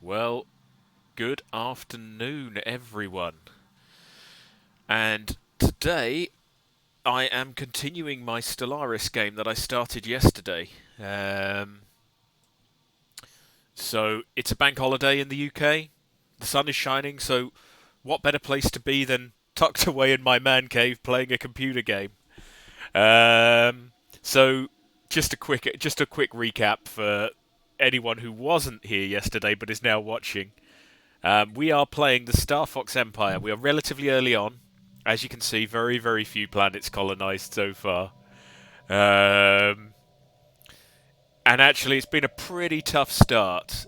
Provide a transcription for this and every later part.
Well, good afternoon, everyone. And today I am continuing my Stellaris game that I started yesterday. Um, so it's a bank holiday in the UK. The sun is shining, so what better place to be than tucked away in my man cave playing a computer game? Um, so just a quick recap for anyone who wasn't here yesterday but is now watching. We are playing the Starfox Empire. We are relatively early on. As you can see, very, very few planets colonized so far. Um, and actually, it's been a pretty tough start.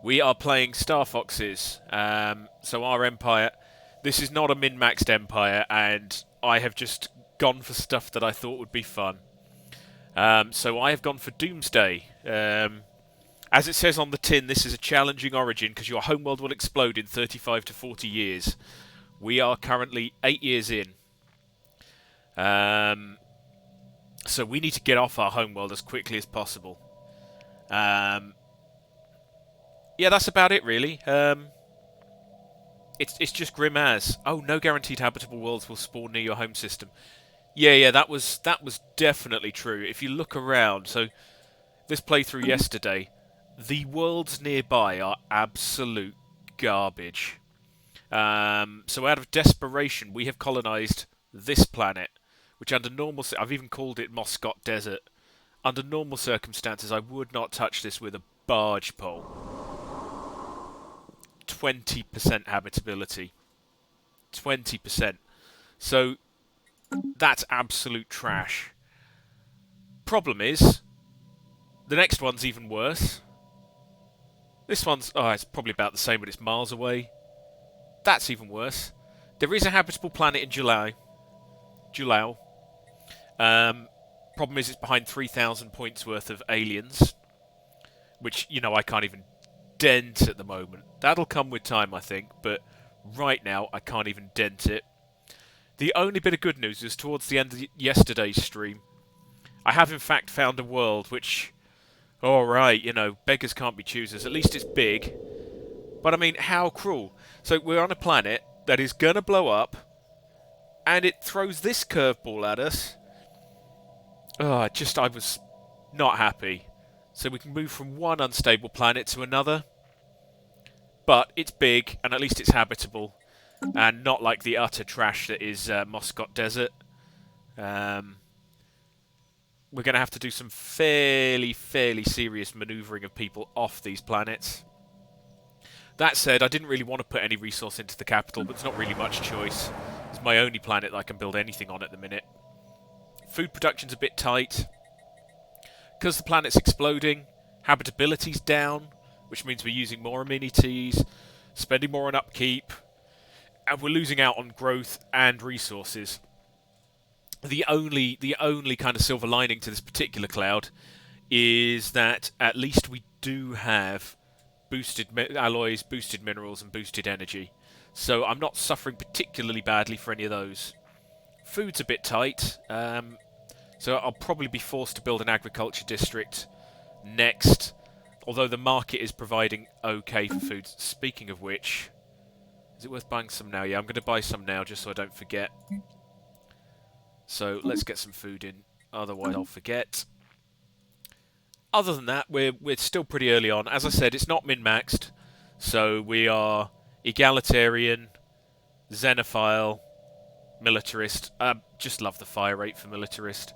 We are playing Starfoxes. So our empire. This is not a min-maxed empire, and I have just gone for stuff that I thought would be fun. So I have gone for Doomsday. As it says on the tin, this is a challenging origin because your homeworld will explode in 35 to 40 years. We are currently 8 years in. Um, so we need to get off our homeworld as quickly as possible. Um, yeah, that's about it, really. It's just grim as. Oh, no guaranteed habitable worlds will spawn near your home system. Yeah, that was definitely true. If you look around, so this playthrough yesterday, the worlds nearby are absolute garbage. So out of desperation, we have colonized this planet, which under normal... I've even called it Moscot Desert. Under normal circumstances, I would not touch this with a barge pole. 20% habitability. 20%. So, that's absolute trash. Problem is, the next one's even worse. This one's... Oh, it's probably about the same, but it's miles away. That's even worse. There is a habitable planet in July. Julau. Problem is, it's behind 3,000 points worth of aliens, which, I can't even dent at the moment. That'll come with time, I think, but right now, I can't even dent it. The only bit of good news is towards the end of yesterday's stream, I have in fact found a world which, alright, beggars can't be choosers. At least it's big. But I mean, how cruel. So we're on a planet that is going to blow up, and it throws this curveball at us. Oh, I was not happy. So we can move from one unstable planet to another. But it's big, and at least it's habitable. And not like the utter trash that is Moscot Desert. We're going to have to do some fairly serious manoeuvring of people off these planets. That said, I didn't really want to put any resource into the capital, but there's not really much choice. It's my only planet that I can build anything on at the minute. Food production's a bit tight. Because the planet's exploding, habitability's down, which means we're using more amenities, spending more on upkeep, and we're losing out on growth and resources. The only kind of silver lining to this particular cloud is that at least we do have boosted alloys, boosted minerals, and boosted energy. So I'm not suffering particularly badly for any of those. Food's a bit tight, so I'll probably be forced to build an agriculture district next, although the market is providing okay for food. Speaking of which, is it worth buying some now? Yeah, I'm going to buy some now just so I don't forget. So let's get some food in, otherwise I'll forget. Other than that, we're still pretty early on. As I said, it's not min-maxed, so we are egalitarian, xenophile, militarist. Just love the fire rate for militarist.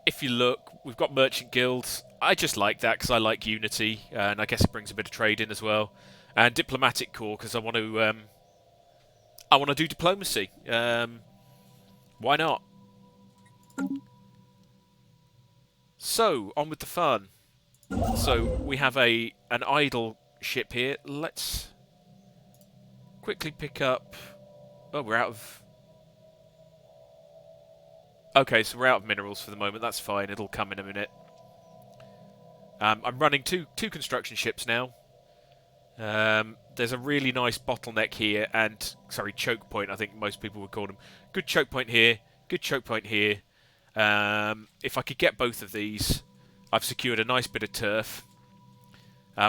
If you look, we've got merchant guilds. I just like that because I like unity, and I guess it brings a bit of trade in as well. And diplomatic corps because I want to do diplomacy. Why not? So on with the fun. So we have an idle ship here. Let's quickly pick up. Oh, we're out of. Okay, so we're out of minerals for the moment. That's fine. It'll come in a minute. I'm running two construction ships now. There's a really nice bottleneck here, and choke point. I think most people would call them. Good choke point here. Good choke point here. If I could get both of these, I've secured a nice bit of turf.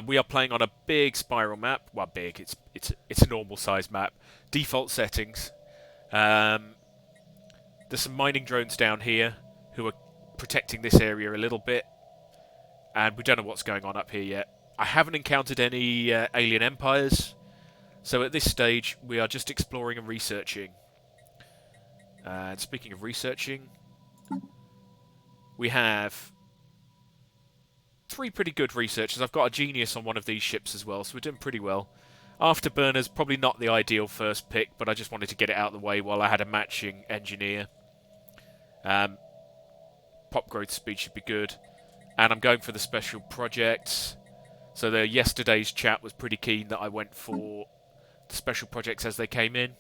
We are playing on a big spiral map. Well, big. It's a normal size map. Default settings. There's some mining drones down here who are protecting this area a little bit, and we don't know what's going on up here yet. I haven't encountered any alien empires, so at this stage we are just exploring and researching. And speaking of researching, we have 3 pretty good researchers. I've got a genius on one of these ships as well, so we're doing pretty well. Afterburner's probably not the ideal first pick, but I just wanted to get it out of the way while I had a matching engineer. Pop growth speed should be good. And I'm going for the special projects. So yesterday's chat was pretty keen that I went for the special projects as they came in.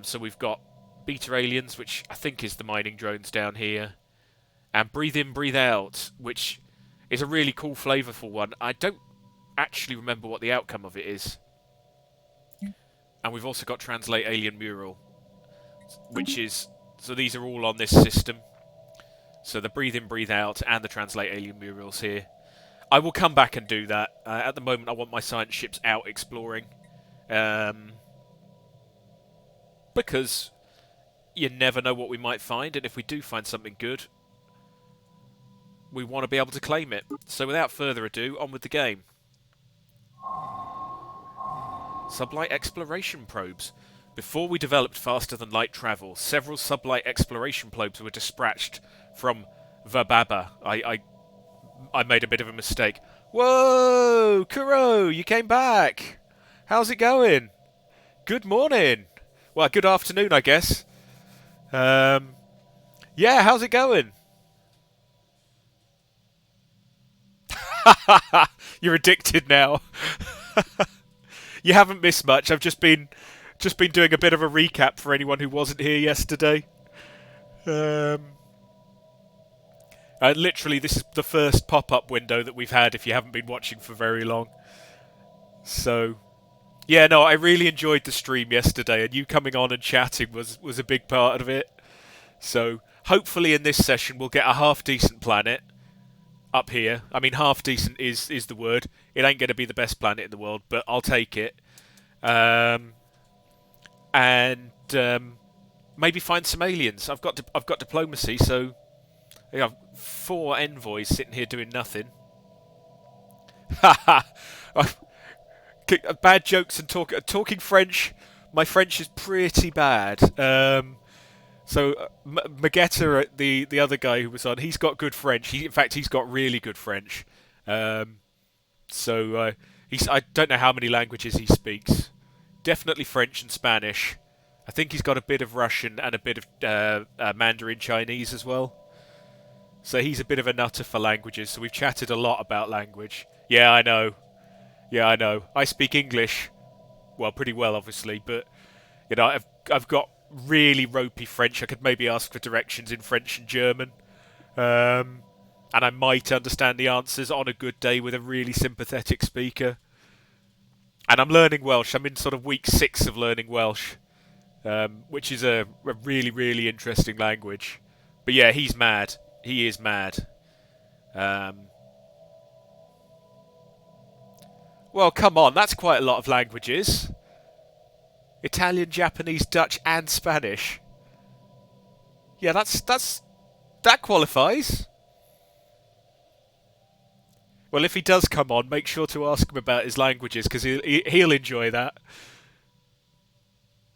So we've got Beta Aliens, which I think is the mining drones down here. And Breathe In, Breathe Out, which is a really cool, flavourful one. I don't actually remember what the outcome of it is. And we've also got Translate Alien Mural, which is... So these are all on this system. So the Breathe In, Breathe Out and the Translate Alien Murals here. I will come back and do that. At the moment, I want my science ships out exploring. Because you never know what we might find, and if we do find something good, we want to be able to claim it. So without further ado, on with the game. Sublight exploration probes. Before we developed faster-than-light travel, several sublight exploration probes were dispatched from Verbaba. I made a bit of a mistake. Whoa! Kuro, you came back! How's it going? Good morning! Well, good afternoon, I guess. Yeah, how's it going? You're addicted now. You haven't missed much. I've just been doing a bit of a recap for anyone who wasn't here yesterday. Literally, this is the first pop-up window that we've had if you haven't been watching for very long. So, yeah, no, I really enjoyed the stream yesterday, and you coming on and chatting was a big part of it. So, hopefully in this session we'll get a half-decent planet up here. I mean, half-decent is the word. It ain't going to be the best planet in the world, but I'll take it. Maybe find some aliens. I've got diplomacy, so I have 4 envoys sitting here doing nothing. Haha. Bad jokes and talking French. My French is pretty bad. So Magetta, the other guy who was on, he's got good French. In fact, he's got really good French. I don't know how many languages he speaks. Definitely French and Spanish. I think he's got a bit of Russian and a bit of Mandarin Chinese as well. So he's a bit of a nutter for languages. So we've chatted a lot about language. Yeah, I know. I speak English, well, pretty well, obviously, but you know, I've got really ropey French. I could maybe ask for directions in French and German, and I might understand the answers on a good day with a really sympathetic speaker. And I'm learning Welsh. I'm in sort of week 6 of learning Welsh, which is a really, really interesting language. But yeah, he's mad. He is mad. Well, come on, that's quite a lot of languages. Italian, Japanese, Dutch, and Spanish. Yeah, that qualifies. Well, if he does come on, make sure to ask him about his languages, because he'll enjoy that.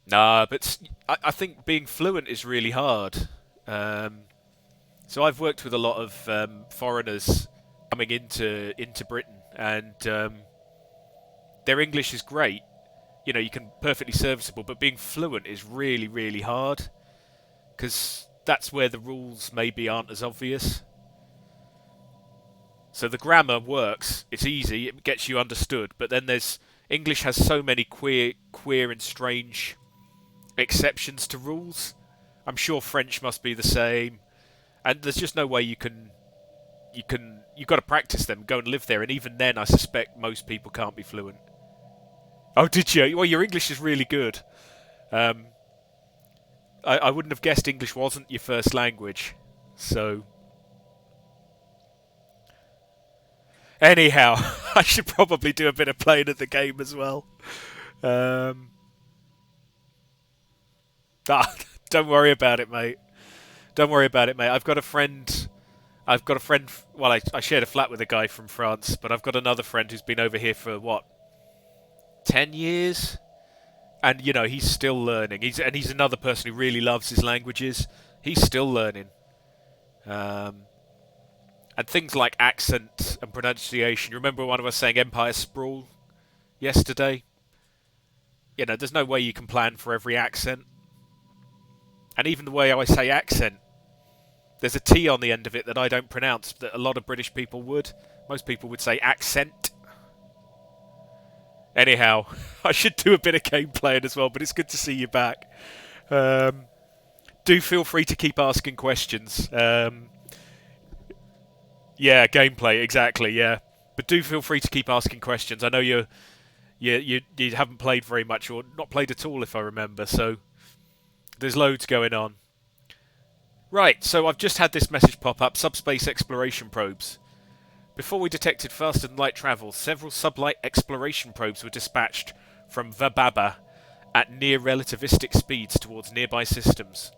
Nah, but I think being fluent is really hard. So I've worked with a lot of foreigners coming into Britain, and their English is great. You know, you can perfectly serviceable, but being fluent is really, really hard, because that's where the rules maybe aren't as obvious. So the grammar works, it's easy, it gets you understood, but then English has so many queer and strange exceptions to rules. I'm sure French must be the same, and there's just no way you've got to practice them, go and live there, and even then I suspect most people can't be fluent. Oh, did you? Well, your English is really good. I wouldn't have guessed English wasn't your first language, so... Anyhow, I should probably do a bit of playing of the game as well. Um, ah, don't worry about it, mate. Don't worry about it, mate. I've got a friend. Well, I shared a flat with a guy from France, but I've got another friend who's been over here for what, 10 years, and he's still learning. He's another person who really loves his languages. He's still learning. Um, and things like accent and pronunciation. You remember one of us saying Empire Sprawl yesterday? There's no way you can plan for every accent. And even the way I say accent, there's a T on the end of it that I don't pronounce, that a lot of British people would. Most people would say accent. Anyhow, I should do a bit of game playing as well, but it's good to see you back. Do feel free to keep asking questions. Yeah, gameplay, exactly, yeah. But do feel free to keep asking questions. I know you haven't played very much, or not played at all, if I remember, so there's loads going on. Right, so I've just had this message pop up, subspace exploration probes. Before we detected faster than light travel, several sublight exploration probes were dispatched from Vababa at near relativistic speeds towards nearby systems.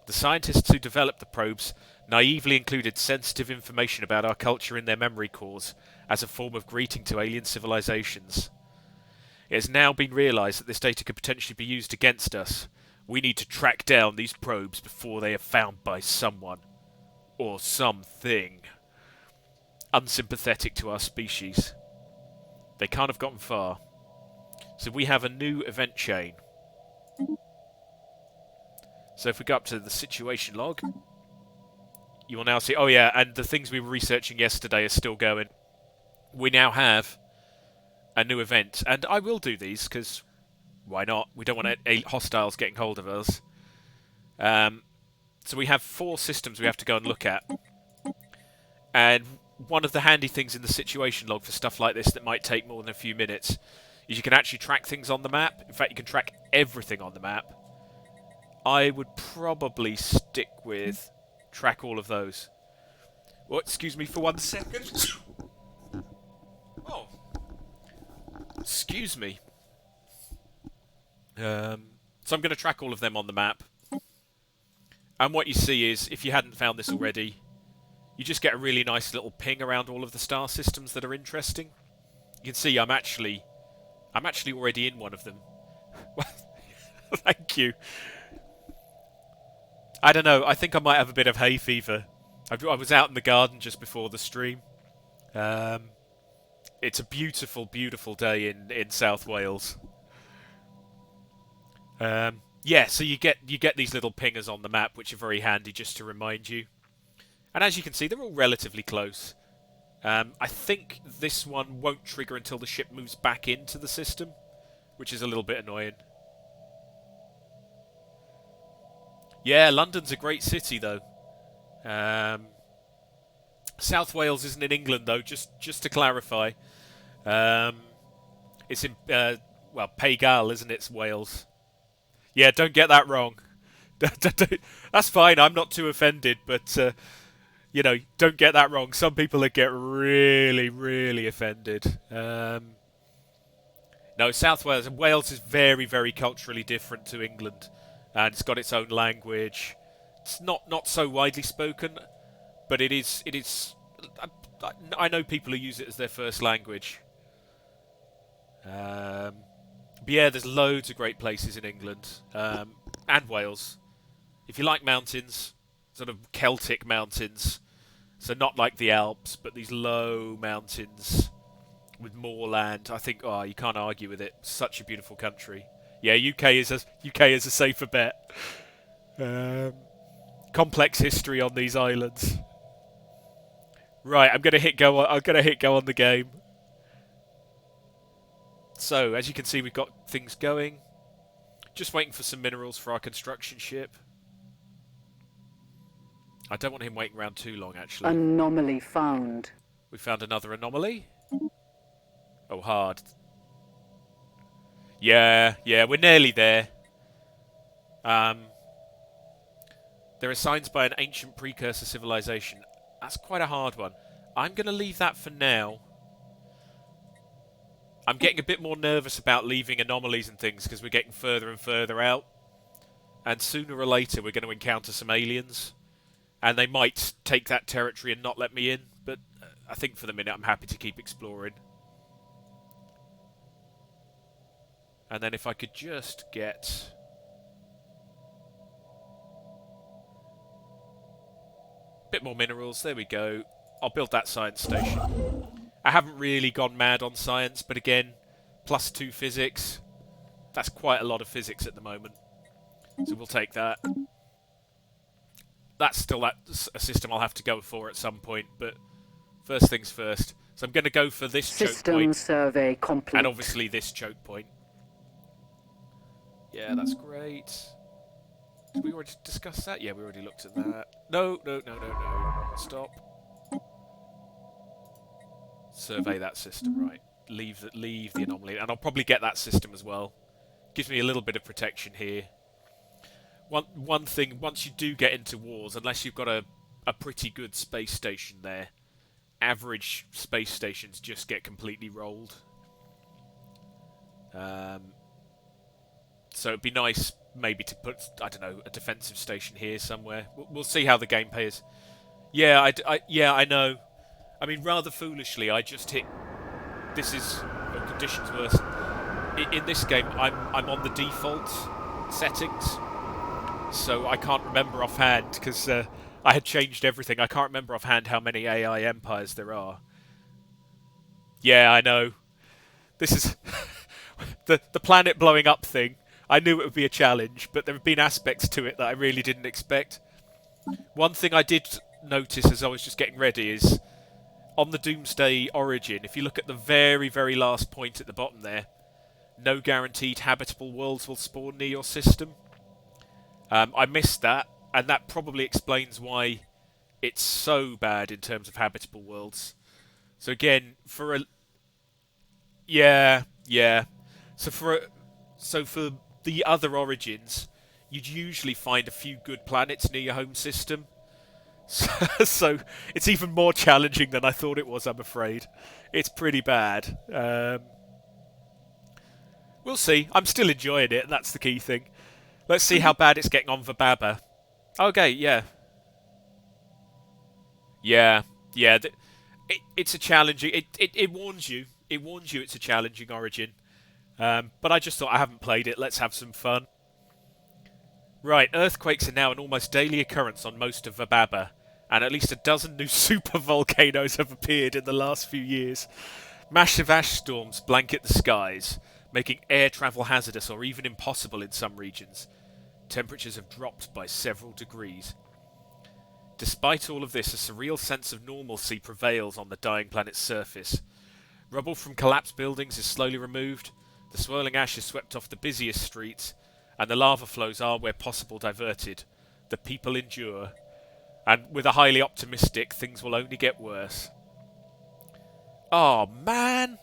The scientists who developed the probes naively included sensitive information about our culture in their memory cores as a form of greeting to alien civilizations. It has now been realised that this data could potentially be used against us. We need to track down these probes before they are found by someone. Or something. Unsympathetic to our species. They can't have gotten far. So we have a new event chain. So if we go up to the situation log, you will now see... Oh yeah, and the things we were researching yesterday are still going. We now have a new event. And I will do these, because why not? We don't want hostiles getting hold of us. So we have 4 systems we have to go and look at. And one of the handy things in the situation log for stuff like this that might take more than a few minutes is you can actually track things on the map. In fact, you can track everything on the map. I would probably stick with track all of those. Well, excuse me for 1 second. Oh. Excuse me. So I'm going to track all of them on the map. And what you see is, if you hadn't found this already, you just get a really nice little ping around all of the star systems that are interesting. You can see I'm actually already in one of them. Thank you. I don't know, I think I might have a bit of hay fever. I was out in the garden just before the stream. It's a beautiful, beautiful day in South Wales. Yeah, so you get these little pingers on the map, which are very handy just to remind you. And as you can see, they're all relatively close. I think this one won't trigger until the ship moves back into the system, which is a little bit annoying. Yeah, London's a great city, though. South Wales isn't in England, though, just to clarify. It's in, well, Paygal, isn't it? It's Wales. Yeah, don't get that wrong. That's fine, I'm not too offended, but, don't get that wrong. Some people that get really, really offended. No, South Wales. Wales is very, very culturally different to England. And it's got its own language. It's not so widely spoken, but it is. I know people who use it as their first language. But yeah, there's loads of great places in England and Wales. If you like mountains, sort of Celtic mountains, so not like the Alps, but these low mountains with moorland, I think, you can't argue with it. Such a beautiful country. Yeah, UK is a safer bet. Complex history on these islands. Right, I'm gonna hit go on the game. So, as you can see, we've got things going. Just waiting for some minerals for our construction ship. I don't want him waiting around too long, actually. Anomaly found. We found another anomaly. Oh, hard. Yeah, we're nearly there. There are signs by an ancient precursor civilization. That's quite a hard one. I'm going to leave that for now. I'm getting a bit more nervous about leaving anomalies and things because we're getting further and further out. And sooner or later we're going to encounter some aliens. And they might take that territory and not let me in. But I think for the minute I'm happy to keep exploring. And then if I could just get... a bit more minerals, there we go. I'll build that science station. I haven't really gone mad on science, but again, +2 physics. That's quite a lot of physics at the moment. So we'll take that. That's still a system I'll have to go for at some point, but first things first. So I'm going to go for this choke point. Survey complete. And obviously this choke point. Yeah, that's great. Did we already discuss that? Yeah, we already looked at that. No. Stop. Survey that system, right. Leave the anomaly. And I'll probably get that system as well. Gives me a little bit of protection here. One thing, once you do get into wars, unless you've got a pretty good space station there, average space stations just get completely rolled. So it'd be nice maybe to put, I don't know, a defensive station here somewhere. We'll see how the gameplay is. Yeah, I know. I mean, rather foolishly, I just hit... This is... Well, conditions worse. In this game, I'm on the default settings, so I can't remember offhand, because I had changed everything. I can't remember offhand how many AI empires there are. Yeah, I know. This is... the planet blowing up thing. I knew it would be a challenge, but there have been aspects to it that I really didn't expect. One thing I did notice as I was just getting ready is, on the Doomsday origin, if you look at the very, very last point at the bottom there, no guaranteed habitable worlds will spawn near your system. I missed that, and that probably explains why it's so bad in terms of habitable worlds. So again, for a... Yeah. So for the other origins, you'd usually find a few good planets near your home system. So it's even more challenging than I thought it was, I'm afraid. It's pretty bad. We'll see. I'm still enjoying it, and that's the key thing. Let's see how bad it's getting on for Baba. Okay, yeah. Yeah. It's a challenging... It warns you. It warns you it's a challenging origin. But I just thought, I haven't played it. Let's have some fun. Right, earthquakes are now an almost daily occurrence on most of Vababa, and at least a dozen new super volcanoes have appeared in the last few years. Massive ash storms blanket the skies, making air travel hazardous or even impossible in some regions. Temperatures have dropped by several degrees. Despite all of this, a surreal sense of normalcy prevails on the dying planet's surface. Rubble from collapsed buildings is slowly removed, the swirling ash is swept off the busiest streets, and the lava flows are, where possible, diverted. The people endure. And with a highly optimistic, things will only get worse. Oh, man!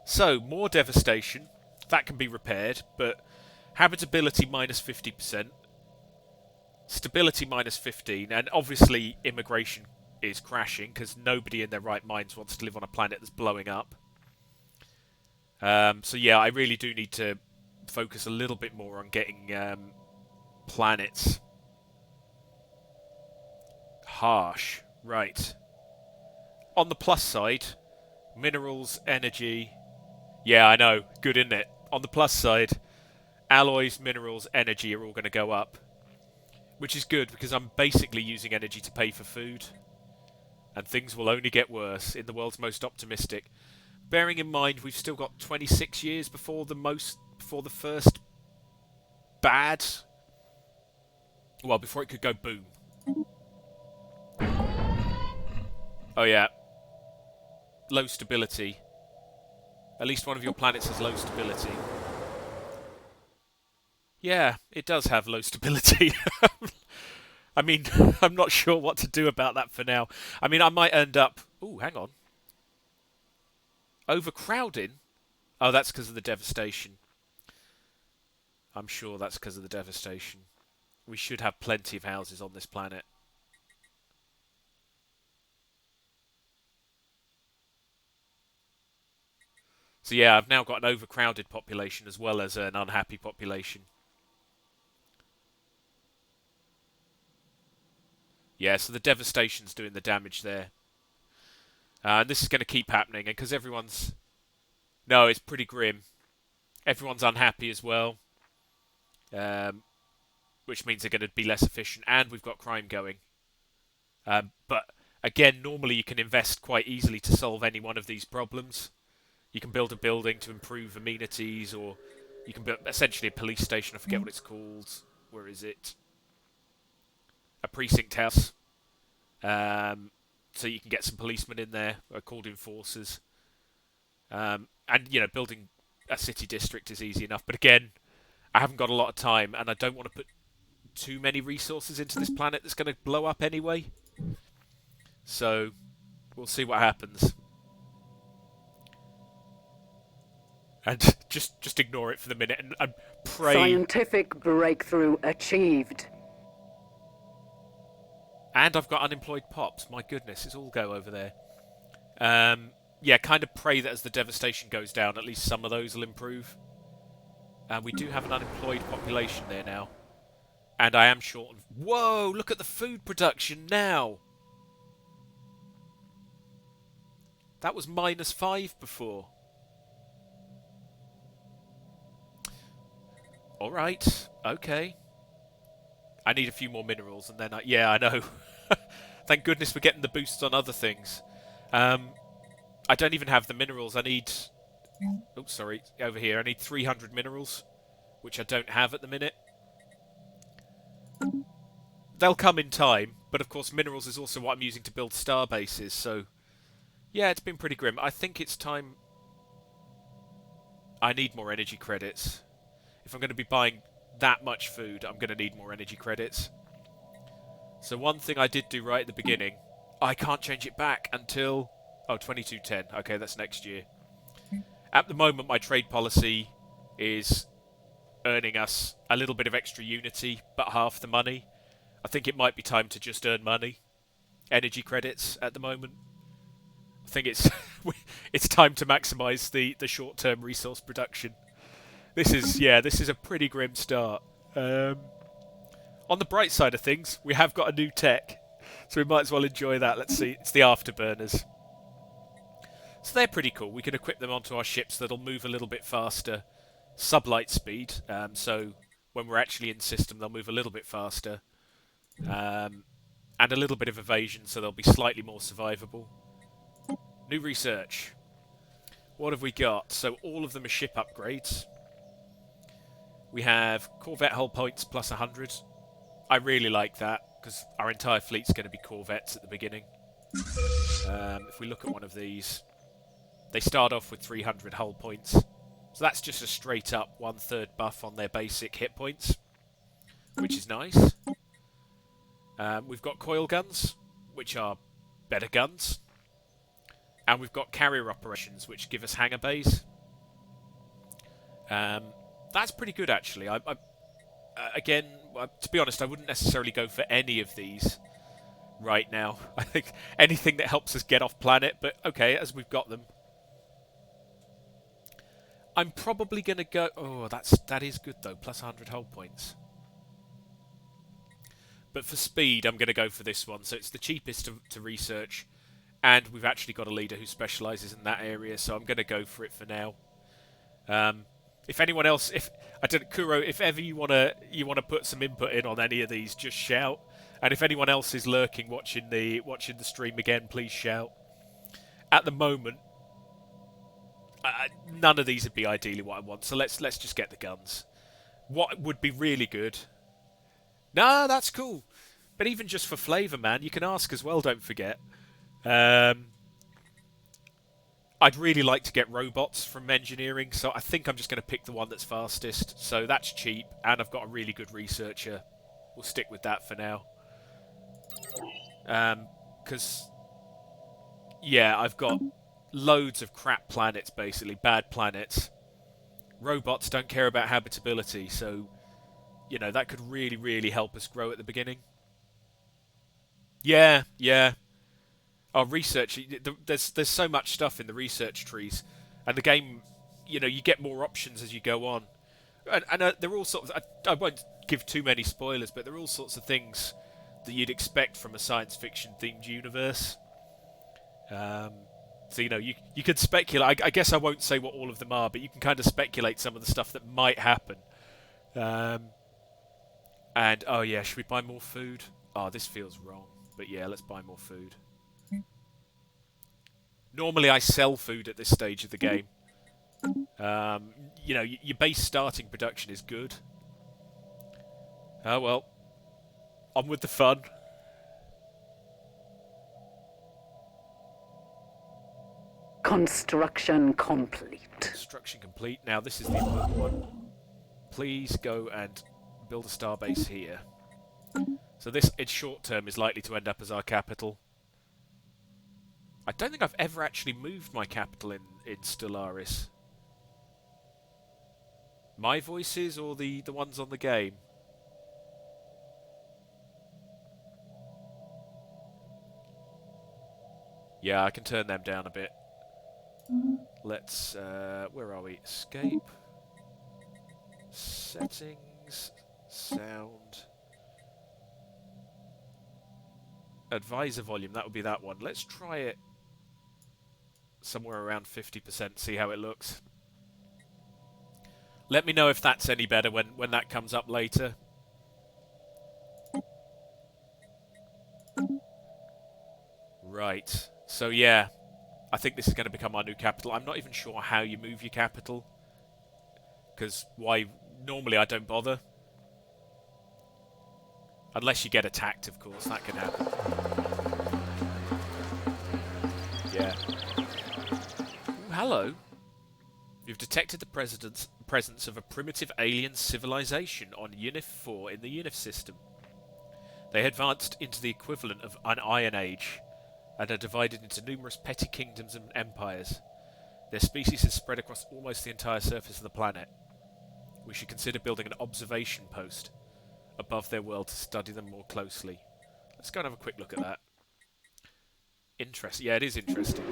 So, more devastation. That can be repaired, but habitability minus 50%. Stability minus 15, and obviously immigration is crashing, because nobody in their right minds wants to live on a planet that's blowing up. So yeah, I really do need to focus a little bit more on getting planets. Harsh. Right. On the plus side, minerals, energy. Yeah, I know. Good, isn't it? On the plus side, alloys, minerals, energy are all going to go up. Which is good, because I'm basically using energy to pay for food. And things will only get worse in the world's most optimistic. Bearing in mind we've still got 26 years before the first bad... Well, before it could go boom. Oh yeah. Low stability. At least one of your planets has low stability. Yeah, it does have low stability. I mean, I'm not sure what to do about that for now. I mean, I might end up... Ooh, hang on. Overcrowding? Oh, that's because of the devastation. I'm sure that's because of the devastation. We should have plenty of houses on this planet. So yeah, I've now got an overcrowded population as well as an unhappy population. Yeah, so the devastation's doing the damage there. And this is going to keep happening, and because everyone's... No, it's pretty grim. Everyone's unhappy as well, which means they're going to be less efficient, and we've got crime going. But again, normally you can invest quite easily to solve any one of these problems. You can build a building to improve amenities, or you can build essentially a police station. I forget what it's called. Where is it? A precinct house. So you can get some policemen in there, called enforcers. And, building a city district is easy enough. But again, I haven't got a lot of time, and I don't want to put too many resources into this planet that's going to blow up anyway. So, we'll see what happens. And just ignore it for the minute and pray. Scientific breakthrough achieved. And I've got unemployed pops. My goodness, it's all go over there. Yeah, kind of pray that as the devastation goes down, at least some of those will improve. We do have an unemployed population there now. And I am short. Whoa, look at the food production now. That was -5 before. Alright, okay. I need a few more minerals, and then yeah, I know. Thank goodness we're getting the boosts on other things. I don't even have the minerals. I need... Oh, sorry, over here. I need 300 minerals, which I don't have at the minute. They'll come in time, but of course minerals is also what I'm using to build star bases, so... Yeah, it's been pretty grim. I think it's time... I need more energy credits. If I'm going to be buying that much food, I'm going to need more energy credits. So one thing I did do right at the beginning, I can't change it back until... Oh, 2210. Okay, that's next year. At the moment, my trade policy is earning us a little bit of extra unity, but half the money. I think it might be time to just earn money. Energy credits at the moment. I think it's it's time to maximise the short-term resource production. This is a pretty grim start. On the bright side of things, we have got a new tech, so we might as well enjoy that. Let's see, it's the afterburners. So they're pretty cool. We can equip them onto our ships that'll move a little bit faster. Sublight speed, so when we're actually in system, they'll move a little bit faster. And a little bit of evasion, so they'll be slightly more survivable. New research. What have we got? So all of them are ship upgrades. We have Corvette hull points plus 100. I really like that, because our entire fleet's going to be Corvettes at the beginning. If we look at one of these, they start off with 300 hull points. So that's just a straight up 1/3 buff on their basic hit points, which is nice. We've got coil guns, which are better guns. And we've got carrier operations, which give us hangar bays. That's pretty good, actually. Again, to be honest, I wouldn't necessarily go for any of these right now. I think anything that helps us get off planet, but okay, as we've got them. I'm probably going to go... Oh, that is good, though. Plus 100 hull points. But for speed, I'm going to go for this one. So it's the cheapest to research. And we've actually got a leader who specialises in that area, so I'm going to go for it for now. If anyone else, Kuro, if ever you wanna put some input in on any of these, just shout. And if anyone else is lurking, watching the stream again, please shout. At the moment, none of these would be ideally what I want. So let's just get the guns. What would be really good? Nah, that's cool. But even just for flavour, man, you can ask as well. Don't forget. I'd really like to get robots from engineering, so I think I'm just going to pick the one that's fastest. So that's cheap, and I've got a really good researcher. We'll stick with that for now. Because, yeah, I've got loads of crap planets, basically, bad planets. Robots don't care about habitability, so, you know, that could really, really help us grow at the beginning. Yeah. Our research, there's so much stuff in the research trees, and the game you know, you get more options as you go on. And they're all sorts of... I won't give too many spoilers, but they're all sorts of things that you'd expect from a science fiction themed universe. So, you know, you could speculate. I guess I won't say what all of them are, but you can kind of speculate some of the stuff that might happen. And, oh yeah, should we buy more food? Oh, this feels wrong. But yeah, let's buy more food. Normally I sell food at this stage of the game. You know, your base starting production is good. Oh well. On with the fun. Construction complete. Construction complete. Now this is the important one. Please go and build a starbase here. So this, in short term, is likely to end up as our capital. I don't think I've ever actually moved my capital in Stellaris. My voices or the ones on the game? Yeah, I can turn them down a bit. Let's, where are we? Escape. Settings. Sound. Advisor volume, that would be that one. Let's try it somewhere around 50%, see how it looks. Let me know if that's any better when that comes up later. Right. So yeah, I think this is going to become our new capital. I'm not even sure how you move your capital. Because why... Normally I don't bother. Unless you get attacked, of course. That can happen. Yeah. Ooh, hello. You've detected the presence of a primitive alien civilization on Unif 4 in the Unif system. They advanced into the equivalent of an Iron Age and are divided into numerous petty kingdoms and empires. Their species is spread across almost the entire surface of the planet. We should consider building an observation post above their world to study them more closely. Let's go and have a quick look at that. Interesting. Yeah, it is interesting.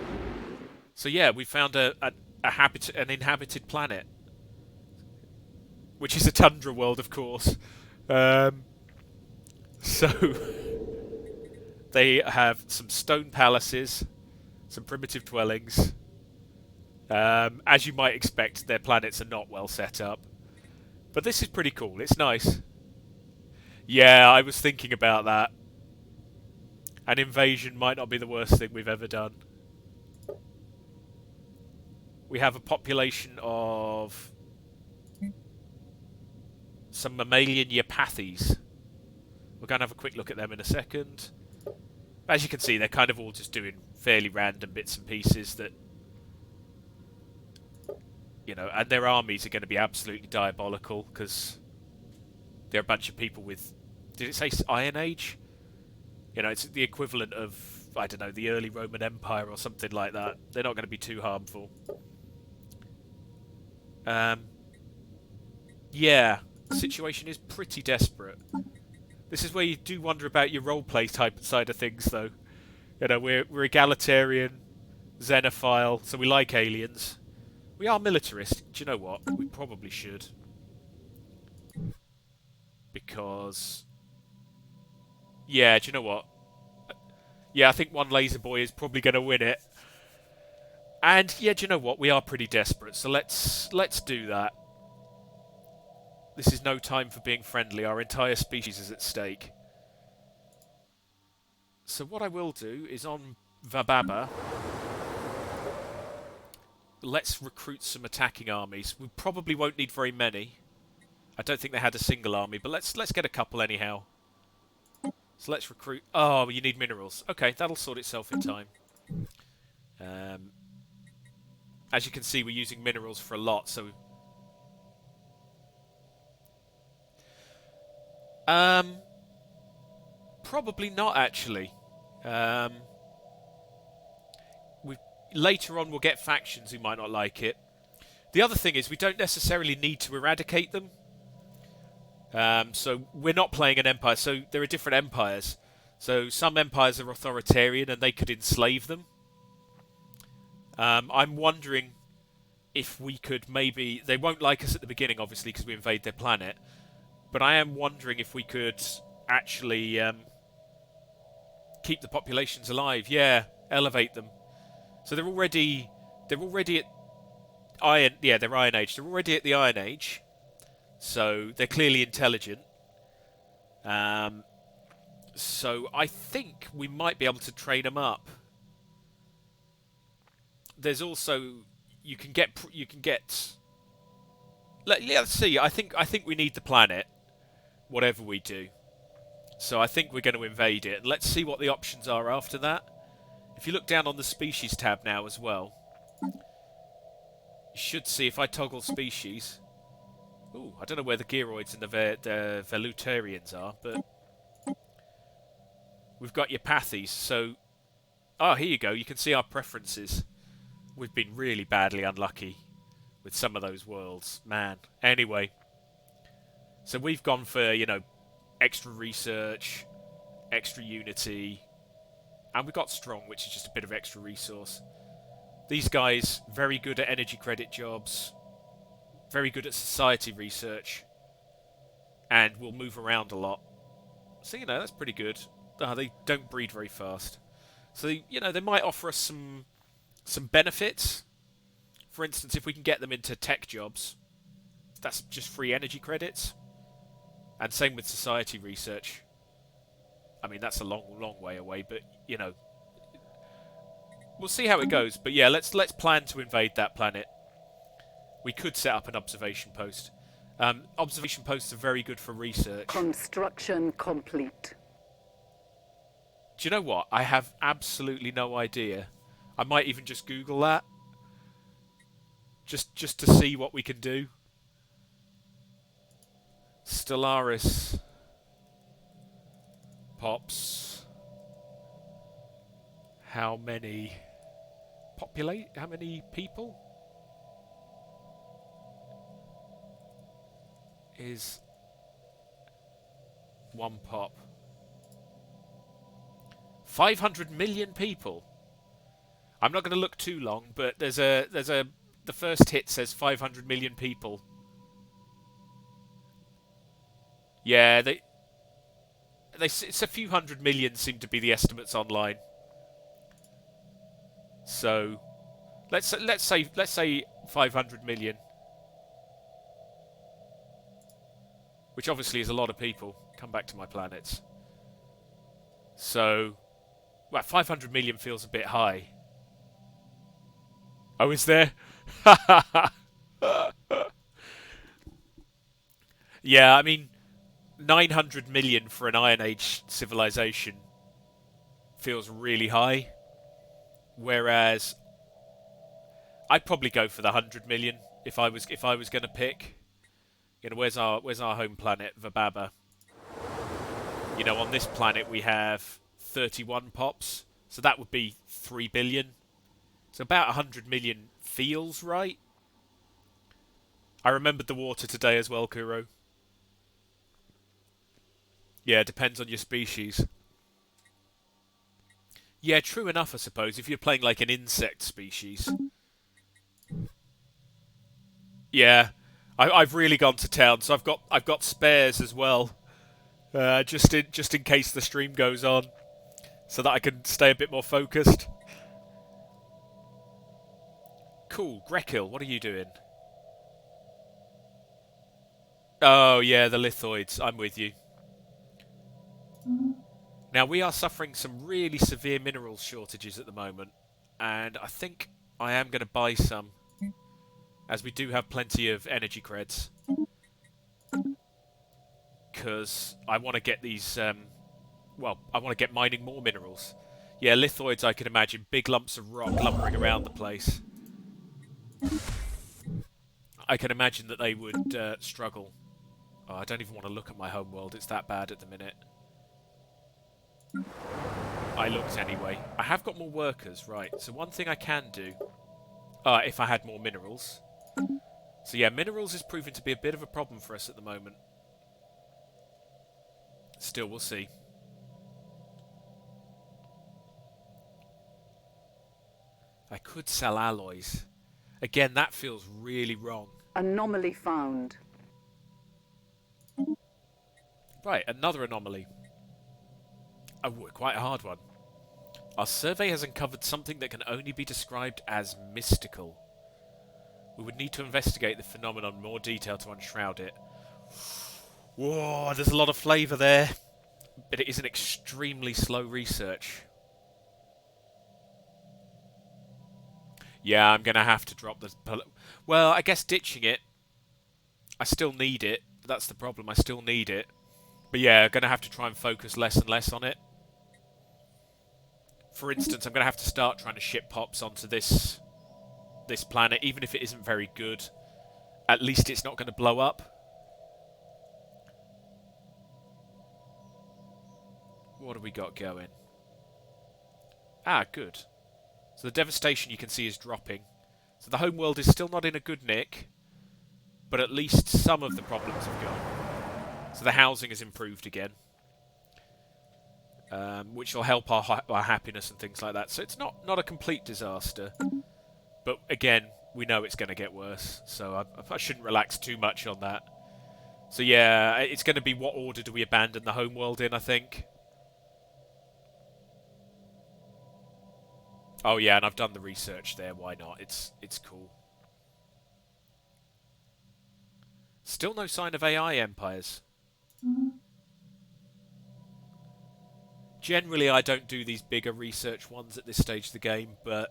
So yeah, we found an inhabited planet, which is a tundra world, of course. So they have some stone palaces, some primitive dwellings. As you might expect, their planets are not well set up. But this is pretty cool. It's nice. Yeah, I was thinking about that. An invasion might not be the worst thing we've ever done. We have a population of some mammalian Yapathes. We're going to have a quick look at them in a second. As you can see, they're kind of all just doing fairly random bits and pieces that... You know, and their armies are going to be absolutely diabolical, because they're a bunch of people with... Did it say Iron Age? You know, it's the equivalent of, I don't know, the early Roman Empire or something like that. They're not going to be too harmful. Yeah, the situation is pretty desperate. This is where you do wonder about your roleplay type side of things, though. You know, we're egalitarian, xenophile, so we like aliens. We are militarist. Do you know what? We probably should. Because... Yeah, do you know what? Yeah, I think one laser boy is probably going to win it. And, yeah, do you know what? We are pretty desperate, so let's do that. This is no time for being friendly. Our entire species is at stake. So what I will do is on Vababa... Let's recruit some attacking armies. We probably won't need very many. I don't think they had a single army, but let's get a couple anyhow. So let's recruit... Oh, you need minerals. Okay, that'll sort itself in time. As you can see, we're using minerals for a lot, so... Probably not, actually. Later on, we'll get factions who might not like it. The other thing is, we don't necessarily need to eradicate them. So we're not playing an empire, so there are different empires. So some empires are authoritarian and they could enslave them. I'm wondering if we could maybe... They won't like us at the beginning, obviously, because we invade their planet. But I am wondering if we could actually keep the populations alive. Yeah, elevate them. So they're already at Iron... Yeah, they're Iron Age. They're already at the Iron Age. So they're clearly intelligent. So I think we might be able to train them up. There's also... You can get... Let's see. I think we need the planet, whatever we do. So I think we're going to invade it. Let's see what the options are after that. If you look down on the species tab now as well, you should see if I toggle species. Ooh, I don't know where the Gearoids and the Velutarians are, but we've got your Pathies. So, oh, here you go. You can see our preferences. We've been really badly unlucky with some of those worlds, man. Anyway, so we've gone for, you know, extra research, extra unity, and we got strong, which is just a bit of extra resource. These guys, very good at energy credit jobs, very good at society research, and will move around a lot. So, you know, that's pretty good. They don't breed very fast. So, you know, they might offer us some benefits. For instance, if we can get them into tech jobs, that's just free energy credits. And same with society research. I mean, that's a long, long way away, but, you know, we'll see how it goes. But yeah, let's plan to invade that planet. We could set up an observation post. Observation posts are very good for research. Construction complete. Do you know what? I have absolutely no idea. I might even just Google that. Just to see what we can do. Stellaris pops. How many people is one pop? 500 million people. I'm not going to look too long, but the first hit says 500 million people. Yeah, it's a few hundred million seem to be the estimates online. So let's say 500 million, which obviously is a lot of people. Come back to my planets. So, well, 500 million feels a bit high. Oh, is there? Yeah, I mean, 900 million for an Iron Age civilization feels really high. Whereas I'd probably go for the 100 million if I was going to pick. You know, where's our home planet, Vababa? You know, on this planet we have 31 pops, so that would be 3 billion. So about 100 million feels right. I remembered the water today as well, Kuro. Yeah, it depends on your species. Yeah, true enough, I suppose. If you're playing like an insect species. Yeah, I've really gone to town, so I've got spares as well, just in case the stream goes on, so that I can stay a bit more focused. Cool, Grekil, what are you doing? Oh yeah, the lithoids. I'm with you. Now, we are suffering some really severe mineral shortages at the moment, and I think I am going to buy some, as we do have plenty of energy creds. Because I want to get these, well, I want to get mining more minerals. Yeah, lithoids, I can imagine, big lumps of rock lumbering around the place. I can imagine that they would struggle. Oh, I don't even want to look at my home world, it's that bad at the minute. I looked anyway. I have got more workers, right. So one thing I can do, if I had more minerals. So yeah, minerals is proving to be a bit of a problem for us at the moment. Still, we'll see. I could sell alloys. Again, that feels really wrong. Anomaly found. Right, another anomaly. Oh, quite a hard one. Our survey has uncovered something that can only be described as mystical. We would need to investigate the phenomenon in more detail to unshroud it. Whoa, there's a lot of flavour there. But it is an extremely slow research. Yeah, I'm going to have to drop the... Well, I guess ditching it. I still need it. That's the problem. I still need it. But yeah, I'm going to have to try and focus less and less on it. For instance, I'm going to have to start trying to ship pops onto this planet, even if it isn't very good. At least it's not going to blow up. What have we got going? Ah, good. So the devastation you can see is dropping. So the homeworld is still not in a good nick, but at least some of the problems have gone. So the housing has improved again, which will help our happiness and things like that. So it's not a complete disaster, but again, we know it's going to get worse. So I shouldn't relax too much on that. So yeah, it's going to be what order do we abandon the homeworld in, I think. Oh yeah, and I've done the research there. Why not? It's cool. Still no sign of AI empires. Generally, I don't do these bigger research ones at this stage of the game, but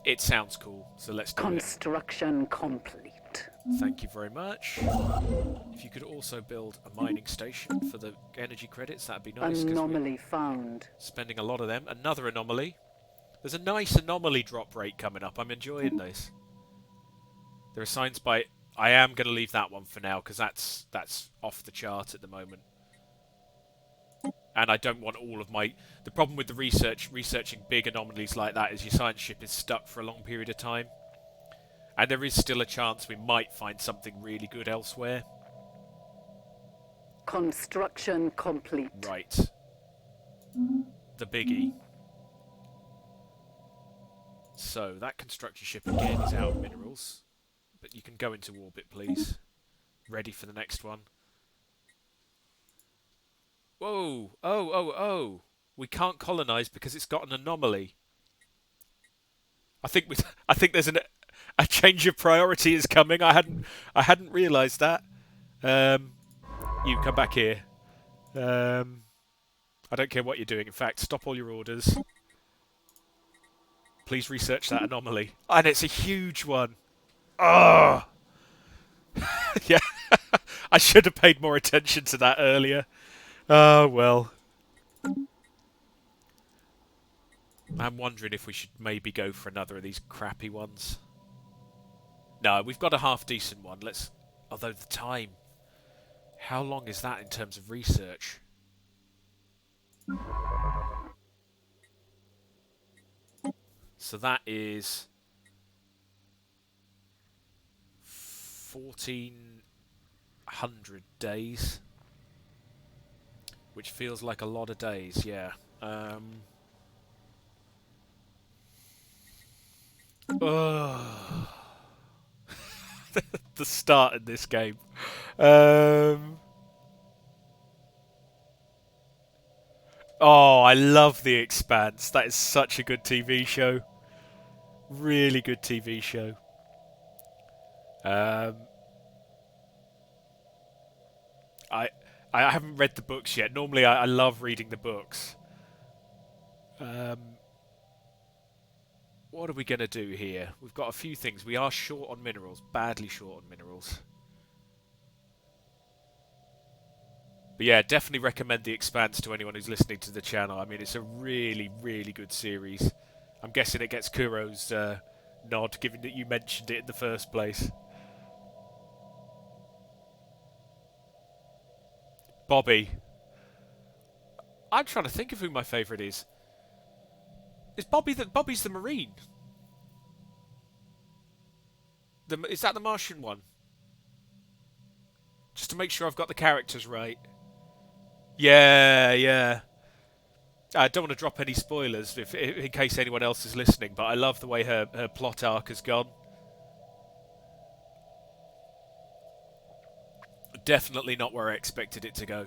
it sounds cool, so let's do it. Construction complete. Thank you very much. If you could also build a mining station for the energy credits, that'd be nice. Anomaly found. Spending a lot of them. Another anomaly. There's a nice anomaly drop rate coming up. I'm enjoying this. There are signs by... I am going to leave that one for now, because that's off the chart at the moment. And I don't want all of my... The problem with the researching big anomalies like that is your science ship is stuck for a long period of time. And there is still a chance we might find something really good elsewhere. Construction complete. Right. The biggie. So, that construction ship again is out of minerals. But you can go into orbit, please. Ready for the next one. Whoa! Oh! We can't colonise because it's got an anomaly. I think there's a change of priority is coming. I hadn't realised that. You come back here. I don't care what you're doing. In fact, stop all your orders. Please research that anomaly. And it's a huge one. Oh! Yeah. I should have paid more attention to that earlier. Oh, well. I'm wondering if we should maybe go for another of these crappy ones. No, we've got a half-decent one. Although the time... How long is that in terms of research? So that is... 1,400 days. Which feels like a lot of days, yeah. The start in this game. Oh, I love The Expanse. That is such a good TV show. Really good TV show. I haven't read the books yet. Normally I love reading the books. What are we going to do here? We've got a few things. We are short on minerals. Badly short on minerals. But yeah, definitely recommend The Expanse to anyone who's listening to the channel. I mean, it's a really, really good series. I'm guessing it gets Kuro's nod, given that you mentioned it in the first place. Bobby. I'm trying to think of who my favourite is. Is Bobby's the Marine? Is that the Martian one? Just to make sure I've got the characters right. Yeah. I don't want to drop any spoilers in case anyone else is listening, but I love the way her plot arc has gone. Definitely not where I expected it to go.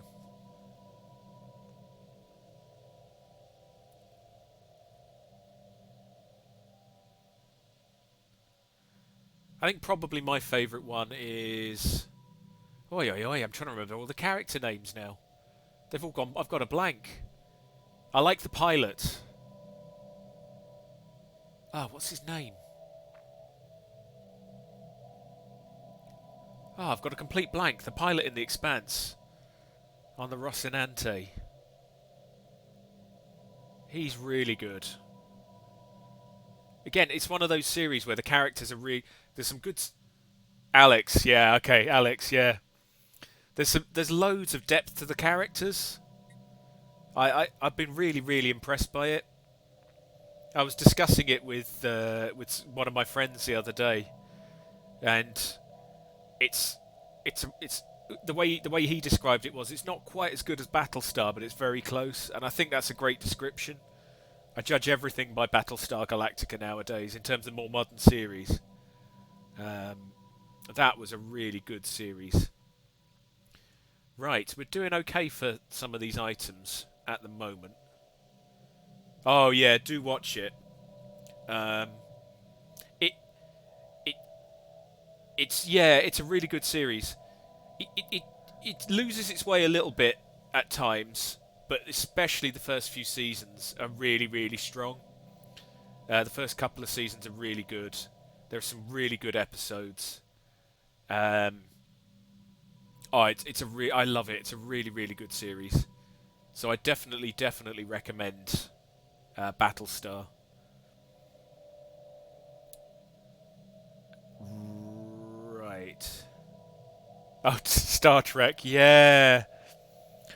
I think probably my favourite one is... Oi, oi, oi, I'm trying to remember all the character names now. They've all gone... I've got a blank. I like the pilot. Ah, what's his name? Ah, I've got a complete blank. The pilot in The Expanse. On the Rocinante. He's really good. Again, it's one of those series where the characters are really... There's some good... Alex, yeah, okay, Alex, yeah. There's loads of depth to the characters. I've been really, really impressed by it. I was discussing it with one of my friends the other day, and it's the way he described it was it's not quite as good as Battlestar, but it's very close, and I think that's a great description. I judge everything by Battlestar Galactica nowadays in terms of more modern series. That was a really good series. Right, we're doing okay for some of these items at the moment. Oh yeah, do watch it. It it it's a really good series. It loses its way a little bit at times, but especially the first few seasons are really, really strong. The first couple of seasons are really good. There are some really good episodes. I love it. It's a really, really good series. So I definitely recommend Battlestar. Right. Oh, Star Trek. Yeah.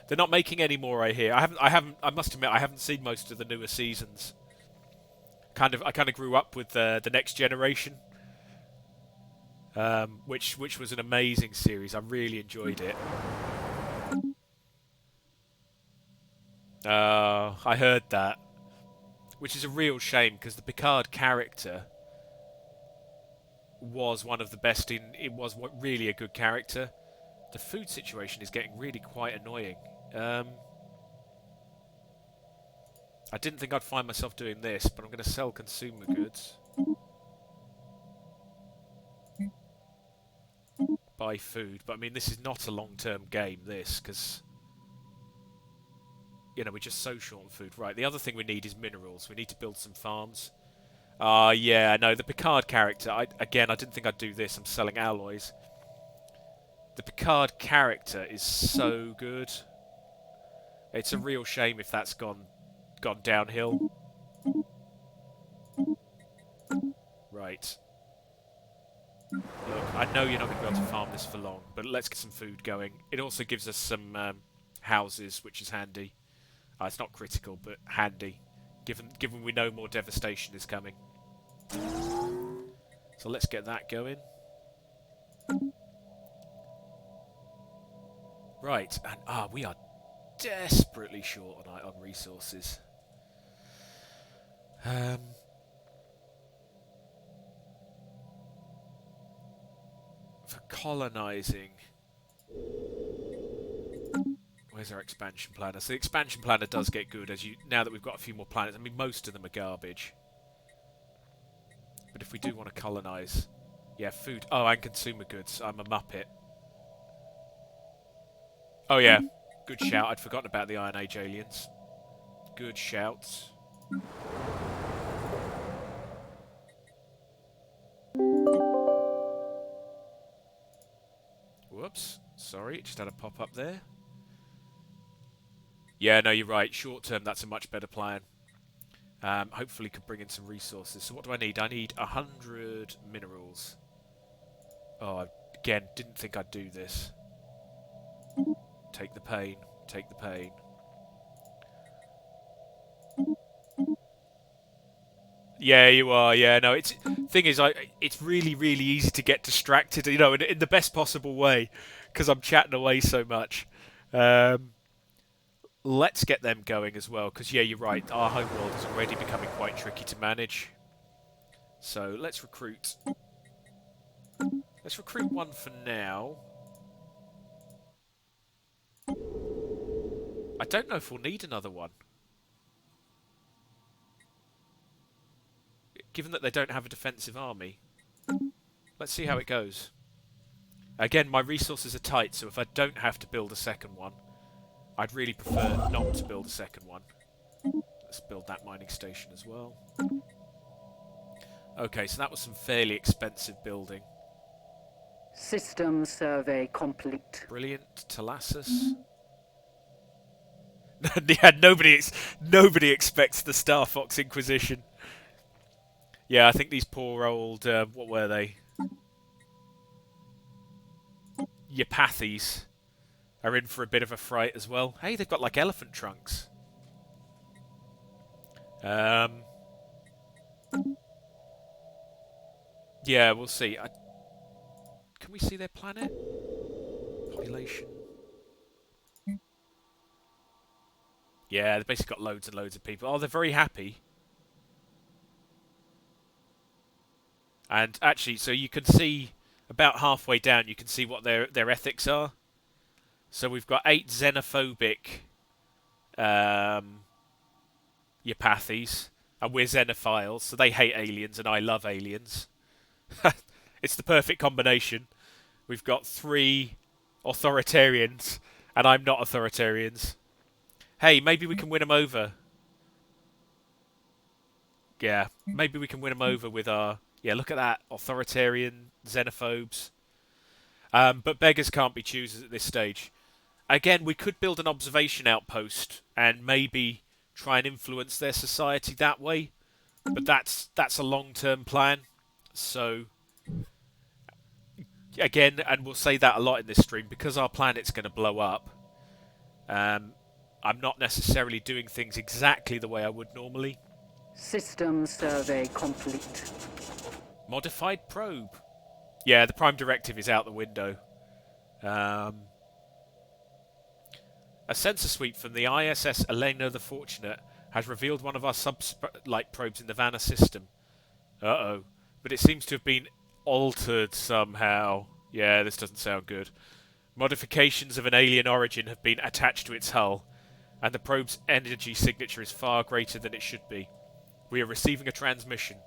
They're not making any more, I hear. I must admit I haven't seen most of the newer seasons. I kind of grew up with the Next Generation. Which was an amazing series. I really enjoyed it. I heard that. Which is a real shame, because the Picard character was one of the best in... It was really a good character. The food situation is getting really quite annoying. I didn't think I'd find myself doing this, but I'm going to sell consumer goods. Buy food. But I mean, this is not a long-term game, this, because... You know, we're just so short on food. Right, the other thing we need is minerals. We need to build some farms. Yeah, no, the Picard character... I didn't think I'd do this. I'm selling alloys. The Picard character is so good. It's a real shame if that's gone downhill. Right. Look, I know you're not going to be able to farm this for long, but let's get some food going. It also gives us some houses, which is handy. It's not critical, but handy, given we know more devastation is coming. So let's get that going. Right, and we are desperately short on resources. For colonising... Where's our expansion planner? So the expansion planner does get good now that we've got a few more planets. I mean, most of them are garbage. But if we do want to colonise... Yeah, food... Oh, and consumer goods. I'm a muppet. Oh yeah, good shout. I'd forgotten about the Iron Age aliens. Good shouts. Whoops. Sorry, it just had a pop-up there. Yeah, no, you're right. Short term, that's a much better plan. Hopefully could bring in some resources. So what do I need? I need 100 minerals. Oh, again, didn't think I'd do this. Take the pain. Take the pain. Yeah, you are. Yeah, no. Thing is, it's really, really easy to get distracted. You know, in the best possible way, because I'm chatting away so much. let's get them going as well, because yeah, you're right, our homeworld is already becoming quite tricky to manage. So let's recruit. Let's recruit one for now. I don't know if we'll need another one. Given that they don't have a defensive army. Let's see how it goes. Again, my resources are tight, so if I don't have to build a second one, I'd really prefer not to build a second one. Let's build that mining station as well. Okay, so that was some fairly expensive building. System survey complete. Brilliant. Talassus. Yeah, nobody expects the Starfox Inquisition. Yeah, I think these poor old... what were they? Yapathies are in for a bit of a fright as well. Hey, they've got like elephant trunks. Yeah, we'll see. Can we see their planet? Population. Yeah, they've basically got loads and loads of people. Oh, they're very happy. And actually, so you can see about halfway down, you can see what their ethics are. So we've got 8 xenophobic Yapathies, and we're xenophiles, so they hate aliens and I love aliens. It's the perfect combination. We've got 3 authoritarians, and I'm not authoritarians. Hey, maybe we can win them over. Yeah, maybe we can win them over with our... Yeah, look at that. Authoritarian xenophobes. But beggars can't be choosers at this stage. Again, we could build an observation outpost and maybe try and influence their society that way. But that's a long-term plan. So, again, and we'll say that a lot in this stream, because our planet's going to blow up, I'm not necessarily doing things exactly the way I would normally. System survey complete. Modified probe. Yeah, the Prime Directive is out the window. A sensor sweep from the ISS Elena the Fortunate has revealed one of our sub-light probes in the Vanna system. Uh-oh. But it seems to have been altered somehow. Yeah, this doesn't sound good. Modifications of an alien origin have been attached to its hull, and the probe's energy signature is far greater than it should be. We are receiving a transmission.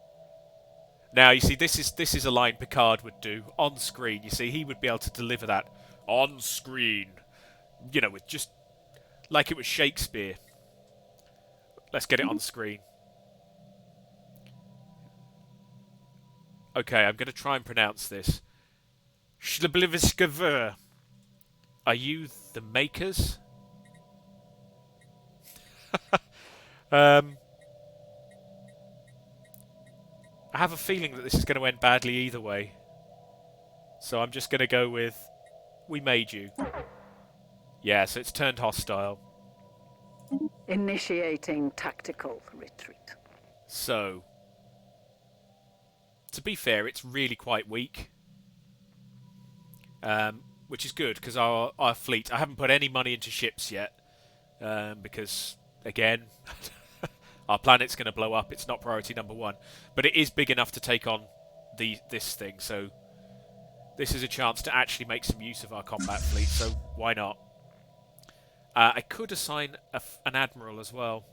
Now, you see, this is a line Picard would do on screen. You see, he would be able to deliver that on screen. You know, with just like it was Shakespeare. Let's get it on screen. Okay, I'm going to try and pronounce this. Schlebliviskavur. Are you the makers? I have a feeling that this is going to end badly either way. So I'm just going to go with, we made you. Yeah, so it's turned hostile. Initiating tactical retreat. So, to be fair, it's really quite weak. Which is good, because our fleet... I haven't put any money into ships yet. Because, again, our planet's going to blow up. It's not priority number 1. But it is big enough to take on this thing, so... This is a chance to actually make some use of our combat fleet, so why not? I could assign an admiral as well,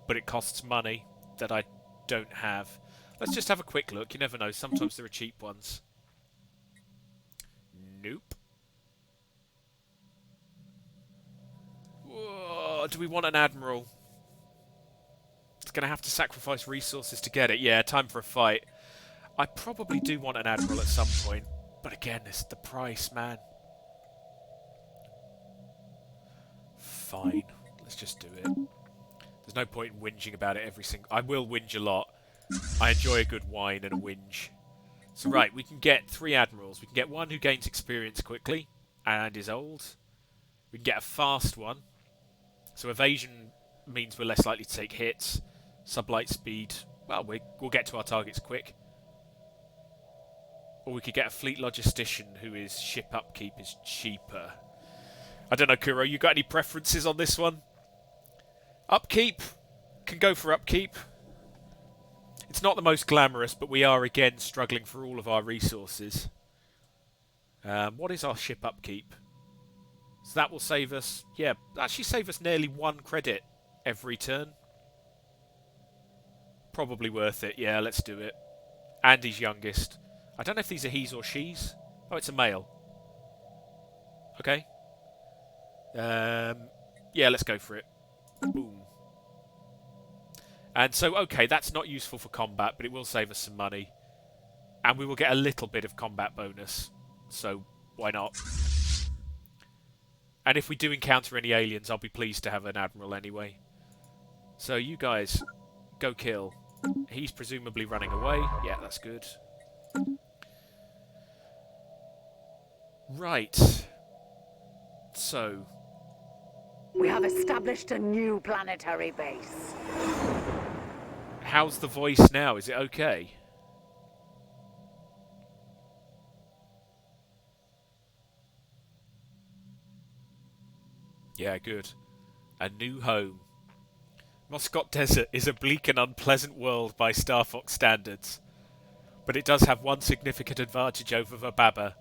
but it costs money that I don't have. Let's just have a quick look. You never know. Sometimes there are cheap ones. Nope. Whoa, do we want an admiral? It's going to have to sacrifice resources to get it. Yeah, time for a fight. I probably do want an admiral at some point, but again, it's the price, man. Fine, let's just do it. There's no point in whinging about it every single... I will whinge a lot. I enjoy a good whine and a whinge. So right, we can get 3 admirals. We can get one who gains experience quickly and is old. We can get a fast one. So evasion means we're less likely to take hits. Sublight speed, well, we'll get to our targets quick. Or we could get a fleet logistician who is ship upkeep is cheaper. I don't know, Kuro, you got any preferences on this one? Upkeep? Can go for upkeep. It's not the most glamorous, but we are again struggling for all of our resources. What is our ship upkeep? So that will save us... Yeah, actually save us nearly 1 credit every turn. Probably worth it. Yeah, let's do it. Andy's youngest. I don't know if these are he's or she's. Oh, it's a male. Okay. Yeah, let's go for it. Boom. And so, okay, that's not useful for combat, but it will save us some money. And we will get a little bit of combat bonus. So, why not? And if we do encounter any aliens, I'll be pleased to have an admiral anyway. So, you guys, go kill. He's presumably running away. Yeah, that's good. Right. So... We have established a new planetary base. How's the voice now? Is it okay? Yeah, good. A new home. Muscat Desert is a bleak and unpleasant world by Starfox standards. But it does have one significant advantage over Vababa.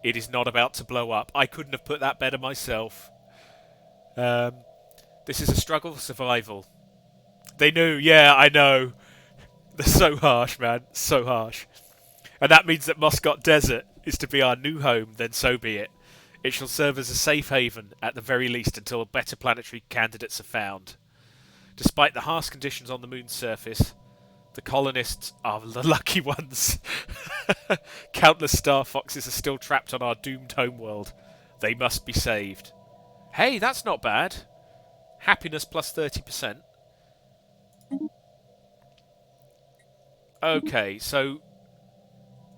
It is not about to blow up. I couldn't have put that better myself. This is a struggle for survival. They knew, yeah, I know. They're so harsh, man. So harsh. And that means that Muscat Desert is to be our new home, then so be it. It shall serve as a safe haven, at the very least, until better planetary candidates are found. Despite the harsh conditions on the moon's surface, the colonists are the lucky ones. Countless Starfoxes are still trapped on our doomed homeworld. They must be saved. Hey, that's not bad. Happiness plus 30%. Okay, so...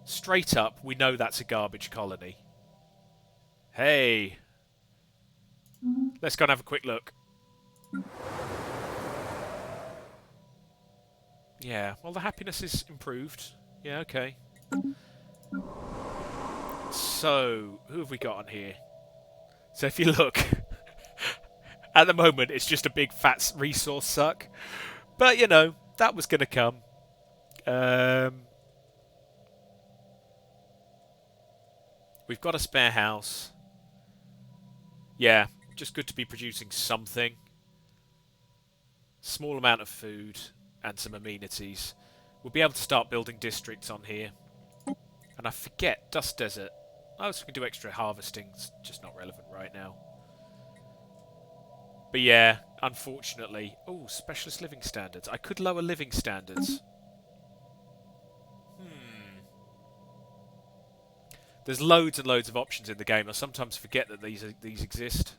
straight up, we know that's a garbage colony. Hey. Let's go and have a quick look. Yeah, well, the happiness is improved. Yeah, okay. So, who have we got on here? So if you look, at the moment it's just a big fat resource suck. But, you know, that was going to come. We've got a spare house. Yeah, just good to be producing something. Small amount of food and some amenities. We'll be able to start building districts on here. And I forget, Dust Desert. I was going to do extra harvesting. It's just not relevant right now. But yeah, unfortunately... Oh, specialist living standards. I could lower living standards. There's loads and loads of options in the game. I sometimes forget that these exist.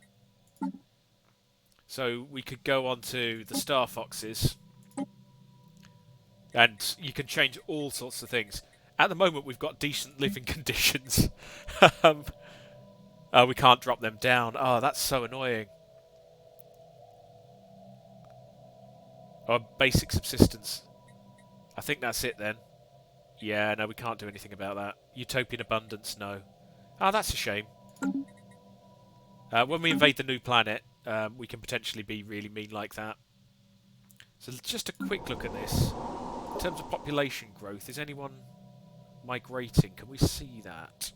So we could go on to the Starfoxes. And you can change all sorts of things. At the moment, we've got decent living conditions. We can't drop them down. Oh, that's so annoying. Oh, basic subsistence. I think that's it then. Yeah, no, we can't do anything about that. Utopian abundance, no. Oh, that's a shame. When we invade the new planet, we can potentially be really mean like that. So just a quick look at this. In terms of population growth, is anyone migrating? Can we see that?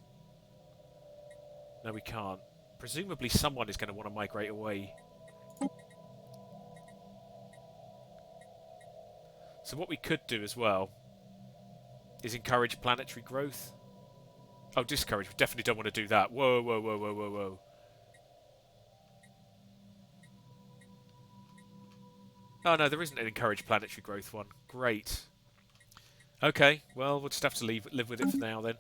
No, we can't. Presumably someone is going to want to migrate away. So what we could do as well is encourage planetary growth. Oh, discourage. We definitely don't want to do that. Whoa, whoa, whoa, whoa, whoa, whoa. Oh, no, there isn't an encourage planetary growth one. Great. Okay, well, we'll just have to live with it for now, then.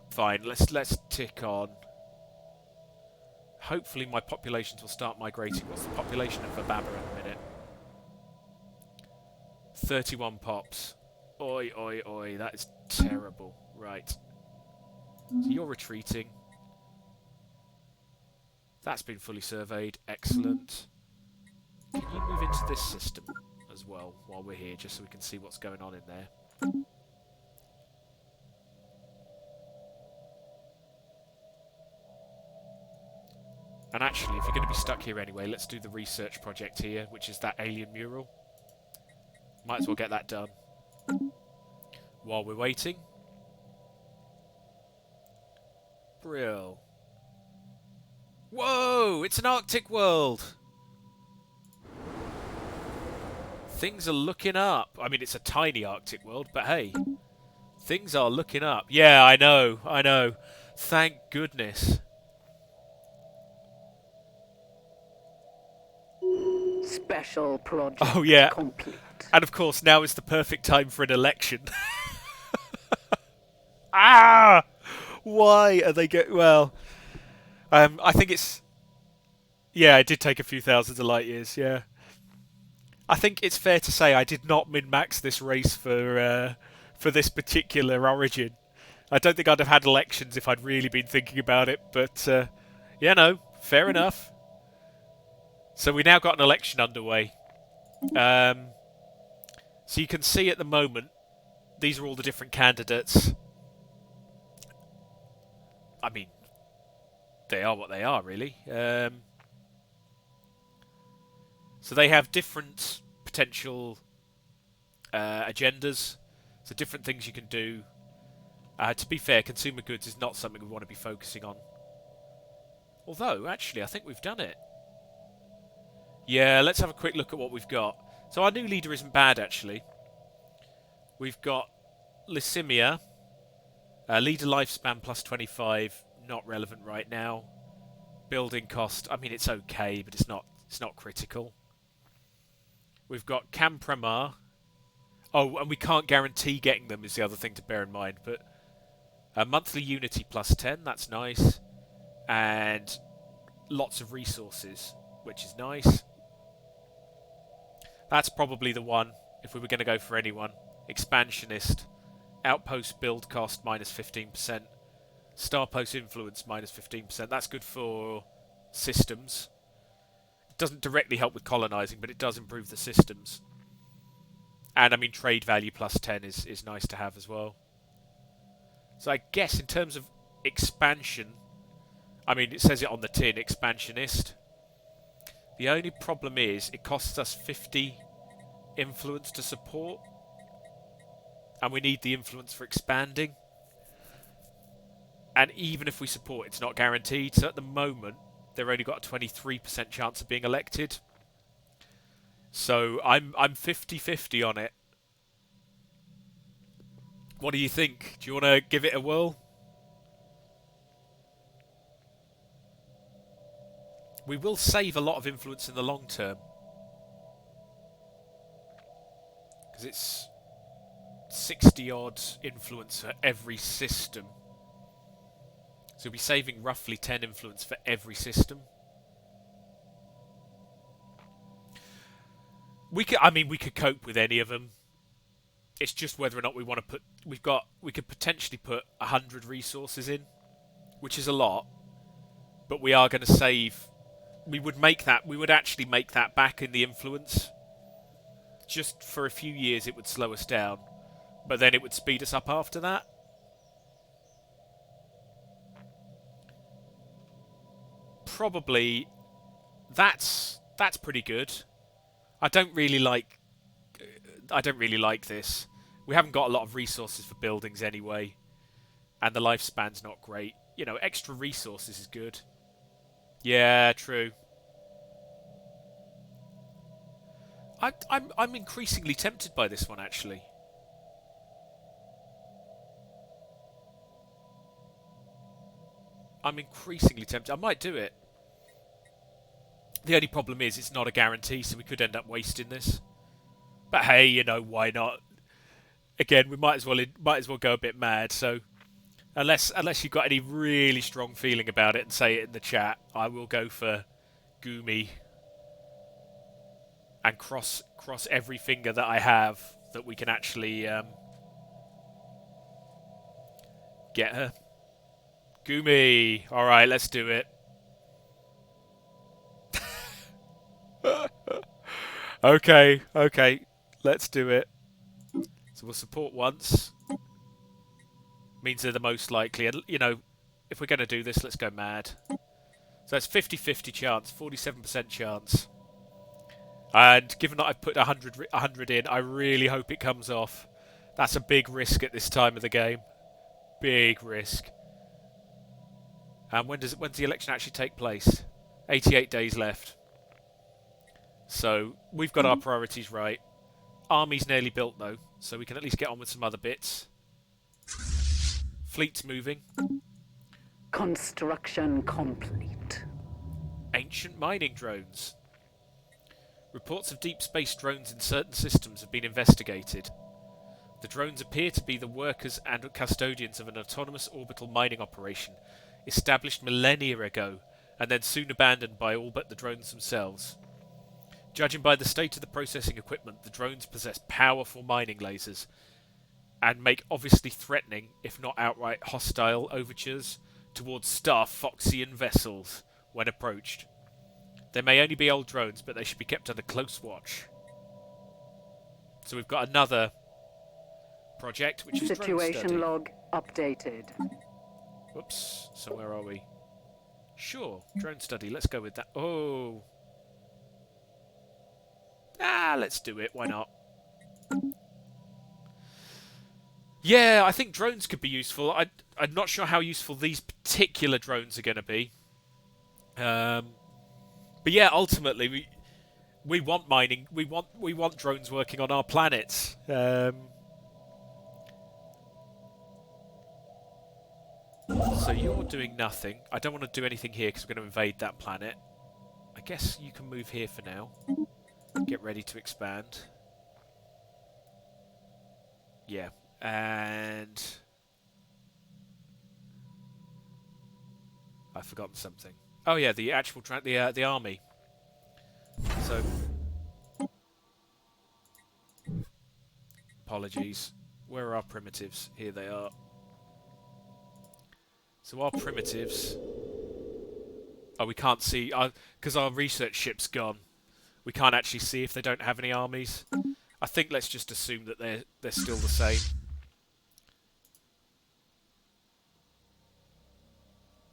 Fine, let's tick on. Hopefully my populations will start migrating. What's the population of Vababa at the minute? 31 pops. Oi, oi, oi, that is terrible. Right. So you're retreating. That's been fully surveyed. Excellent. Can you move into this system as well while we're here, just so we can see what's going on in there? And actually, if you're going to be stuck here anyway, let's do the research project here, which is that alien mural. Might as well get that done. While we're waiting. Brill. Whoa! It's an Arctic world! Things are looking up. I mean, it's a tiny Arctic world, but hey. Things are looking up. Yeah, I know. I know. Thank goodness. Special project Oh, yeah. complete. And of course, now is the perfect time for an election. Ah! Why are they well, I think it's... Yeah, it did take a few thousands of light years, yeah. I think it's fair to say I did not min-max this race for this particular origin. I don't think I'd have had elections if I'd really been thinking about it, but, yeah, no, fair enough. So we now got an election underway. So you can see at the moment, these are all the different candidates. I mean, they are what they are, really. So they have different potential agendas, so different things you can do. To be fair, consumer goods is not something we want to be focusing on. Although, actually, I think we've done it. Yeah, let's have a quick look at what we've got. So our new leader isn't bad, actually. We've got Lyssimia. Leader lifespan plus 25, not relevant right now. Building cost, I mean, it's okay, but it's not critical. We've got Campramar. Oh, and we can't guarantee getting them is the other thing to bear in mind. But monthly Unity plus 10, that's nice. And lots of resources, which is nice. That's probably the one, if we were going to go for anyone. Expansionist. Outpost build cost minus 15%. Starpost influence minus 15%. That's good for systems. It doesn't directly help with colonizing, but it does improve the systems. And I mean, trade value plus 10 is nice to have as well. So I guess in terms of expansion, I mean, it says it on the tin, expansionist. The only problem is it costs us 50 influence to support. And we need the influence for expanding. And even if we support, it's not guaranteed. So at the moment, they've only got a 23% chance of being elected. So I'm 50-50 on it. What do you think? Do you want to give it a whirl? We will save a lot of influence in the long term. Because it's 60 odd influence for every system. So we'll be saving roughly 10 influence for every system. We could cope with any of them. It's just whether or not we want to put... We could potentially put 100 resources in, which is a lot. But we are going to save... We would actually make that back in the influence. Just for a few years it would slow us down. But then it would speed us up after that. Probably that's pretty good. I don't really like this. We haven't got a lot of resources for buildings anyway, and the lifespan's not great. You know, extra resources is good. Yeah, true. I'm increasingly tempted by this one, actually. I'm increasingly tempted. I might do it. The only problem is it's not a guarantee, so we could end up wasting this. But hey, you know, why not? Again, we might as well go a bit mad. So unless you've got any really strong feeling about it and say it in the chat, I will go for Gumi and cross every finger that I have that we can actually get her. Gumi. All right, let's do it. Okay, let's do it. So we'll support once. Means they're the most likely. And, you know, if we're going to do this, let's go mad. So it's 50-50 chance, 47% chance. And given that I've put 100 in, I really hope it comes off. That's a big risk at this time of the game. Big risk. And when's the election actually take place? 88 days left. So we've got our priorities right. Army's nearly built though, so we can at least get on with some other bits. Fleet's moving. Construction complete. Ancient mining drones. Reports of deep space drones in certain systems have been investigated. The drones appear to be the workers and custodians of an autonomous orbital mining operation established millennia ago and then soon abandoned by all but the drones themselves. Judging by the state of the processing equipment, the drones possess powerful mining lasers and make obviously threatening, if not outright hostile, overtures towards Starfoxian vessels when approached. They may only be old drones, but they should be kept under close watch. So we've got another project, which is drone study. Situation log updated. Whoops. So where are we? Sure, drone study. Let's go with that. Oh. Let's do it. Why not? Yeah, I think drones could be useful. I'm not sure how useful these particular drones are going to be. But yeah, ultimately we want mining. We want drones working on our planets. So you're doing nothing. I don't want to do anything here because we're going to invade that planet. I guess you can move here for now. Get ready to expand. Yeah, and I've forgotten something. Oh yeah, the actual the army. So apologies. Where are our primitives? Here they are. So our primitives. Oh, we can't see because our research ship's gone. We can't actually see if they don't have any armies. I think let's just assume that they're still the same.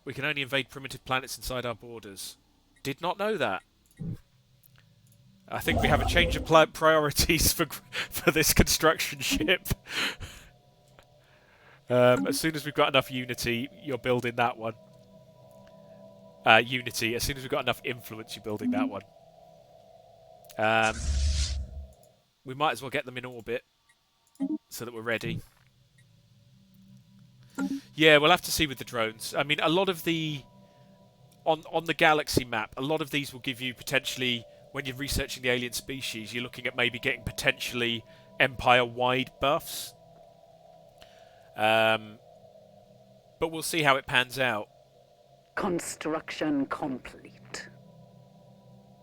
We can only invade primitive planets inside our borders. Did not know that. I think we have a change of priorities for this construction ship. As soon as we've got enough unity, you're building that one. Unity. As soon as we've got enough influence, you're building that one. We might as well get them in orbit so that we're ready. Yeah, we'll have to see with the drones. I mean, a lot of the on the galaxy map, a lot of these will give you potentially, when you're researching the alien species, you're looking at maybe getting potentially Empire-wide buffs. But we'll see how it pans out. Construction complete.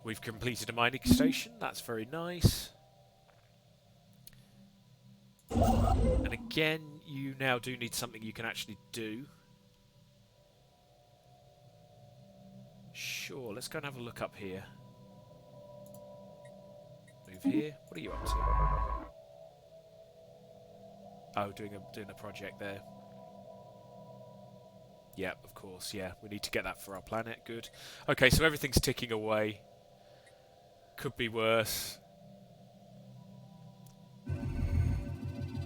We've completed a mining station. That's very nice. And again, you now do need something you can actually do. Sure, let's go and have a look up here. Move here. What are you up to? Oh, doing a project there. Yeah, of course, yeah. We need to get that for our planet. Good. Okay, so everything's ticking away. Could be worse.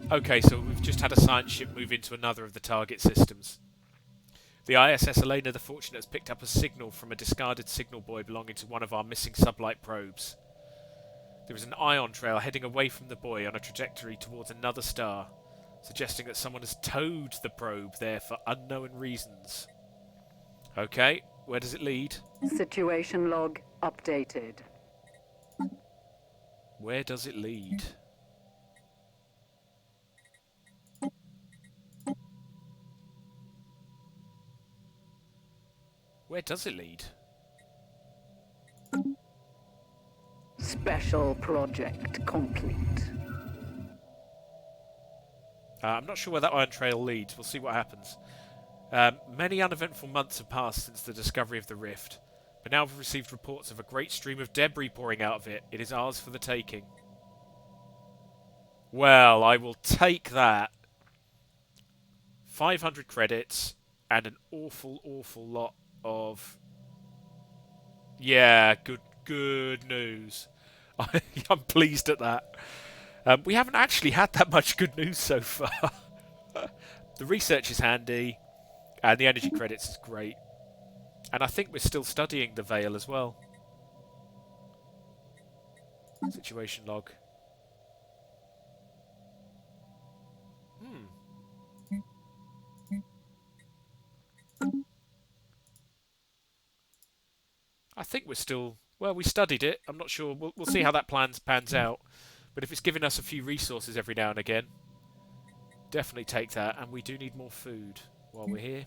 Okay, so we've just had a science ship move into another of the target systems. The ISS Elena the Fortunate has picked up a signal from a discarded signal buoy belonging to one of our missing sublight probes. There is an ion trail heading away from the buoy on a trajectory towards another star, suggesting that someone has towed the probe there for unknown reasons. Okay, where does it lead? Situation log updated. Where does it lead? Where does it lead? Special project complete. I'm not sure where that iron trail leads. We'll see what happens. Many uneventful months have passed since the discovery of the rift, but now we've received reports of a great stream of debris pouring out of it. It is ours for the taking. Well, I will take that. 500 credits and an awful, awful lot of Yeah, good news. I'm pleased at that. We haven't actually had that much good news so far. The research is handy, and the energy credits is great. And I think we're still studying the Veil as well. Situation log. I think we're still... Well, we studied it. I'm not sure. We'll see how that pans out. But if it's giving us a few resources every now and again, definitely take that. And we do need more food while we're here.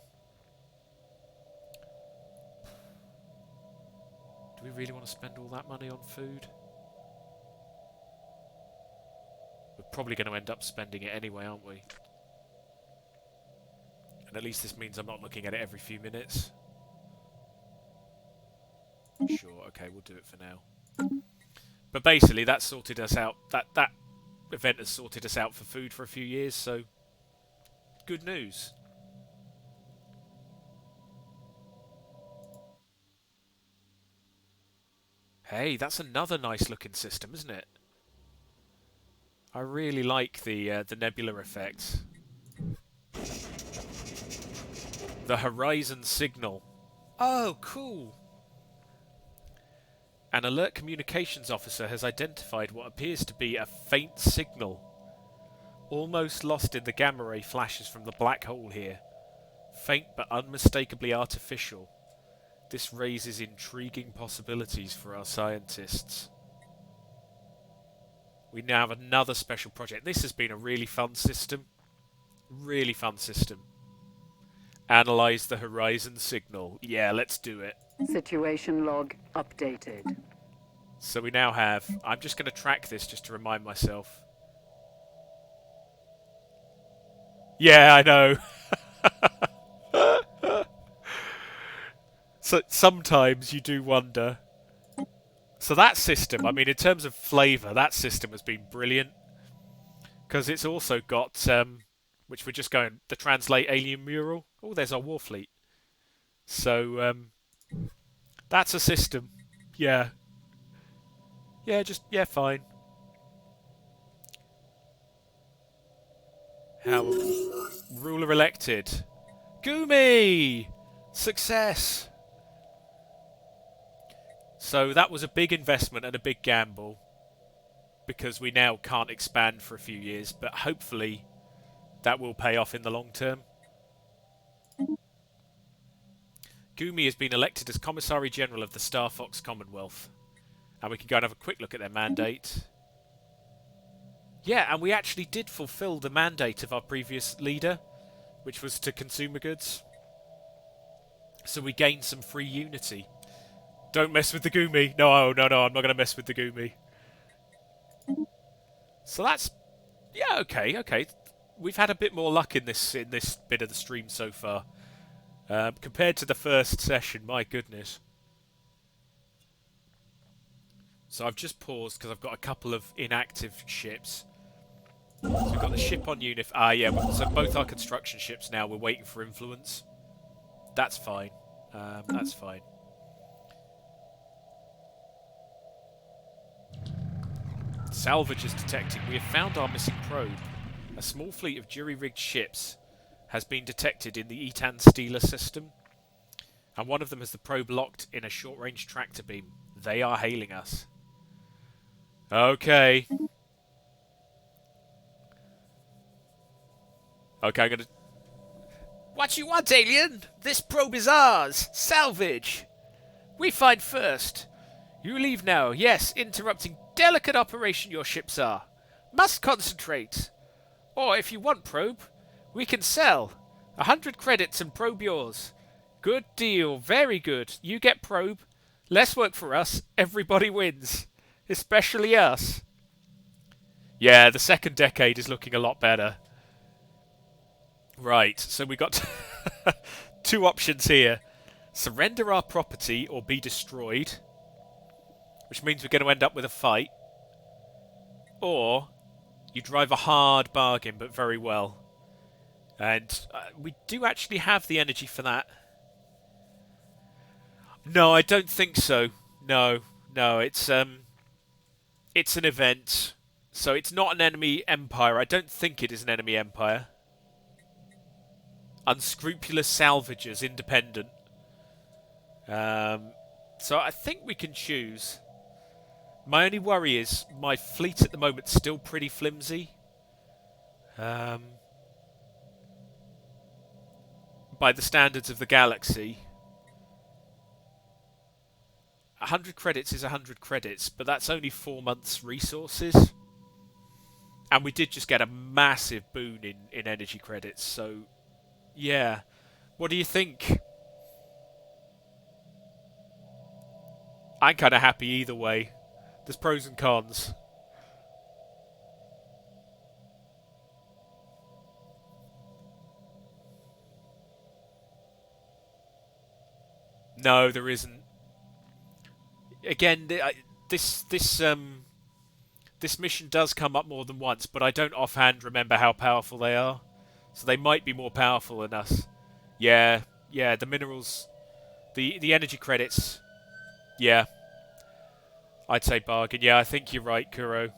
Do we really want to spend all that money on food? We're probably going to end up spending it anyway, aren't we? And at least this means I'm not looking at it every few minutes. Sure, okay, we'll do it for now. But basically, that sorted us out. That event has sorted us out for food for a few years, so good news. Hey, that's another nice looking system, isn't it? I really like the nebula effects. The horizon signal. Oh, cool. An alert communications officer has identified what appears to be a faint signal, almost lost in the gamma ray flashes from the black hole here. Faint but unmistakably artificial. This raises intriguing possibilities for our scientists. We now have another special project. This has been a really fun system. Really fun system. Analyze the horizon signal. Yeah, let's do it. Situation log updated. So we now have... I'm just going to track this just to remind myself. Yeah, I know. So sometimes you do wonder. So that system, I mean, in terms of flavour, that system has been brilliant. Because it's also got, which we're just going, the Translate Alien Mural. Oh, there's our Warfleet. So, that's a system. Yeah. Yeah, fine. How... Ruler elected. Gumi! Success! So that was a big investment and a big gamble. Because we now can't expand for a few years. But hopefully that will pay off in the long term. Gumi has been elected as Commissary General of the Starfox Commonwealth. And we can go and have a quick look at their mandate. Yeah, and we actually did fulfill the mandate of our previous leader, which was to consumer goods. So we gained some free unity. Don't mess with the Gumi. No, I'm not going to mess with the Gumi. So that's... Yeah, okay. We've had a bit more luck in this bit of the stream so far. Compared to the first session, my goodness. So I've just paused because I've got a couple of inactive ships. So we've got the ship on Unif. Ah, yeah. So both our construction ships now, we're waiting for influence. That's fine. That's fine. Salvage is detecting. We have found our missing probe. A small fleet of jury-rigged ships has been detected in the Etan Steeler system. And one of them has the probe locked in a short-range tractor beam. They are hailing us. Okay. Okay, I'm gonna... What you want, alien? This probe is ours. Salvage. We find first. You leave now. Yes, interrupting delicate operation your ships are. Must concentrate. Or if you want probe, we can sell. 100 credits and probe yours. Good deal. Very good. You get probe. Less work for us. Everybody wins. Especially us. Yeah, the second decade is looking a lot better. Right, so we got two options here. Surrender our property or be destroyed. Which means we're going to end up with a fight. Or you drive a hard bargain, but very well. And we do actually have the energy for that. No, I don't think so. No, no, it's an event, so it's not an enemy empire. I don't think it is an enemy empire. Unscrupulous salvagers, independent. Um, so I think we can choose. My only worry is my fleet at the moment is still pretty flimsy. Um, by the standards of the galaxy. 100 credits is 100 credits, but that's only 4 months' resources. And we did just get a massive boon in energy credits, so yeah. What do you think? I'm kind of happy either way. There's pros and cons. No, there isn't. Again, this mission does come up more than once, but I don't offhand remember how powerful they are. So they might be more powerful than us. Yeah, yeah, the minerals, the energy credits. Yeah, I'd say bargain. Yeah, I think you're right, Kuro.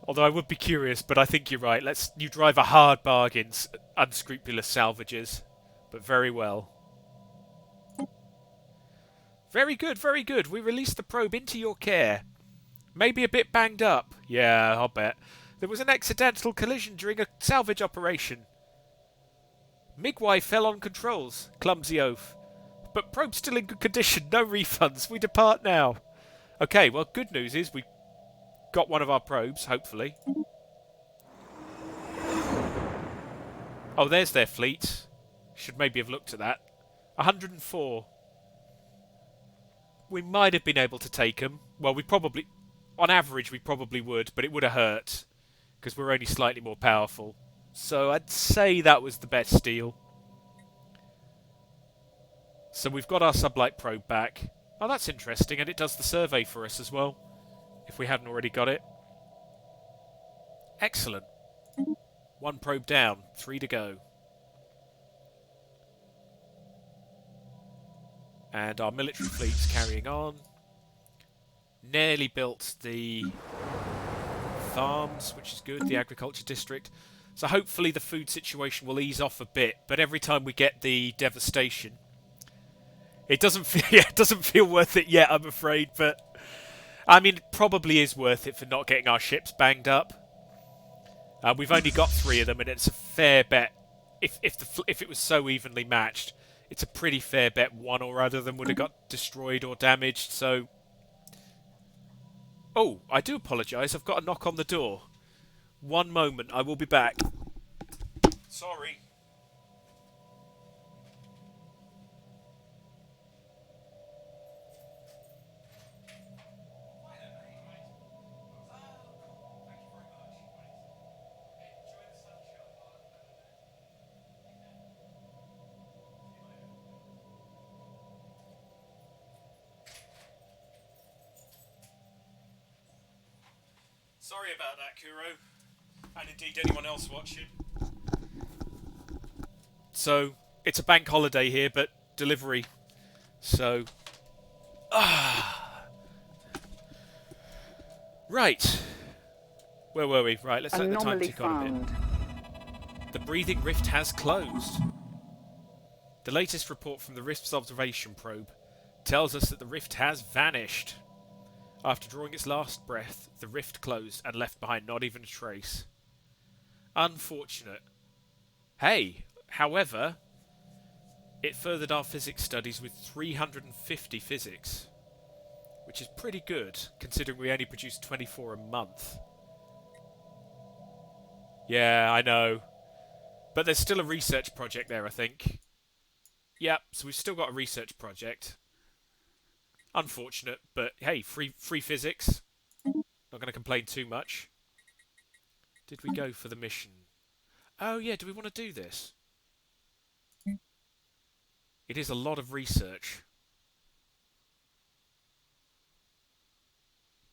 Although I would be curious, but I think you're right. You drive a hard bargain, unscrupulous salvagers, but very well. Very good, very good. We released the probe into your care. Maybe a bit banged up. Yeah, I'll bet. There was an accidental collision during a salvage operation. Migwai fell on controls. Clumsy oaf. But probe's still in good condition. No refunds. We depart now. Okay, well, good news is we got one of our probes, hopefully. Oh, there's their fleet. Should maybe have looked at that. 104. We might have been able to take them. Well, we probably... On average, we probably would, but it would have hurt. Because we're only slightly more powerful. So I'd say that was the best deal. So we've got our sublight probe back. Oh, that's interesting, and it does the survey for us as well. If we hadn't already got it. Excellent. 1 probe down, 3 to go. And our military fleet's carrying on. Nearly built the farms, which is good, the agriculture district. So hopefully the food situation will ease off a bit, but every time we get the devastation, it doesn't feel, yeah, it doesn't feel worth it yet, I'm afraid, but I mean, it probably is worth it for not getting our ships banged up. We've only got 3 of them, and it's a fair bet. If it was so evenly matched, it's a pretty fair bet one or other of them would have got destroyed or damaged. So, oh, I do apologise. I've got a knock on the door. One moment, I will be back. Sorry. Sorry about that, Kuro. And indeed anyone else watching. So, it's a bank holiday here, but delivery. So... Right. Where were we? Right, let's let the time tick on a bit. The breathing rift has closed. The latest report from the rift's observation probe tells us that the rift has vanished. After drawing its last breath, the rift closed and left behind not even a trace. Unfortunate. Hey, however, it furthered our physics studies with 350 physics, which is pretty good, considering we only produce 24 a month. Yeah, I know. But there's still a research project there, I think. Yep, so we've still got a research project. Unfortunate, but hey, free physics. Not going to complain too much. Did we go for the mission? Oh yeah, do we want to do this? It is a lot of research.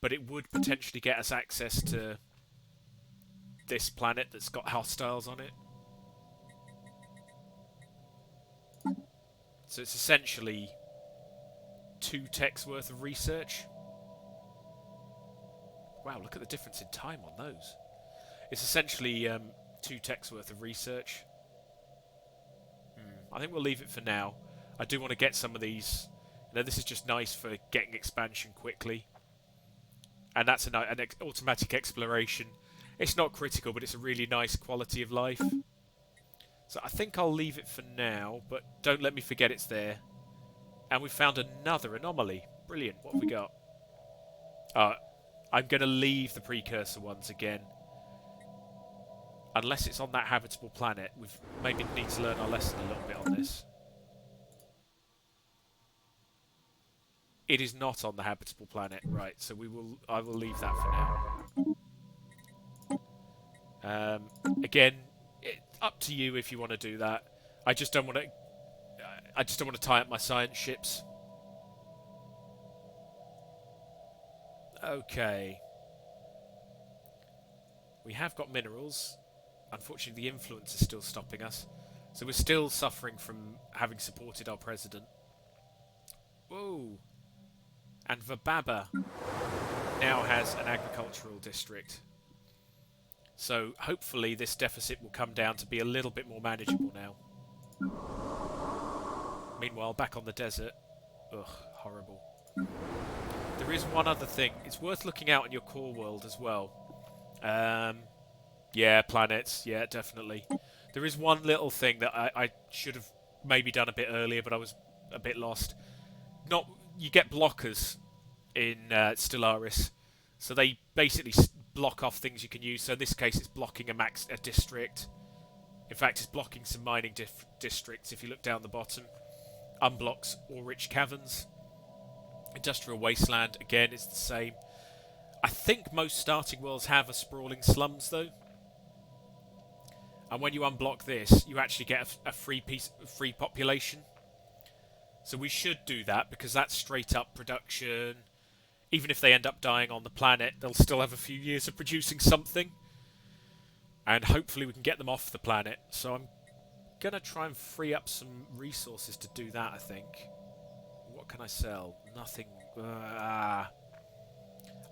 But it would potentially get us access to this planet that's got hostiles on it. So it's essentially 2 techs worth of research. Wow, look at the difference in time on those. It's essentially 2 techs worth of research. I think we'll leave it for now. I do want to get some of these. You know, this is just nice for getting expansion quickly. And that's an automatic exploration. It's not critical, but it's a really nice quality of life. So I think I'll leave it for now, but don't let me forget it's there. And we found another anomaly. Brilliant. What have we got? I'm going to leave the precursor ones again. Unless it's on that habitable planet. We maybe need to learn our lesson a little bit on this. It is not on the habitable planet. Right, so I will leave that for now. Again, up to you if you want to do that. I just don't want to tie up my science ships. Okay. We have got minerals. Unfortunately, the influence is still stopping us. So we're still suffering from having supported our president. Whoa. And Vababa now has an agricultural district. So hopefully this deficit will come down to be a little bit more manageable now. Meanwhile, back on the desert. Ugh, horrible. There is one other thing. It's worth looking out in your core world as well. Yeah, planets. Yeah, definitely. There is one little thing that I should have maybe done a bit earlier, but I was a bit lost. You get blockers in Stellaris, so they basically block off things you can use. So in this case, it's blocking a district. In fact, it's blocking some mining districts. If you look down the bottom, unblocks ore rich caverns. Industrial wasteland again is the same. I think most starting worlds have a sprawling slums though. And when you unblock this, you actually get a free population. So we should do that because that's straight up production. Even if they end up dying on the planet, they'll still have a few years of producing something. And hopefully we can get them off the planet. So I'm going to try and free up some resources to do that, I think. What can I sell? Nothing.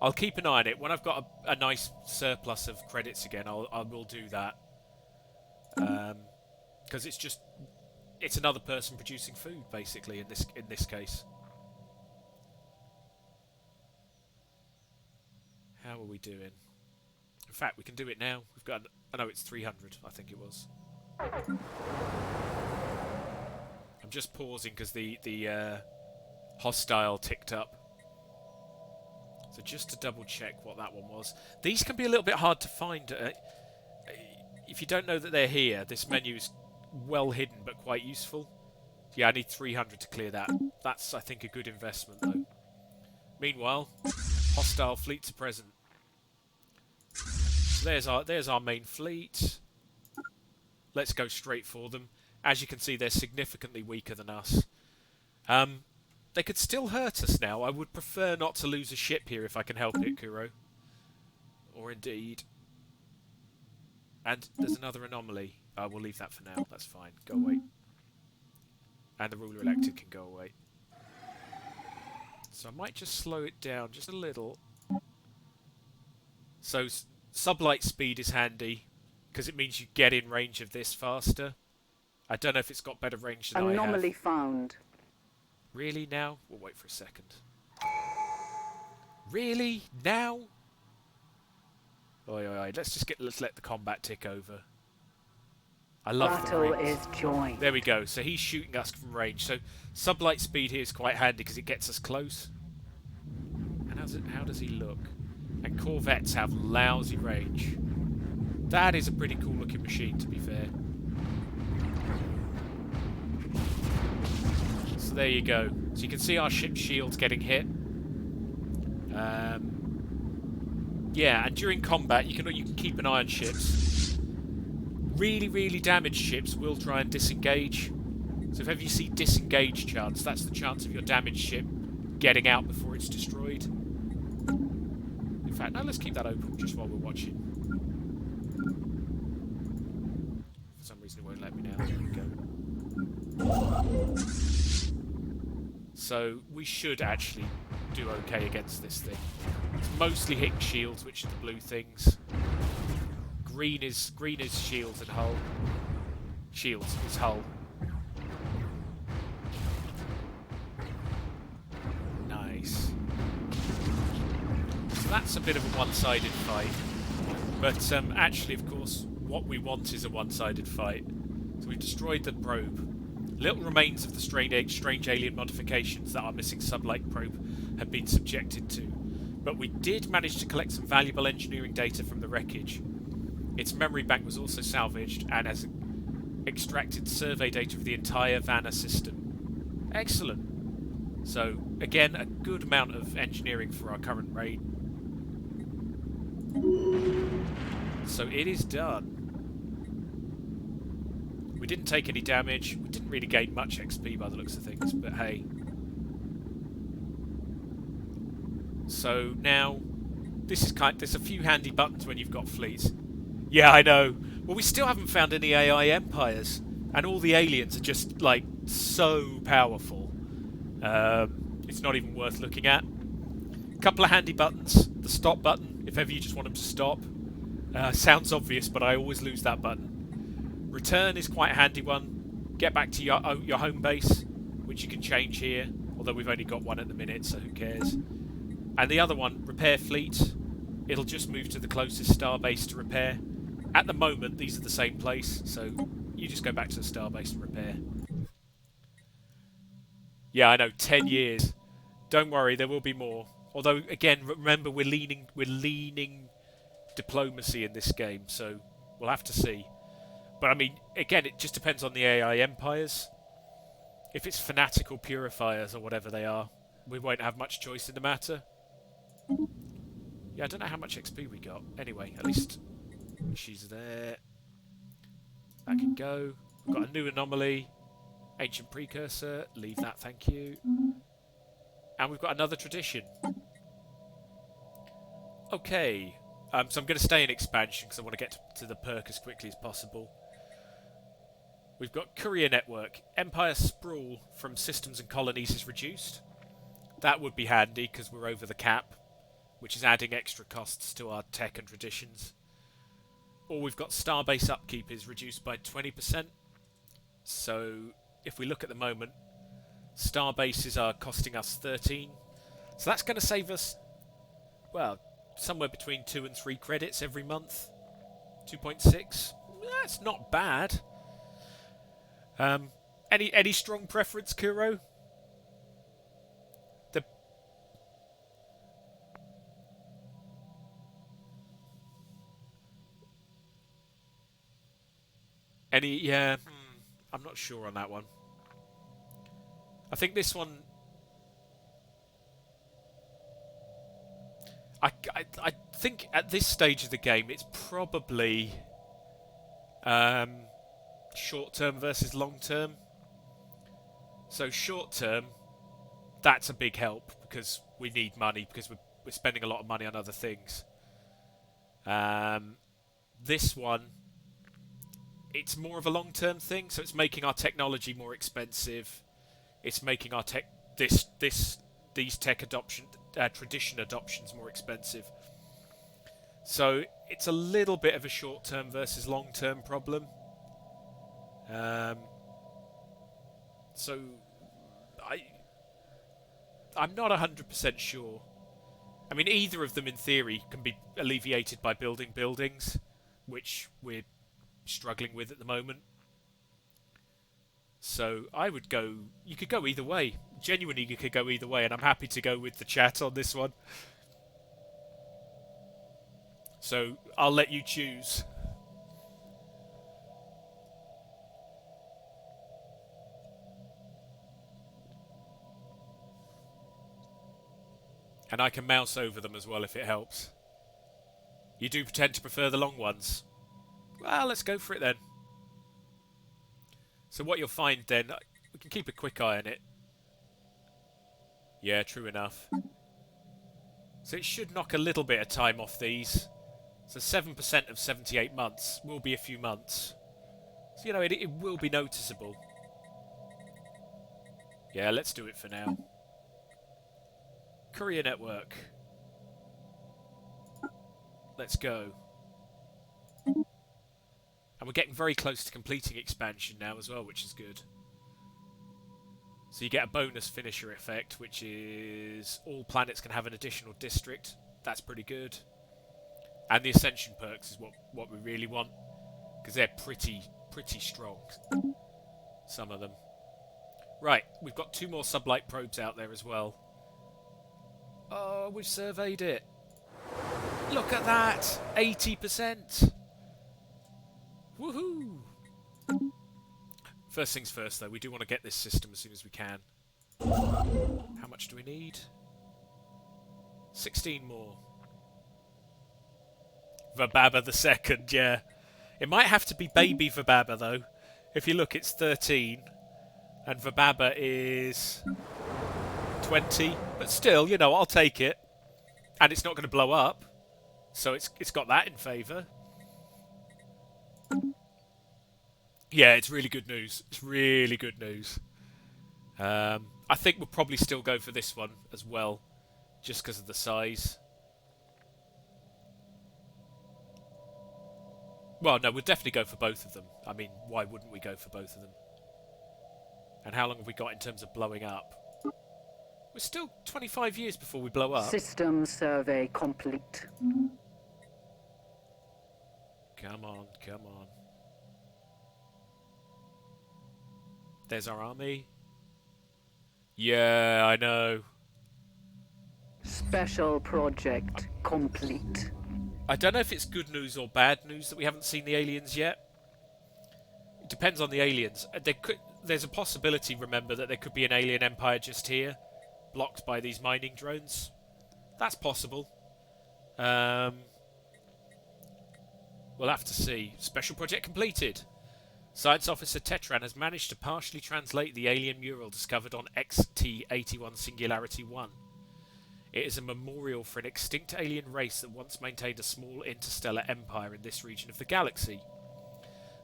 I'll keep an eye on it. When I've got a nice surplus of credits again, I will do that. Because it's another person producing food, basically, in this case. How are we doing? In fact, we can do it now. We've got... I know it's 300, I think it was. I'm just pausing because the hostile ticked up. So just to double check what that one was. These can be a little bit hard to find. If you don't know that they're here, this menu is well hidden but quite useful. Yeah, I need 300 to clear that. That's, I think, a good investment, though. Meanwhile, hostile fleets are present. So there's our main fleet. Let's go straight for them. As you can see, they're significantly weaker than us. They could still hurt us now. I would prefer not to lose a ship here if I can help it, Kuro. Or indeed. And there's another anomaly. We'll leave that for now. That's fine. Go away. And the ruler elected can go away. So I might just slow it down just a little. So sublight speed is handy because it means you get in range of this faster. I don't know if it's got better range than I have. Anomaly found. Really now? We'll wait for a second. Really now? Oi, oi, oi. Let's let the combat tick over. I love the Battle rings. is joined. There we go. So he's shooting us from range. So sublight speed here is quite handy because it gets us close. And how does he look? And corvettes have lousy range. That is a pretty cool looking machine, to be fair. So there you go. So you can see our ship's shields getting hit. Yeah, and during combat you can keep an eye on ships. Really, really damaged ships will try and disengage. So if ever you see disengage chance, that's the chance of your damaged ship getting out before it's destroyed. In fact, no, let's keep that open just while we're watching. For some reason it won't let me now. There we go. So we should actually do okay against this thing. It's mostly hitting shields, which are the blue things. Green is shields and hull. Shields is hull. Nice. So that's a bit of a one-sided fight. But actually, of course, what we want is a one-sided fight. So we've destroyed the probe. Little remains of the strange alien modifications that our missing sublight probe had been subjected to. But we did manage to collect some valuable engineering data from the wreckage. Its memory bank was also salvaged and has extracted survey data of the entire Vanna system. Excellent. So, again, a good amount of engineering for our current raid. So it is done. We didn't take any damage. We didn't really gain much XP by the looks of things, but hey. So now, there's a few handy buttons when you've got fleets. Yeah, I know. Well, we still haven't found any AI empires, and all the aliens are just like so powerful. It's not even worth looking at. A couple of handy buttons. The stop button, if ever you just want them to stop. Sounds obvious, but I always lose that button. Return is quite a handy one. Get back to your home base, which you can change here, although we've only got one at the minute, so who cares. And the other one, repair fleet. It'll just move to the closest star base to repair. At the moment, these are the same place, so you just go back to the star base and repair. Yeah, I know, 10 years. Don't worry, there will be more. Although, again, remember, we're leaning diplomacy in this game, so we'll have to see. But I mean, again, it just depends on the AI empires. If it's fanatical purifiers or whatever they are, we won't have much choice in the matter. Yeah, I don't know how much XP we got. Anyway, at least she's there. That can go. We've got a new anomaly. Ancient precursor. Leave that, thank you. And we've got another tradition. Okay. So I'm going to stay in expansion because I want to get to the perk as quickly as possible. We've got courier network. Empire sprawl from systems and colonies is reduced. That would be handy because we're over the cap, which is adding extra costs to our tech and traditions. Or we've got starbase upkeep is reduced by 20%. So if we look at the moment, starbases are costing us 13. So that's going to save us, well, somewhere between 2 and 3 credits every month. 2.6. That's not bad. Any strong preference, Kuro? Yeah, I'm not sure on that one. I think this one... I think at this stage of the game, it's probably short-term versus long-term. So short-term, that's a big help because we need money because we're spending a lot of money on other things. This one, it's more of a long-term thing, so it's making our technology more expensive. It's making our these tech tradition adoptions more expensive. So it's a little bit of a short-term versus long-term problem. So I'm not 100% sure. I mean, either of them in theory can be alleviated by building buildings, which we're struggling with at the moment. So I would go... You could go either way. Genuinely, you could go either way, and I'm happy to go with the chat on this one. So I'll let you choose. And I can mouse over them as well if it helps. You do pretend to prefer the long ones. Well, let's go for it then. So what you'll find then, we can keep a quick eye on it. Yeah, true enough. So it should knock a little bit of time off these. So 7% of 78 months will be a few months. So, you know, it will be noticeable. Yeah, let's do it for now. Courier network. Let's go. And we're getting very close to completing expansion now as well, which is good. So you get a bonus finisher effect, which is all planets can have an additional district. That's pretty good. And the ascension perks is what we really want, because they're pretty strong, some of them. Right, we've got 2 more sublight probes out there as well. Oh, we've surveyed it. Look at that! 80%! Woohoo! First things first, though, we do want to get this system as soon as we can. How much do we need? 16 more. Vababa the second, yeah. It might have to be baby Vababa, though. If you look, it's 13. And Vababa is 20. But still, you know, I'll take it. And it's not going to blow up. So it's got that in favour. Yeah, it's really good news. It's really good news. I think we'll probably still go for this one as well, just because of the size. Well, no, we'll definitely go for both of them. I mean, why wouldn't we go for both of them? And how long have we got in terms of blowing up? We're still 25 years before we blow up. System survey complete. Come on, come on. There's our army. Yeah, I know. Special project complete. I don't know if it's good news or bad news that we haven't seen the aliens yet. It depends on the aliens. There's a possibility, remember, that there could be an alien empire just here, blocked by these mining drones. That's possible. We'll have to see. Special project completed. Science Officer Tetran has managed to partially translate the alien mural discovered on XT-81 Singularity 1. It is a memorial for an extinct alien race that once maintained a small interstellar empire in this region of the galaxy.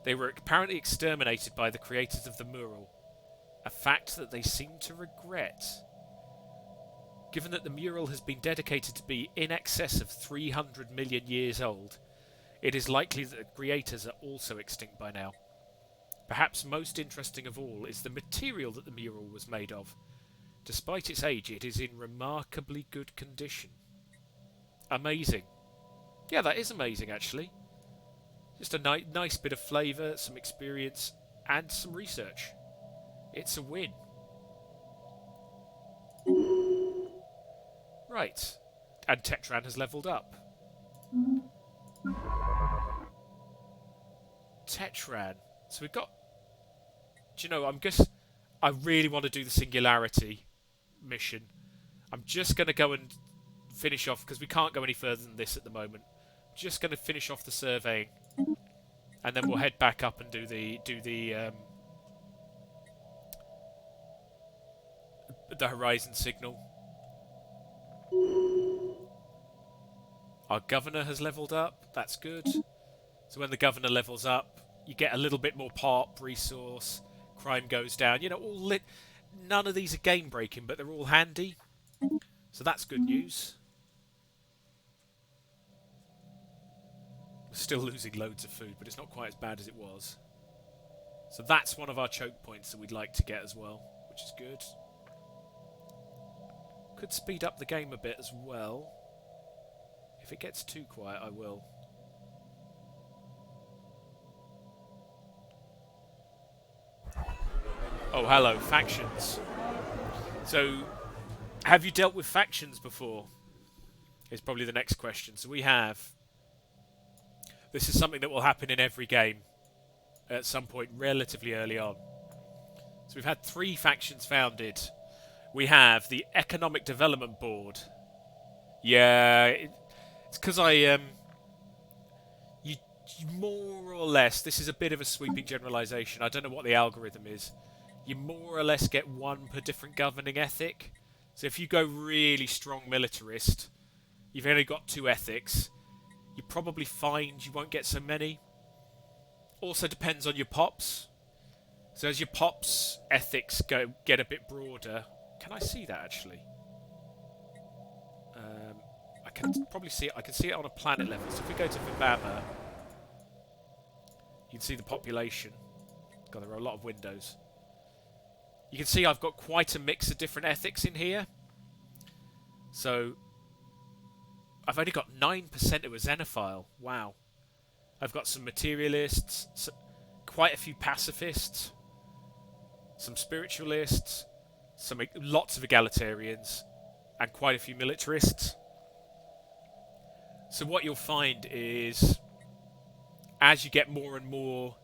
They were apparently exterminated by the creators of the mural, a fact that they seem to regret. Given that the mural has been dedicated to be in excess of 300 million years old, it is likely that the creators are also extinct by now. Perhaps most interesting of all is the material that the mural was made of. Despite its age, it is in remarkably good condition. Amazing. Yeah, that is amazing, actually. Just a nice bit of flavour, some experience, and some research. It's a win. Right. And Tetran has levelled up. Tetran. So we've got... Do you know, I really want to do the Singularity mission. I'm just going to go and finish off, because we can't go any further than this at the moment. Just going to finish off the surveying, and then we'll head back up and do the horizon signal. Our governor has levelled up. That's good. So when the governor levels up, you get a little bit more pop, resource, crime goes down. You know, all lit. None of these are game breaking, but they're all handy. So that's good news. We're still losing loads of food, but it's not quite as bad as it was. So that's one of our choke points that we'd like to get as well, which is good. Could speed up the game a bit as well. If it gets too quiet, I will. Oh, hello, factions. So, have you dealt with factions before? Is probably the next question. So we have. This is something that will happen in every game at some point relatively early on. So we've had 3 factions founded. We have the Economic Development Board. Yeah, it's because you more or less, this is a bit of a sweeping generalisation. I don't know what the algorithm is. You more or less get 1 per different governing ethic. So if you go really strong militarist, you've only got 2 ethics. You probably find you won't get so many. Also depends on your pops. So as your pops ethics get a bit broader. Can I see that actually? I can probably see it. I can see it on a planet level. So if we go to Vibama, you can see the population. God, there are a lot of windows. You can see I've got quite a mix of different ethics in here. So I've only got 9% who are Xenophile. Wow. I've got some materialists, quite a few pacifists, some spiritualists, lots of egalitarians, and quite a few militarists. So what you'll find is, as you get more and more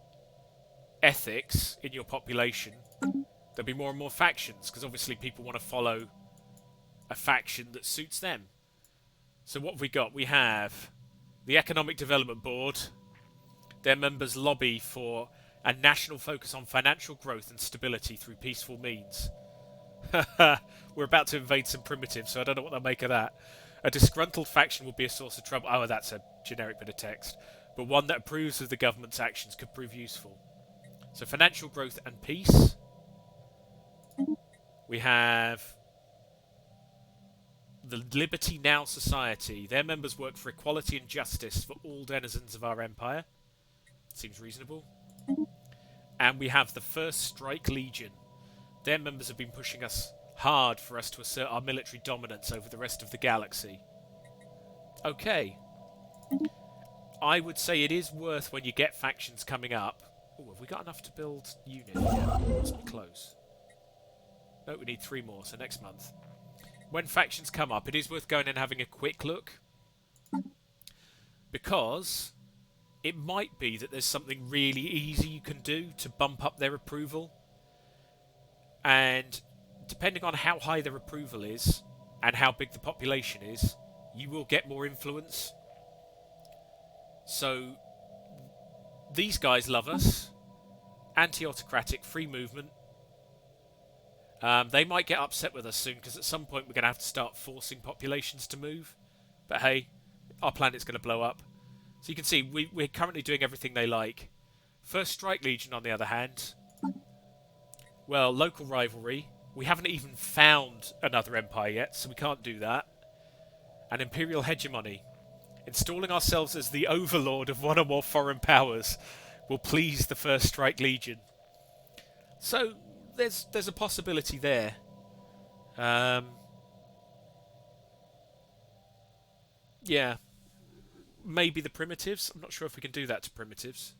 ethics in your population, there'll be more and more factions, because obviously people want to follow a faction that suits them. So what have we got? We have the Economic Development Board. Their members lobby for a national focus on financial growth and stability through peaceful means. We're about to invade some primitives, so I don't know what they'll make of that. A disgruntled faction will be a source of trouble. Oh, that's a generic bit of text. But one that approves of the government's actions could prove useful. So financial growth and peace. We have the Liberty Now Society. Their members work for equality and justice for all denizens of our empire. Seems reasonable. And we have the First Strike Legion. Their members have been pushing us hard for us to assert our military dominance over the rest of the galaxy. Okay. I would say it is worth, when you get factions coming up... Oh, have we got enough to build unit? Yeah, must be close. No, we need 3 more, so next month. When factions come up, it is worth going and having a quick look. Because it might be that there's something really easy you can do to bump up their approval. And depending on how high their approval is and how big the population is, you will get more influence. So these guys love us. Anti-autocratic, free movement. They might get upset with us soon, because at some point we're going to have to start forcing populations to move. But hey, our planet's going to blow up. So you can see we're currently doing everything they like. First Strike Legion, on the other hand, well, local rivalry. We haven't even found another empire yet, so we can't do that. And Imperial Hegemony. Installing ourselves as the overlord of one or more foreign powers will please the First Strike Legion. So there's a possibility there. Yeah. Maybe the primitives. I'm not sure if we can do that to primitives.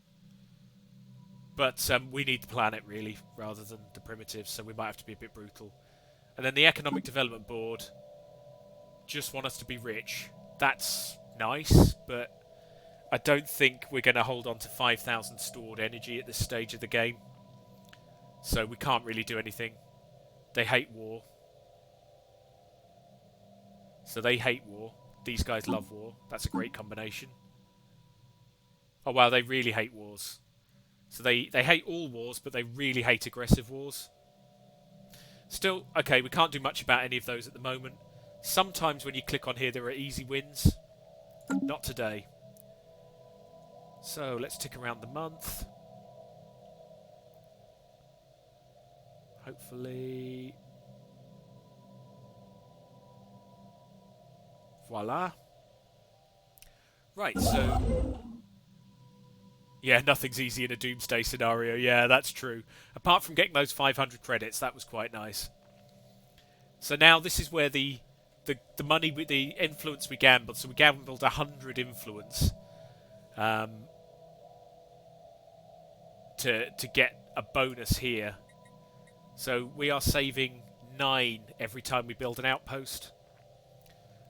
But we need the planet, really, rather than the primitives, so we might have to be a bit brutal. And then the Economic Development Board just want us to be rich. That's nice, but I don't think we're going to hold on to 5,000 stored energy at this stage of the game. So we can't really do anything. They hate war. So they hate war. These guys love war. That's a great combination. Oh wow, they really hate wars. So they hate all wars, but they really hate aggressive wars. Still, okay, we can't do much about any of those at the moment. Sometimes when you click on here, there are easy wins. Not today. So let's tick around the month. Hopefully... Voila. Right, so... Yeah, nothing's easy in a Doomsday scenario. Yeah, that's true. Apart from getting those 500 credits, that was quite nice. So now this is where the money, the influence we gambled. So we gambled 100 influence to get a bonus here. So we are saving 9 every time we build an outpost.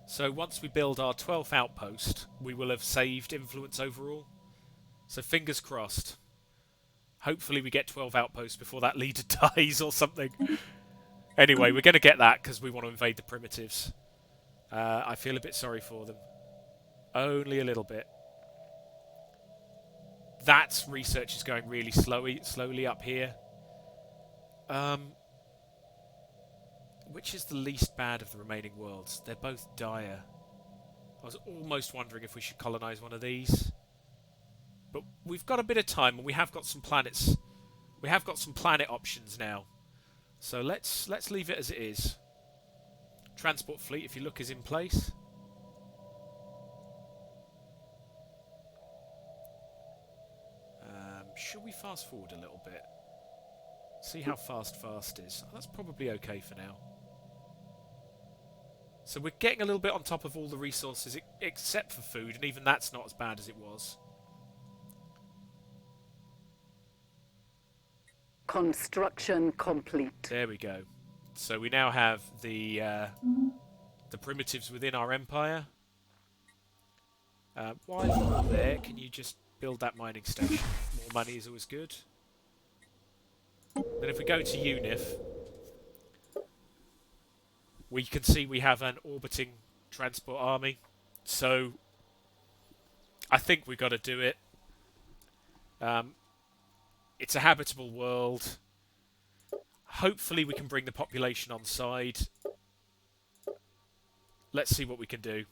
So once we build our 12th outpost, we will have saved influence overall. So fingers crossed. Hopefully we get 12 outposts before that leader dies or something. Anyway, we're going to get that because we want to invade the primitives. I feel a bit sorry for them. Only a little bit. That research is going really slowly up here. Which is the least bad of the remaining worlds? They're both dire. I was almost wondering if we should colonize one of these. But we've got a bit of time, and we have got some planets. We have got some planet options now. So let's leave it as it is. Transport fleet, if you look, is in place. Should we fast forward a little bit? See how fast is. That's probably okay for now. So we're getting a little bit on top of all the resources except for food, and even that's not as bad as it was. Construction complete. There we go. So we now have the primitives within our empire. While you're there, can you just build that mining station? More money is always good. Then if we go to UNIF, we can see we have an orbiting transport army. So I think we've got to do it. It's a habitable world. Hopefully we can bring the population on side. Let's see what we can do.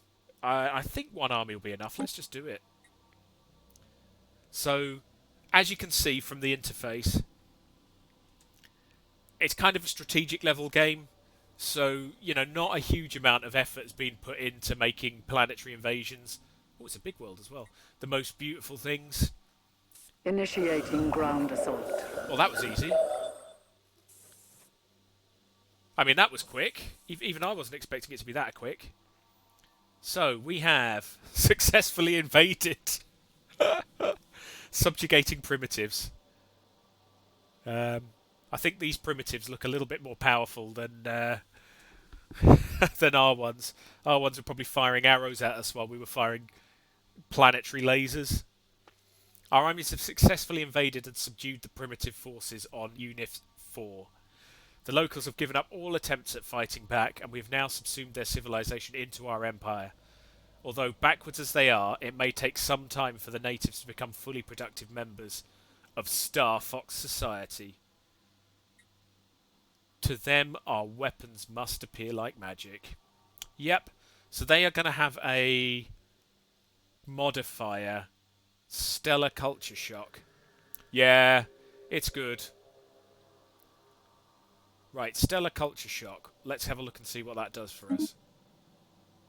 I think one army will be enough. Let's just do it. So, as you can see from the interface, it's kind of a strategic level game. So, you know, not a huge amount of effort has been put into making planetary invasions. Oh, it's a big world as well. The most beautiful things. Initiating ground assault. Well, that was easy. I mean, that was quick. Even I wasn't expecting it to be that quick. So, we have successfully invaded. Subjugating primitives. I think these primitives look a little bit more powerful than than our ones. Our ones were probably firing arrows at us while we were firing planetary lasers. Our armies have successfully invaded and subdued the primitive forces on Unit 4. The locals have given up all attempts at fighting back, and we have now subsumed their civilization into our empire. Although backwards as they are, it may take some time for the natives to become fully productive members of Starfox society. To them, our weapons must appear like magic. Yep, so they are going to have a modifier, Stellar Culture Shock. Yeah, it's good. Right, Stellar Culture Shock. Let's have a look and see what that does for us.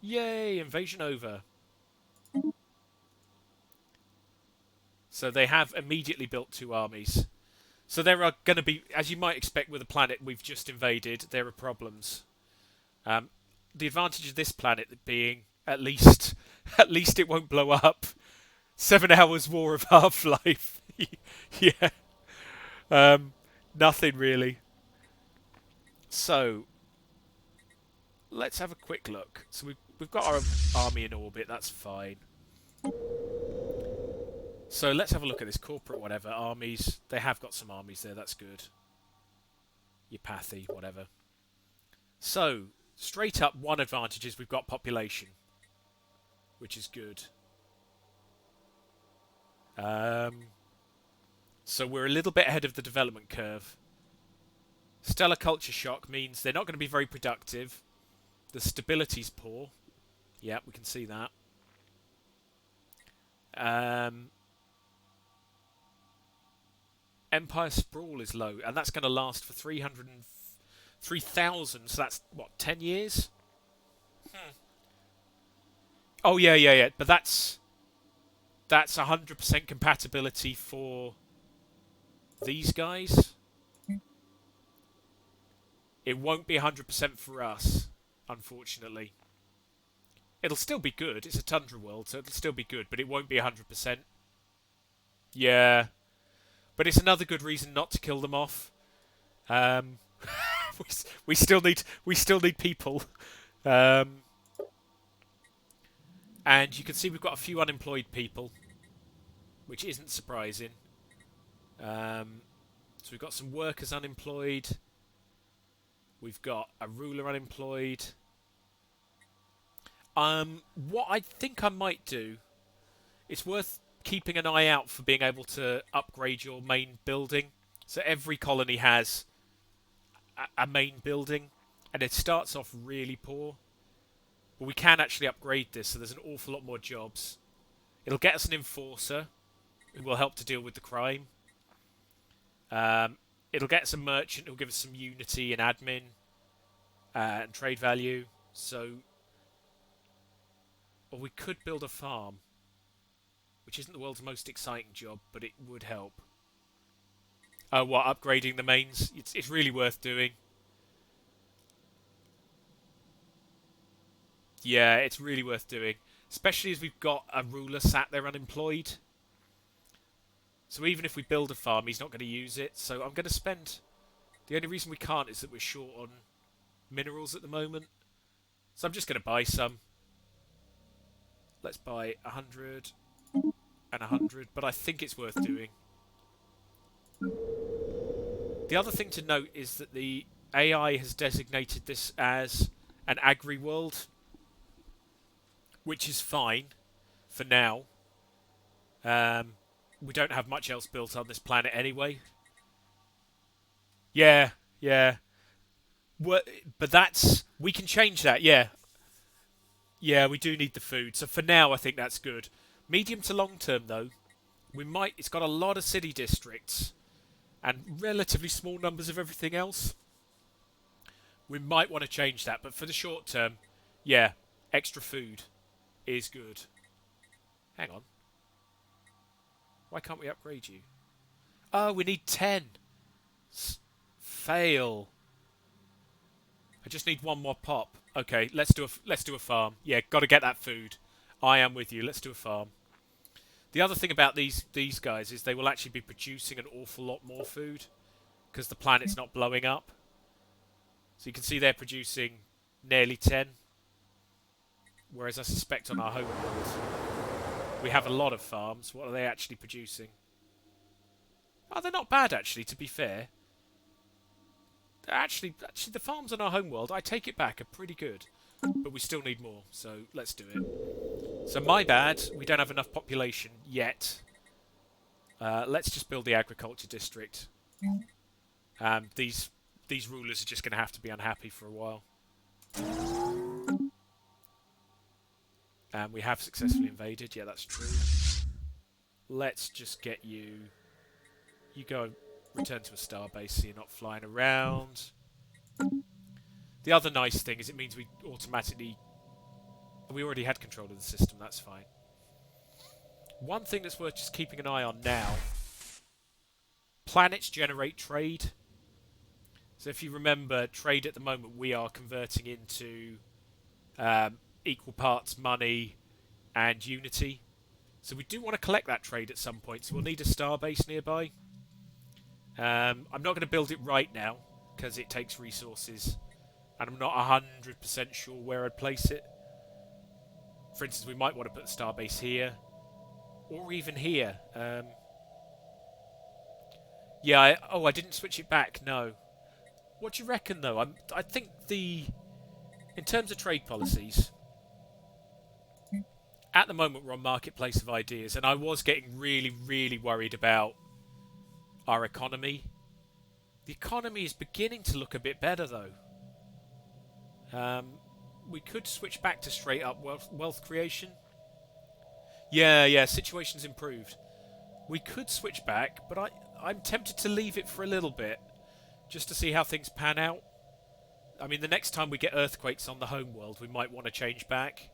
Yay, invasion over. So they have immediately built 2 armies. So there are going to be, as you might expect with a planet we've just invaded, there are problems. The advantage of this planet being, at least it won't blow up. 7 hours war of half-life. Yeah. Nothing really. So, let's have a quick look. So we've got our army in orbit, that's fine. So let's have a look at this corporate whatever, armies. They have got some armies there, that's good. Yapathy, whatever. So, straight up, one advantage is we've got population, which is good. So we're a little bit ahead of the development curve. Stellar Culture Shock means they're not going to be very productive. The stability's poor. Yeah, we can see that. Empire Sprawl is low, and that's going to last for 3,000, so that's, what, 10 years? Oh, yeah. But that's 100% compatibility for these guys. It won't be 100% for us, unfortunately. It'll still be good. It's a tundra world, so it'll still be good, but it won't be 100%. Yeah. But it's another good reason not to kill them off. We still need people. And you can see we've got a few unemployed people, which isn't surprising. So we've got some workers unemployed. We've got a ruler unemployed. What I think I might do, it's worth keeping an eye out for being able to upgrade your main building. So every colony has a main building, and it starts off really poor. But we can actually upgrade this, so there's an awful lot more jobs. It'll get us an enforcer, who will help to deal with the crime. It'll get us a merchant who'll give us some unity and admin and trade value. So, or we could build a farm, which isn't the world's most exciting job, but it would help. Oh, what, upgrading the mains? It's really worth doing. Yeah, it's really worth doing. Especially as we've got a ruler sat there unemployed. So even if we build a farm, he's not going to use it. So I'm going to spend... The only reason we can't is that we're short on minerals at the moment. So I'm just going to buy some. Let's buy 100 and 100. But I think it's worth doing. The other thing to note is that the AI has designated this as an agri-world, which is fine for now. We don't have much else built on this planet anyway. Yeah, yeah. But that's... We can change that, yeah. Yeah, we do need the food. So for now, I think that's good. Medium to long term, though, we might... It's got a lot of city districts and relatively small numbers of everything else. We might want to change that. But for the short term, yeah, extra food is good. Hang on. Why can't we upgrade you? Oh, we need 10. Fail. I just need one more pop. Okay, let's do a farm. Yeah, got to get that food. I am with you. Let's do a farm. The other thing about these guys is they will actually be producing an awful lot more food because the planet's not blowing up. So you can see they're producing nearly 10. Whereas I suspect on our home world, we have a lot of farms. What are they actually producing? Oh, they're not bad, actually, to be fair. Actually, the farms on our homeworld, I take it back, are pretty good. But we still need more, so let's do it. So my bad, we don't have enough population yet. Let's just build the agriculture district. These rulers are just going to have to be unhappy for a while. We have successfully invaded, yeah, that's true. Let's just get you... You go and return to a starbase so you're not flying around. The other nice thing is it means we automatically... We already had control of the system, that's fine. One thing that's worth just keeping an eye on now. Planets generate trade. So if you remember, trade at the moment we are converting into equal parts money and unity. So we do want to collect that trade at some point, so we'll need a starbase nearby. I'm not going to build it right now because it takes resources and I'm not 100% sure where I'd place it. For instance, we might want to put the starbase here or even here. Yeah, I didn't switch it back, no. What do you reckon though? I think in terms of trade policies, at the moment we're on Marketplace of Ideas and I was getting really, really worried about our economy. The economy is beginning to look a bit better though. We could switch back to straight up wealth creation. Yeah, situation's improved. We could switch back, but I'm tempted to leave it for a little bit, just to see how things pan out. I mean, the next time we get earthquakes on the home world, we might want to change back.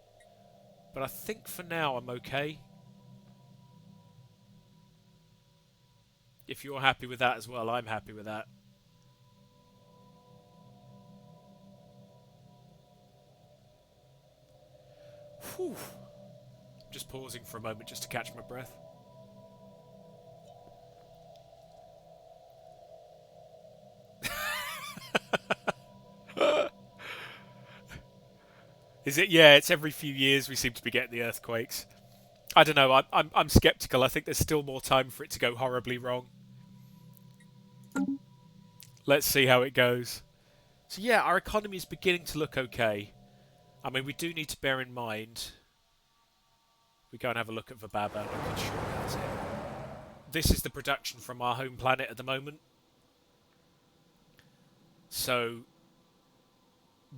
But I think for now I'm okay. If you're happy with that as well, I'm happy with that. Whew. I'm just pausing for a moment just to catch my breath. Is it? Yeah, it's every few years we seem to be getting the earthquakes. I don't know. I'm skeptical. I think there's still more time for it to go horribly wrong. Let's see how it goes. So yeah, our economy is beginning to look okay. I mean, we do need to bear in mind. We go and have a look at Vababa. We can shortcut it. This is the production from our home planet at the moment. So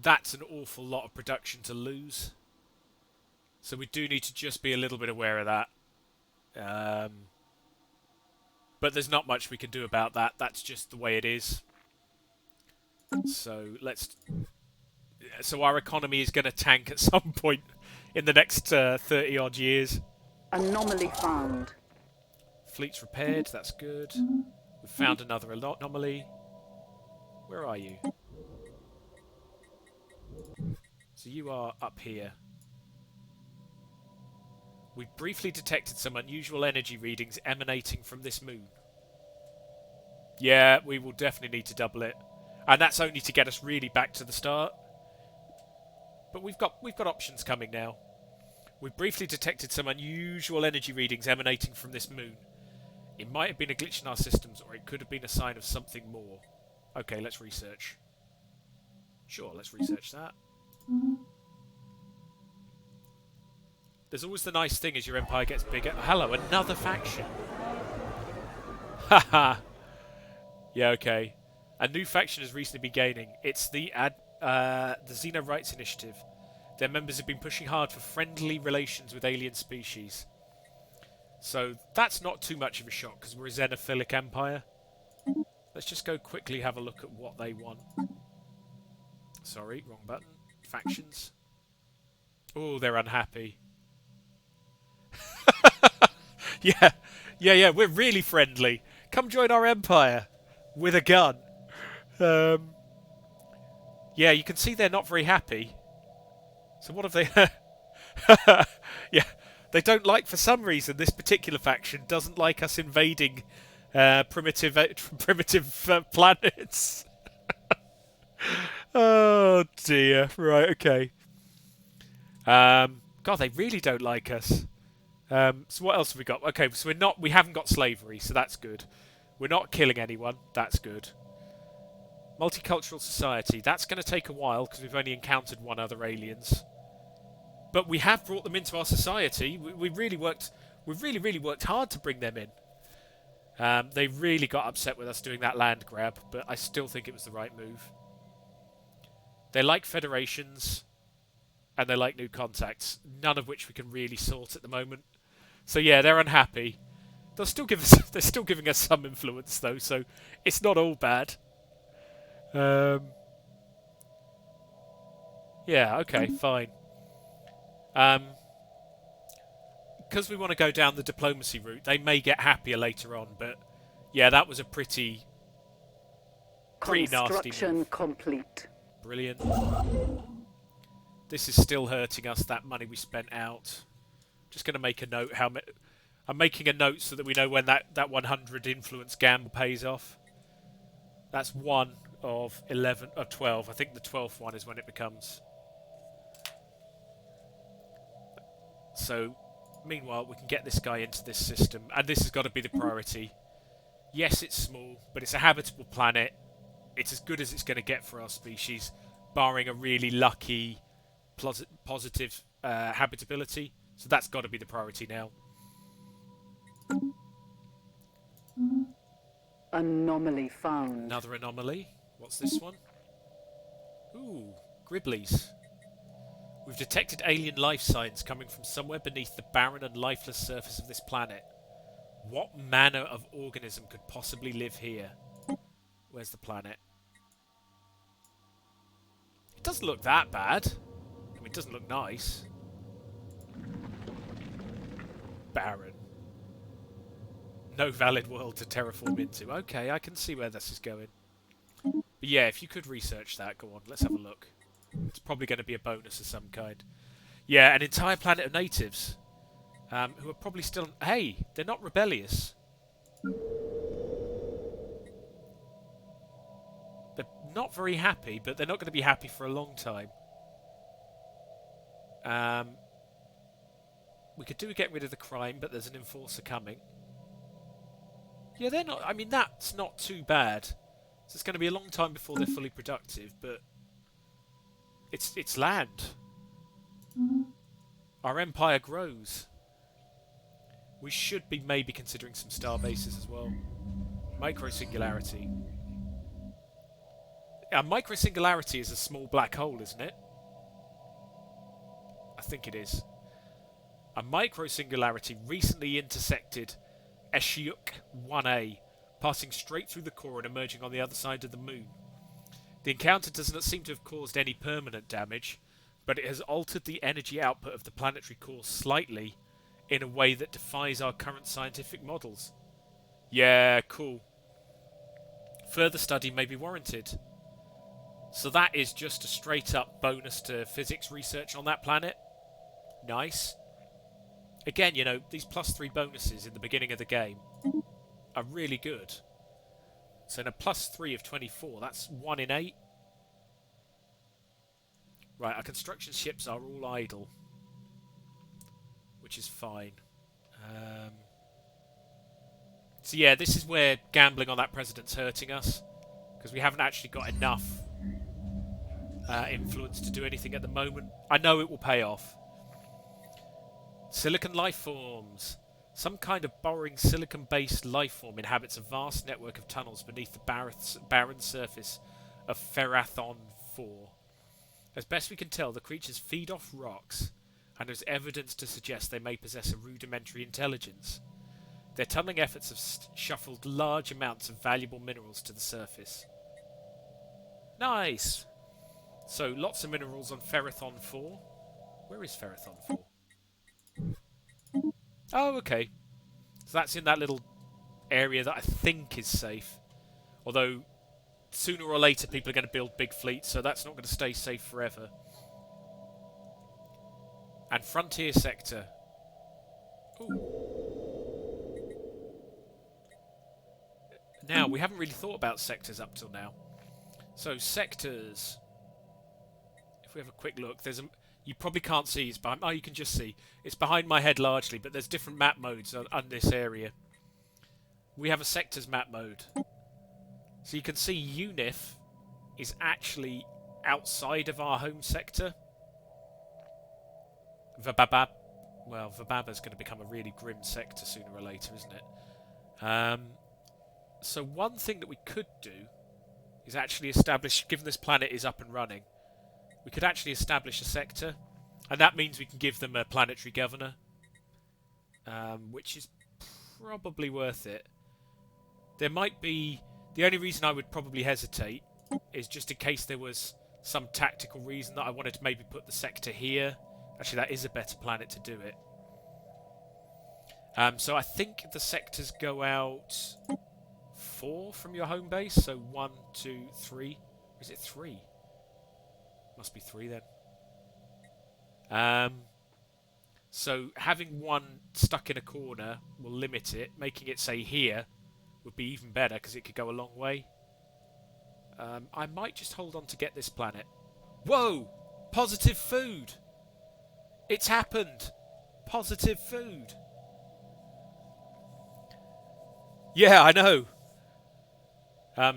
that's an awful lot of production to lose. So we do need to just be a little bit aware of that. But there's not much we can do about that. That's just the way it is. So let's So our economy is going to tank at some point in the next 30 odd years. Anomaly found. Fleet's repaired, that's good. We've found another anomaly. Where are you? So you are up here. We briefly detected some unusual energy readings emanating from this moon. Yeah, we will definitely need to double it. And that's only to get us really back to the start. But we've got options coming now. We briefly detected some unusual energy readings emanating from this moon. It might have been a glitch in our systems, or it could have been a sign of something more. Okay, let's research. Sure, let's research that. There's always the nice thing as your empire gets bigger. Hello, another faction. Haha. Yeah, okay. A new faction has recently been gaining. It's the Xeno Rights Initiative. Their members have been pushing hard for friendly relations with alien species. So that's not too much of a shock because we're a xenophilic empire. Let's just go quickly have a look at what they want. Sorry, wrong button. Factions. Oh, they're unhappy. Yeah, we're really friendly. Come join our empire. With a gun. Yeah, you can see they're not very happy. So what have they... Yeah, they don't like, for some reason, this particular faction doesn't like us invading primitive planets. Oh dear. Right, okay. God, they really don't like us. So what else have we got? Okay, so we haven't got slavery, so that's good. We're not killing anyone, that's good. Multicultural society, that's going to take a while because we've only encountered one other aliens. But we have brought them into our society. We've really worked hard to bring them in. They really got upset with us doing that land grab, but I still think it was the right move. They like federations, and they like new contacts, none of which we can really sort at the moment. So yeah, they're unhappy. They're still giving us some influence though, so it's not all bad. Yeah, okay, fine. Because we want to go down the diplomacy route, they may get happier later on, but yeah, that was a pretty nasty move. Construction complete. Brilliant. This is still hurting us, that money we spent out. Just going to make a note I'm making a note so that we know when that 100 influence gamble pays off. That's 1 of 11 of 12. I think the 12th one is when it becomes. So, meanwhile, we can get this guy into this system, and this has got to be the priority. Yes, it's small, but it's a habitable planet. It's as good as it's going to get for our species, barring a really lucky positive habitability. So that's got to be the priority now. Anomaly found. Another anomaly. What's this one? Ooh, Griblies. We've detected alien life signs coming from somewhere beneath the barren and lifeless surface of this planet. What manner of organism could possibly live here? Where's the planet? It doesn't look that bad. I mean, it doesn't look nice. Barren. No valid world to terraform into. Okay, I can see where this is going. But yeah, if you could research that, go on, let's have a look. It's probably going to be a bonus of some kind. Yeah, an entire planet of natives. Who are probably still... Hey, they're not rebellious. They're not very happy, but they're not going to be happy for a long time. We could do get rid of the crime, but there's an enforcer coming. Yeah, they're not... I mean, that's not too bad. So it's going to be a long time before they're fully productive, but... It's land. Our empire grows. We should be maybe considering some star bases as well. Micro-singularity. A micro-singularity is a small black hole, isn't it? I think it is. A micro-singularity recently intersected Eshiuk 1A, passing straight through the core and emerging on the other side of the moon. The encounter does not seem to have caused any permanent damage, but it has altered the energy output of the planetary core slightly in a way that defies our current scientific models. Yeah, cool. Further study may be warranted. So that is just a straight up bonus to physics research on that planet. Nice. Again, you know, these +3 bonuses in the beginning of the game are really good. So in a +3 of 24, that's 1 in 8. Right, our construction ships are all idle, which is fine. So yeah, this is where gambling on that president's hurting us, because we haven't actually got enough influence to do anything at the moment. I know it will pay off. Silicon life forms. Some kind of burrowing silicon-based life form inhabits a vast network of tunnels beneath the barren surface of Ferrathon 4. As best we can tell, the creatures feed off rocks, and there's evidence to suggest they may possess a rudimentary intelligence. Their tunneling efforts have shuffled large amounts of valuable minerals to the surface. Nice! So, lots of minerals on Ferrathon 4. Where is Ferrathon 4? Oh, okay. So that's in that little area that I think is safe. Although, sooner or later people are going to build big fleets, so that's not going to stay safe forever. And Frontier Sector. Ooh. Now, we haven't really thought about sectors up till now. So, sectors. If we have a quick look, there's a... You probably can't see, it's behind... Oh, you can just see. It's behind my head largely, but there's different map modes on this area. We have a sectors map mode. So you can see UNIF is actually outside of our home sector. Vababa. Well, Vababa's going to become a really grim sector sooner or later, isn't it? So one thing that we could do is actually establish, given this planet is up and running, we could actually establish a sector, and that means we can give them a planetary governor, which is probably worth it. There might be... The only reason I would probably hesitate is just in case there was some tactical reason that I wanted to maybe put the sector here. Actually, that is a better planet to do it. So I think the sectors go out 4 from your home base. So 1, 2, 3. Or is it 3? Must be 3 then. So having one stuck in a corner will limit it. Making it, say, here would be even better because it could go a long way. I might just hold on to get this planet. Whoa! Positive food! It's happened! Positive food! Yeah, I know.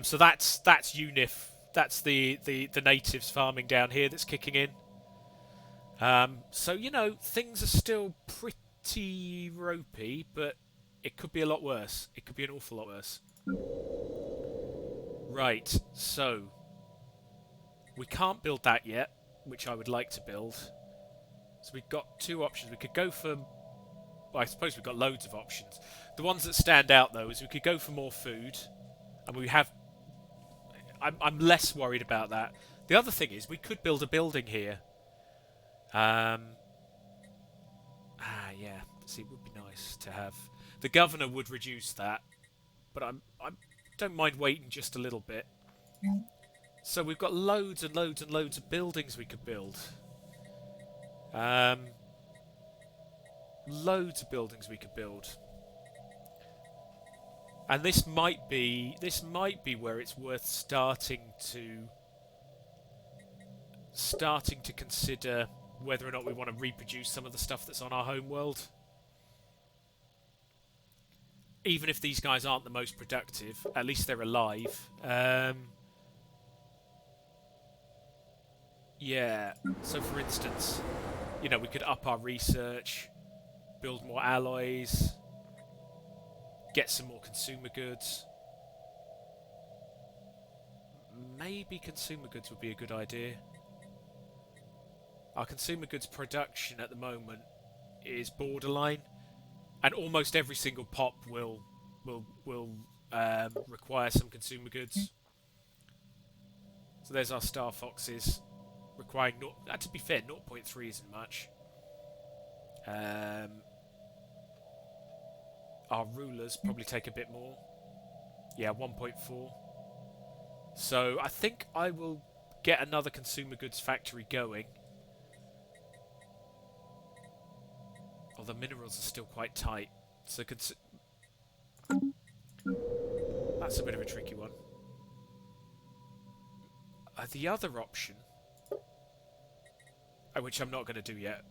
So that's UNIF. That's the natives farming down here that's kicking in. So, you know, things are still pretty ropey, but it could be a lot worse. It could be an awful lot worse. Right, so we can't build that yet, which I would like to build. So we've got 2 options. We could go for... Well, I suppose we've got loads of options. The ones that stand out, though, is we could go for more food. And we have... I'm less worried about that. The other thing is we could build a building here. Yeah. See, it would be nice to have... The governor would reduce that. But I don't mind waiting just a little bit. So we've got loads and loads and loads of buildings we could build. Loads of buildings we could build. And this might be where it's worth starting to consider whether or not we want to reproduce some of the stuff that's on our home world. Even if these guys aren't the most productive, at least they're alive. Yeah. So for instance, you know, we could up our research, build more alloys, get some more consumer goods. Maybe consumer goods would be a good idea. Our consumer goods production at the moment is borderline, and almost every single pop will require some consumer goods. So there's our Starfoxes, requiring... to be fair, 0.3 isn't much. Our rulers probably take a bit more. Yeah, 1.4. So I think I will get another consumer goods factory going. Although minerals are still quite tight. So that's a bit of a tricky one. The other option, which I'm not going to do yet,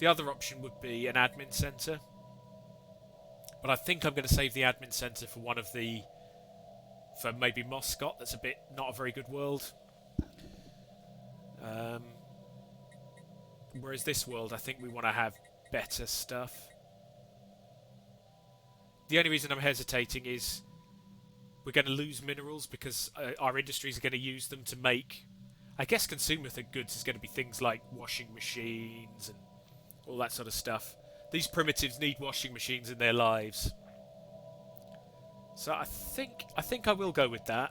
the other option would be an admin centre. But I think I'm going to save the admin centre for for maybe Moscot. That's not a very good world. Whereas this world, I think we want to have better stuff. The only reason I'm hesitating is we're going to lose minerals because our industries are going to use them to make... I guess consumer goods is going to be things like washing machines and all that sort of stuff. These primitives need washing machines in their lives. So I think I will go with that.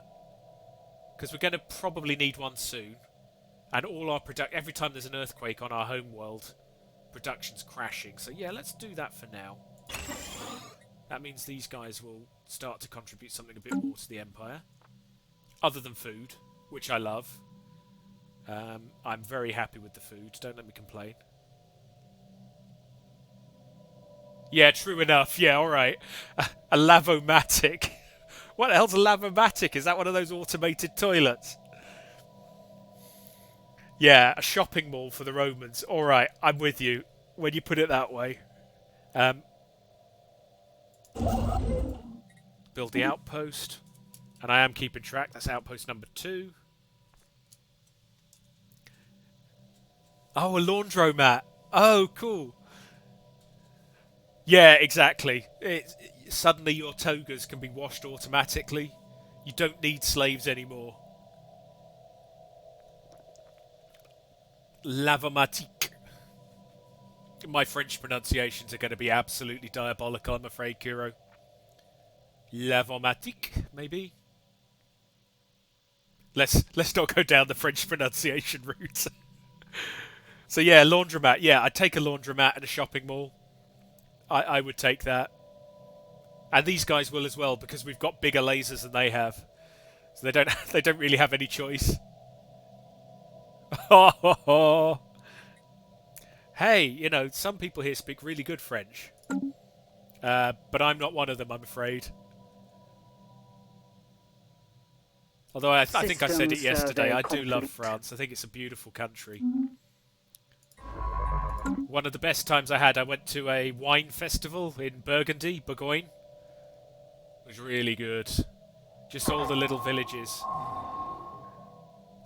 Because we're going to probably need one soon. And all our every time there's an earthquake on our home world, production's crashing. So yeah, let's do that for now. That means these guys will start to contribute something a bit more to the Empire. Other than food, which I love. I'm very happy with the food, don't let me complain. Yeah, true enough. Yeah, alright. A lavomatic. What the hell's a lavomatic? Is that one of those automated toilets? Yeah, a shopping mall for the Romans. Alright, I'm with you when you put it that way. Build the outpost. And I am keeping track. That's outpost number 2. Oh, a laundromat. Oh, cool. Yeah, exactly. Suddenly your togas can be washed automatically. You don't need slaves anymore. Lavomatique. My French pronunciations are going to be absolutely diabolical, I'm afraid, Kuro. Lavomatique, maybe? Let's not go down the French pronunciation route. So yeah, laundromat. Yeah, I'd take a laundromat and a shopping mall. I would take that. And these guys will as well, because we've got bigger lasers than they have. So they don't really have any choice. Hey, you know, some people here speak really good French. But I'm not one of them, I'm afraid. Although I think I said it yesterday, I do love France. I think it's a beautiful country. One of the best times I had, I went to a wine festival in Burgundy, Bourgogne. It was really good. Just all the little villages.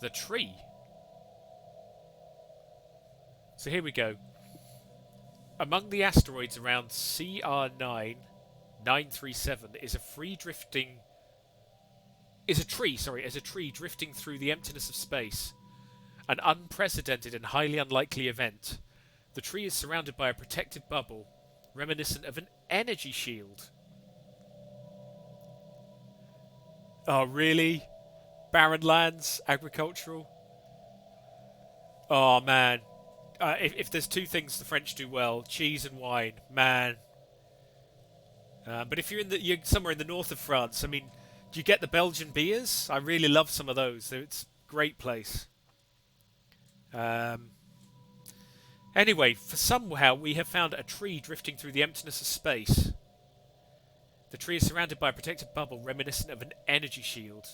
The tree. So here we go. Among the asteroids around CR9 937 is a tree drifting through the emptiness of space. An unprecedented and highly unlikely event. The tree is surrounded by a protective bubble, reminiscent of an energy shield. Oh, really? Barren lands? Agricultural? Oh, man. If there's two things the French do well, cheese and wine, man. But if you're somewhere in the north of France, I mean, do you get the Belgian beers? I really love some of those. It's a great place. Anyway, somehow we have found a tree drifting through the emptiness of space. The tree is surrounded by a protective bubble reminiscent of an energy shield.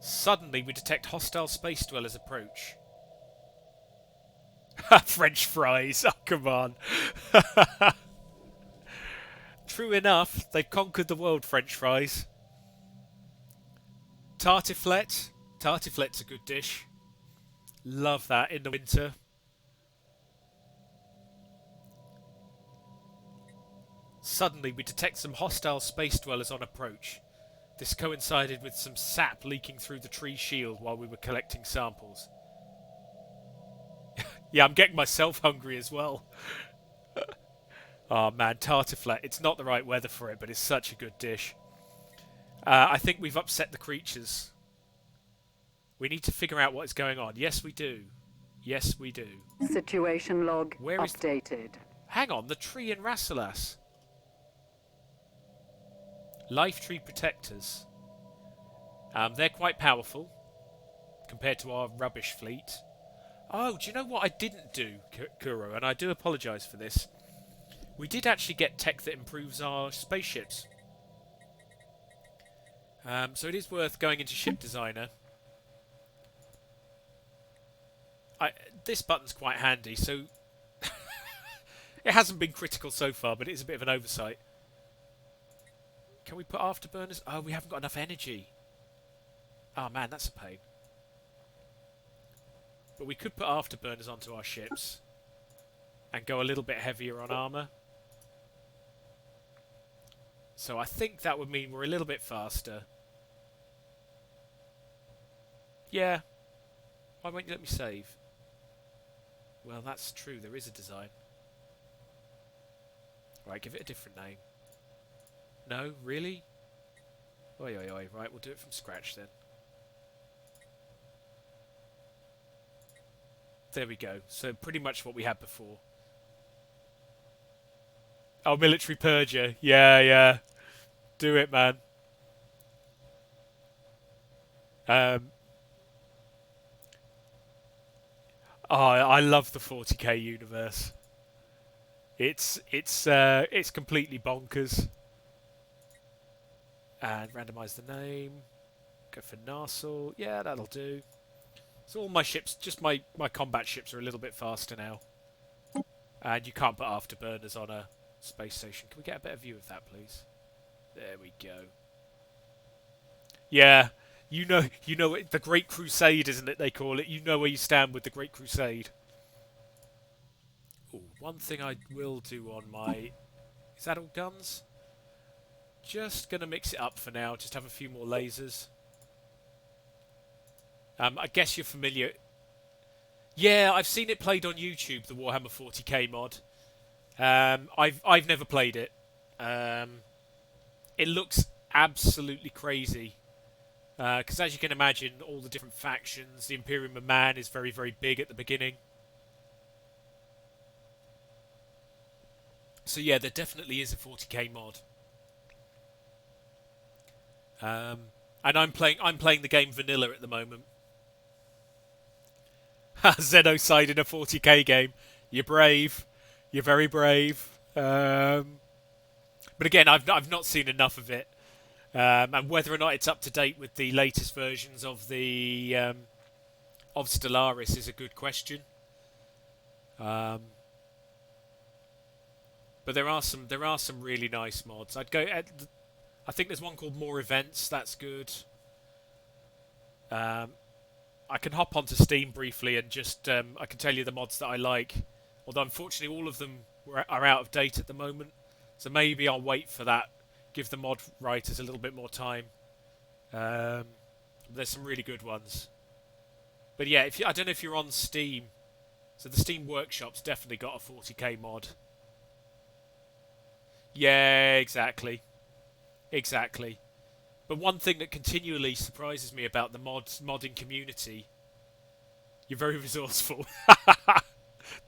Suddenly, we detect hostile space dwellers approach. French fries. Oh, come on. True enough, they've conquered the world, French fries. Tartiflette. Tartiflette's a good dish. Love that in the winter. Suddenly, we detect some hostile space dwellers on approach. This coincided with some sap leaking through the tree shield while we were collecting samples. Yeah, I'm getting myself hungry as well. Oh man, tartiflette. It's not the right weather for it, but it's such a good dish. I think we've upset the creatures. We need to figure out what is going on. Yes, we do. Yes, we do. Situation log Where is... updated. Hang on, the tree in Rassalas. Life tree protectors. They're quite powerful compared to our rubbish fleet. Oh, do you know what I didn't do, Kuro? And I do apologise for this. We did actually get tech that improves our spaceships. So it is worth going into Ship Designer. This button's quite handy, so... It hasn't been critical so far, but it is a bit of an oversight. Can we put afterburners? Oh, we haven't got enough energy. Oh man, that's a pain. But we could put afterburners onto our ships and go a little bit heavier on armour. So I think that would mean we're a little bit faster. Yeah. Why won't you let me save? Well, that's true. There is a design. Right, give it a different name. No? Really? Oi, oi, oi. Right, we'll do it from scratch then. There we go. So pretty much what we had before. Oh, military purger. Yeah, yeah. Do it, man. Oh, I love the 40k universe. It's completely bonkers. And randomise the name. Go for Narsil. Yeah, that'll do. So all my ships, just my combat ships are a little bit faster now. And you can't put afterburners on a space station. Can we get a better view of that, please? There we go. Yeah, you know the Great Crusade, isn't it? They call it. You know where you stand with the Great Crusade. Ooh, one thing I will do on my... Is that all guns? Just going to mix it up for now. Just have a few more lasers. I guess you're familiar... Yeah, I've seen it played on YouTube, the Warhammer 40k mod. I've never played it. It looks absolutely crazy. Because as you can imagine, all the different factions, the Imperium of Man is very, very big at the beginning. So yeah, there definitely is a 40k mod. And I'm playing the game vanilla at the moment. Xenocide in a 40k game. You're brave. You're very brave. But again, I've not seen enough of it. And whether or not it's up to date with the latest versions of the of Stellaris is a good question. But there are some really nice mods. I'd go. I think there's one called More Events. That's good. I can hop onto Steam briefly and just I can tell you the mods that I like. Although unfortunately all of them are out of date at the moment, so maybe I'll wait for that. Give the mod writers a little bit more time. There's some really good ones. But yeah, I don't know if you're on Steam. So the Steam Workshop's definitely got a 40k mod. Yeah, exactly. Exactly. But one thing that continually surprises me about the modding community, you're very resourceful.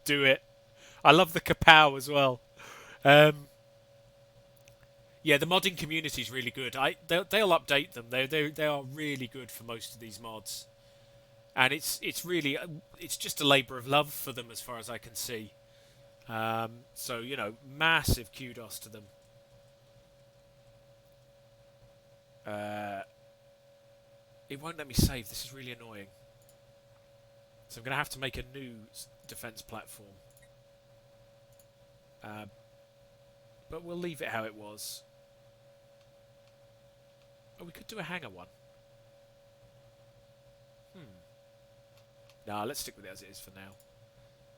Do it. I love the kapow as well. Yeah, the modding community is really good. They'll update them. They are really good for most of these mods, and it's just a labour of love for them as far as I can see. So you know, massive kudos to them. It won't let me save. This is really annoying. So I'm going to have to make a new defence platform. But we'll leave it how it was. Oh, we could do a hangar one. Nah, let's stick with it as it is for now.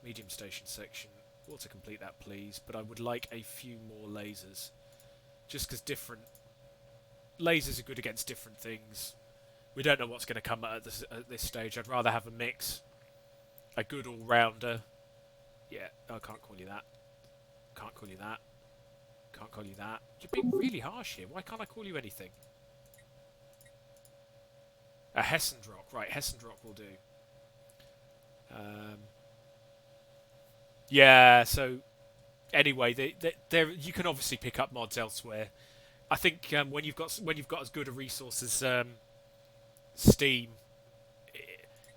Medium station section. Auto-complete that, please. But I would like a few more lasers. Just because different... Lasers are good against different things. We don't know what's going to come at this stage. I'd rather have a mix. A good all-rounder. Yeah, I can't call you that. Can't call you that. Can't call you that. You're being really harsh here. Why can't I call you anything? A Hessendrock, right? Hessendrock will do. Yeah. So anyway, there you can obviously pick up mods elsewhere. I think when you've got as good a resource as Steam,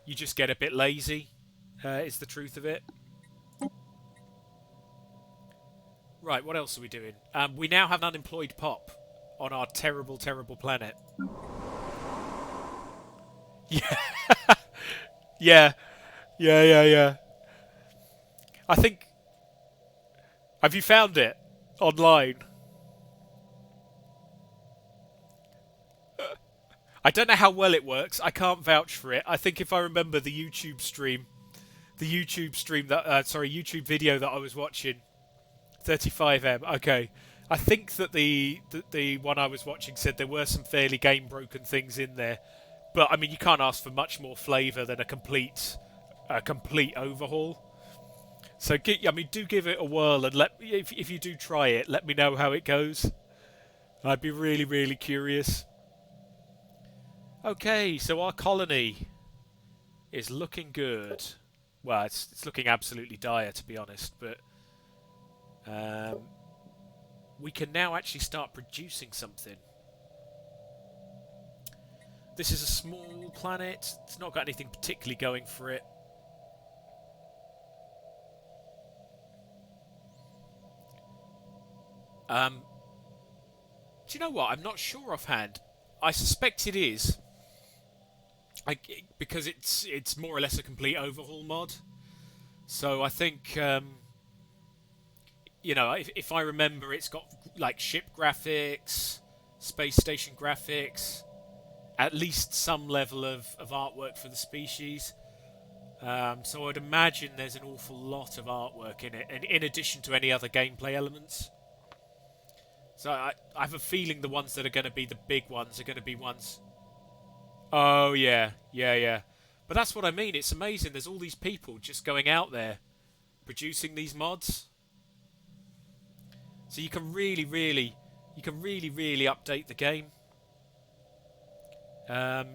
you just get a bit lazy. Is the truth of it. Right, what else are we doing? We now have an unemployed pop on our terrible, terrible planet. Yeah, yeah, yeah. I think. Have you found it online? I don't know how well it works. I can't vouch for it. I think if I remember the YouTube stream, YouTube video that I was watching, 35M. Okay, I think that the one I was watching said there were some fairly game broken things in there, but I mean you can't ask for much more flavour than a complete overhaul. So do give it a whirl and if you do try it, let me know how it goes. I'd be really really curious. Okay, so our colony is looking good. Well, it's looking absolutely dire to be honest, but we can now actually start producing something. This is a small planet. It's not got anything particularly going for it. Do you know what? I'm not sure offhand. I suspect it is. Because it's more or less a complete overhaul mod. So I think, if I remember, it's got like ship graphics, space station graphics, at least some level of artwork for the species. So I'd imagine there's an awful lot of artwork in it, and in addition to any other gameplay elements. So I have a feeling the ones that are going to be the big ones are going to be ones. Oh yeah. But that's what I mean. It's amazing. There's all these people just going out there producing these mods. So you can really update the game. Well,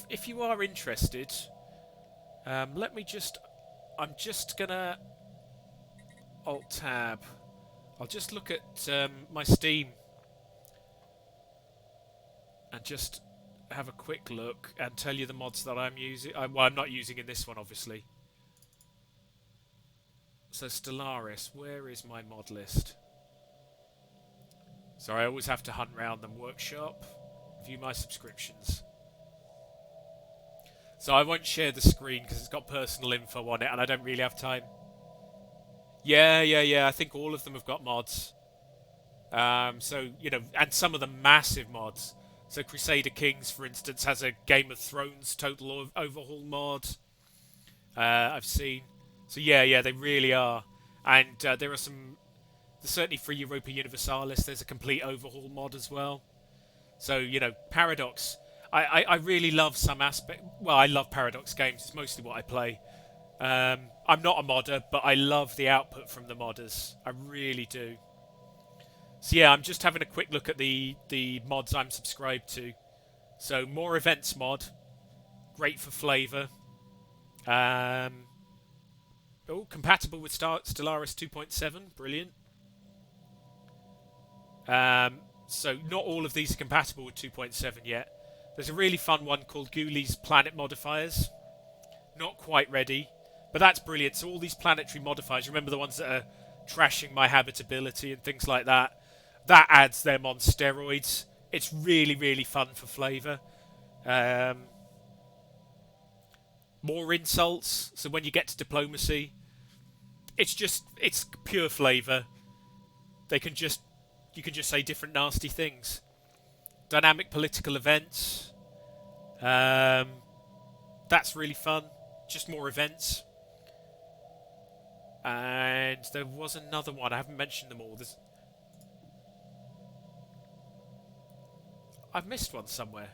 if you are interested, let me just. I'm just gonna Alt Tab. I'll just look at my Steam and just have a quick look and tell you the mods that I'm using. Well, I'm not using in this one, obviously. So Stellaris, where is my mod list? Sorry, I always have to hunt round them. Workshop, view my subscriptions. So I won't share the screen because it's got personal info on it and I don't really have time. Yeah. I think all of them have got mods. So, and some of them massive mods. So Crusader Kings, for instance, has a Game of Thrones total overhaul mod. I've seen. So yeah, they really are. And there are certainly for Europa Universalis, there's a complete overhaul mod as well. So, Paradox. I really love some aspect. Well, I love Paradox games. It's mostly what I play. I'm not a modder, but I love the output from the modders. I really do. So yeah, I'm just having a quick look at the mods I'm subscribed to. So more events mod, great for flavour. Compatible with Stellaris 2.7, brilliant. So not all of these are compatible with 2.7 yet. There's a really fun one called Ghoulies Planet Modifiers. Not quite ready, but that's brilliant. So all these planetary modifiers, remember the ones that are trashing my habitability and things like that? That adds them on steroids. It's really, really fun for flavour. More insults. So when you get to diplomacy, it's pure flavour. You can just say different nasty things. Dynamic political events. That's really fun. Just more events. And there was another one. I haven't mentioned them all. I've missed one somewhere.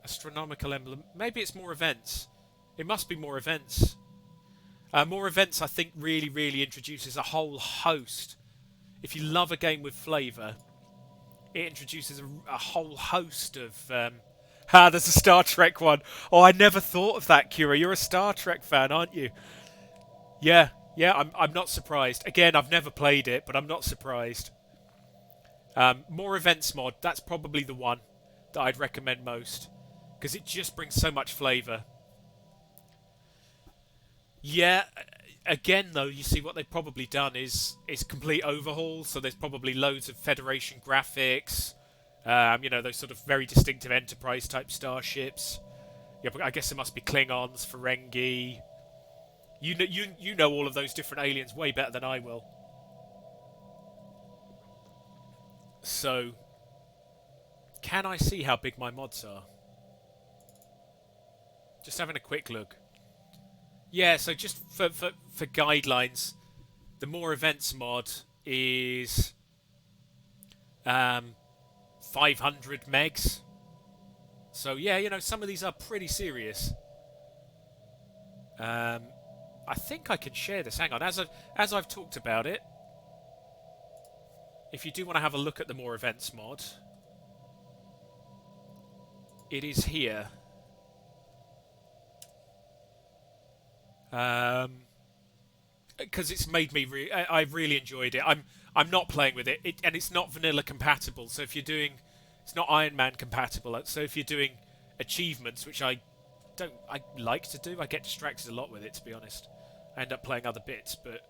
Astronomical emblem. Maybe it's more events. It must be more events. More events, I think, really, really introduces a whole host. If you love a game with flavour, it introduces a whole host of... there's a Star Trek one. Oh, I never thought of that, Kira. You're a Star Trek fan, aren't you? Yeah, I'm not surprised. Again, I've never played it, but I'm not surprised. More events mod, that's probably the one that I'd recommend most. Because it just brings so much flavour. Yeah, again though, you see what they've probably done is complete overhaul. So there's probably loads of Federation graphics. You know, those sort of very distinctive Enterprise type starships. Yeah, but I guess there must be Klingons, Ferengi. You know all of those different aliens way better than I will. So, can I see how big my mods are? Just having a quick look. Yeah, so just for guidelines, the more events mod is 500 megs. So yeah, you know, some of these are pretty serious. I think I can share this. Hang on, as I've talked about it, if you do want to have a look at the more events mod, it is here. Because it's made me I've really enjoyed it. I'm not playing with it, and it's not vanilla compatible. So if you're doing, it's not Iron Man compatible. So if you're doing achievements, which I like to do, I get distracted a lot with it, to be honest. I end up playing other bits, but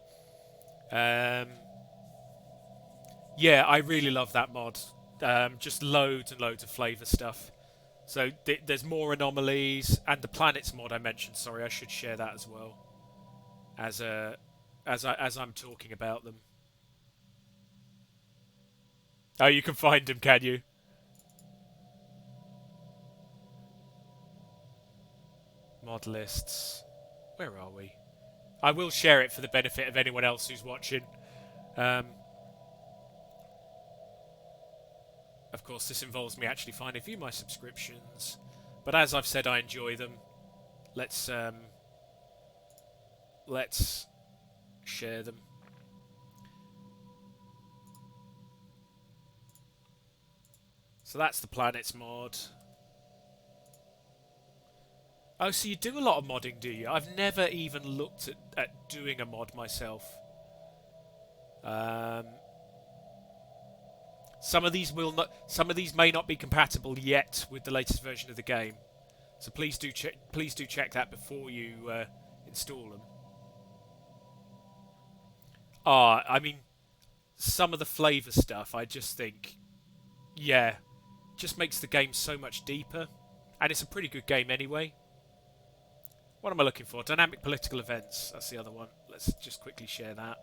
yeah, I really love that mod. Just loads and loads of flavour stuff. So there's more anomalies, and the planets mod I mentioned. Sorry, I should share that as well. As I'm talking about them. Oh, you can find them, can you? Mod lists. Where are we? I will share it for the benefit of anyone else who's watching. Of course, this involves me actually finding view my subscriptions. But as I've said, I enjoy them. Let's share them. So that's the planets mod. Oh, so you do a lot of modding, do you? I've never even looked at doing a mod myself. Some of these may not be compatible yet with the latest version of the game. So please do check that before you install them. I mean, some of the flavour stuff, I just think, yeah, just makes the game so much deeper. And it's a pretty good game anyway. What am I looking for? Dynamic political events. That's the other one. Let's just quickly share that.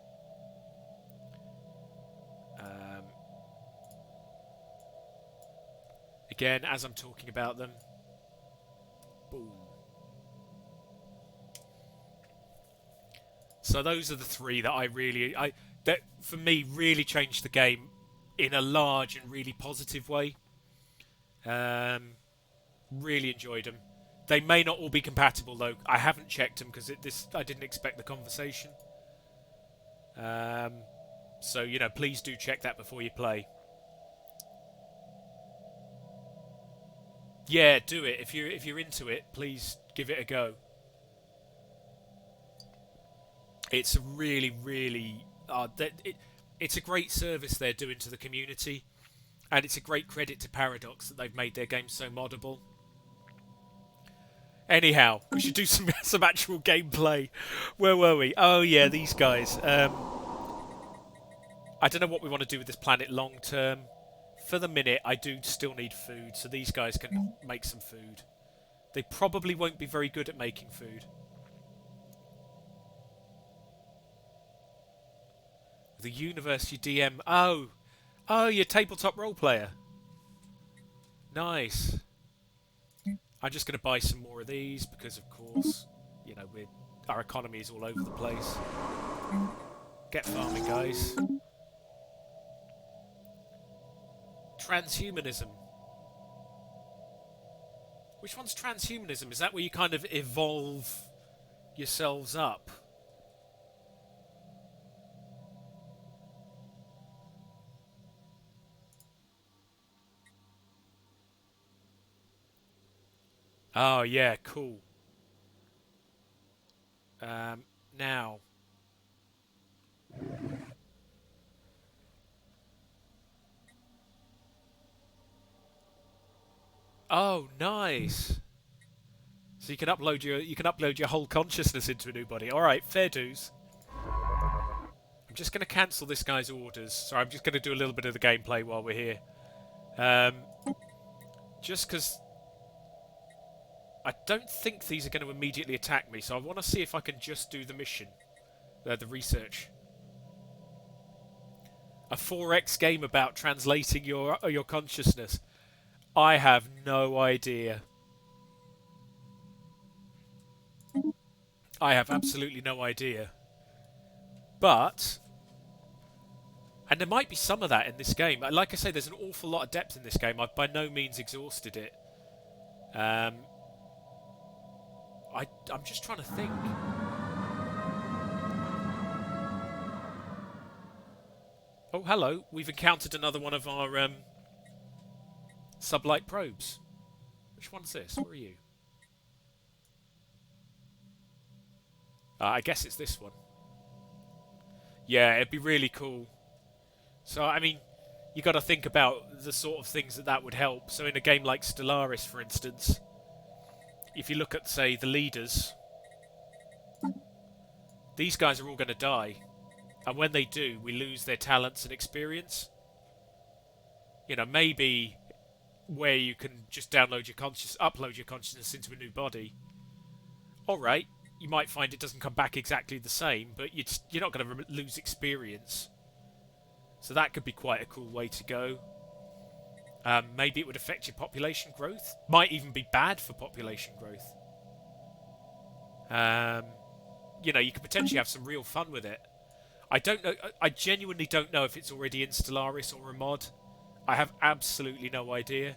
Again, as I'm talking about them. Boom. So those are the three that that for me really changed the game in a large and really positive way. Really enjoyed them. They may not all be compatible though. I haven't checked them because I didn't expect the conversation. So you know, please do check that before you play. Yeah, do it. If you're into it, please give it a go. It's really, really it's a great service they're doing to the community, and it's a great credit to Paradox that they've made their game so moddable. Anyhow, we should do some actual gameplay. Where were we? Oh yeah, these guys. I don't know what we want to do with this planet long term. For the minute, I do still need food, so these guys can make some food. They probably won't be very good at making food. The University DM. Oh, you're a tabletop role player. Nice. I'm just going to buy some more of these because, of course, you know, our economy is all over the place. Get farming, guys. Transhumanism. Which one's transhumanism? Is that where you kind of evolve yourselves up? Oh, yeah, cool. Now. Oh, nice. So you can upload your whole consciousness into a new body. All right, fair dues. I'm just going to cancel this guy's orders. So I'm just going to do a little bit of the gameplay while we're here. Um, just because I don't think these are going to immediately attack me, so I want to see if I can just do the mission, the research. A 4X game about translating your consciousness. I have no idea. I have absolutely no idea. But, and there might be some of that in this game. Like I say, there's an awful lot of depth in this game. I've by no means exhausted it. I'm just trying to think. Oh, hello. We've encountered another one of our sublight probes. Which one's this? Where are you? I guess it's this one. Yeah, it'd be really cool. So, I mean, you got to think about the sort of things that would help. So in a game like Stellaris, for instance, if you look at, say, the leaders, these guys are all going to die. And when they do, we lose their talents and experience. You know, maybe where you can just upload your consciousness into a new body. Alright, you might find it doesn't come back exactly the same, but you're not going to lose experience. So that could be quite a cool way to go. Maybe it would affect your population growth. Might even be bad for population growth. You know, you could potentially have some real fun with it. I don't know. I genuinely don't know if it's already in Stellaris or a mod. I have absolutely no idea.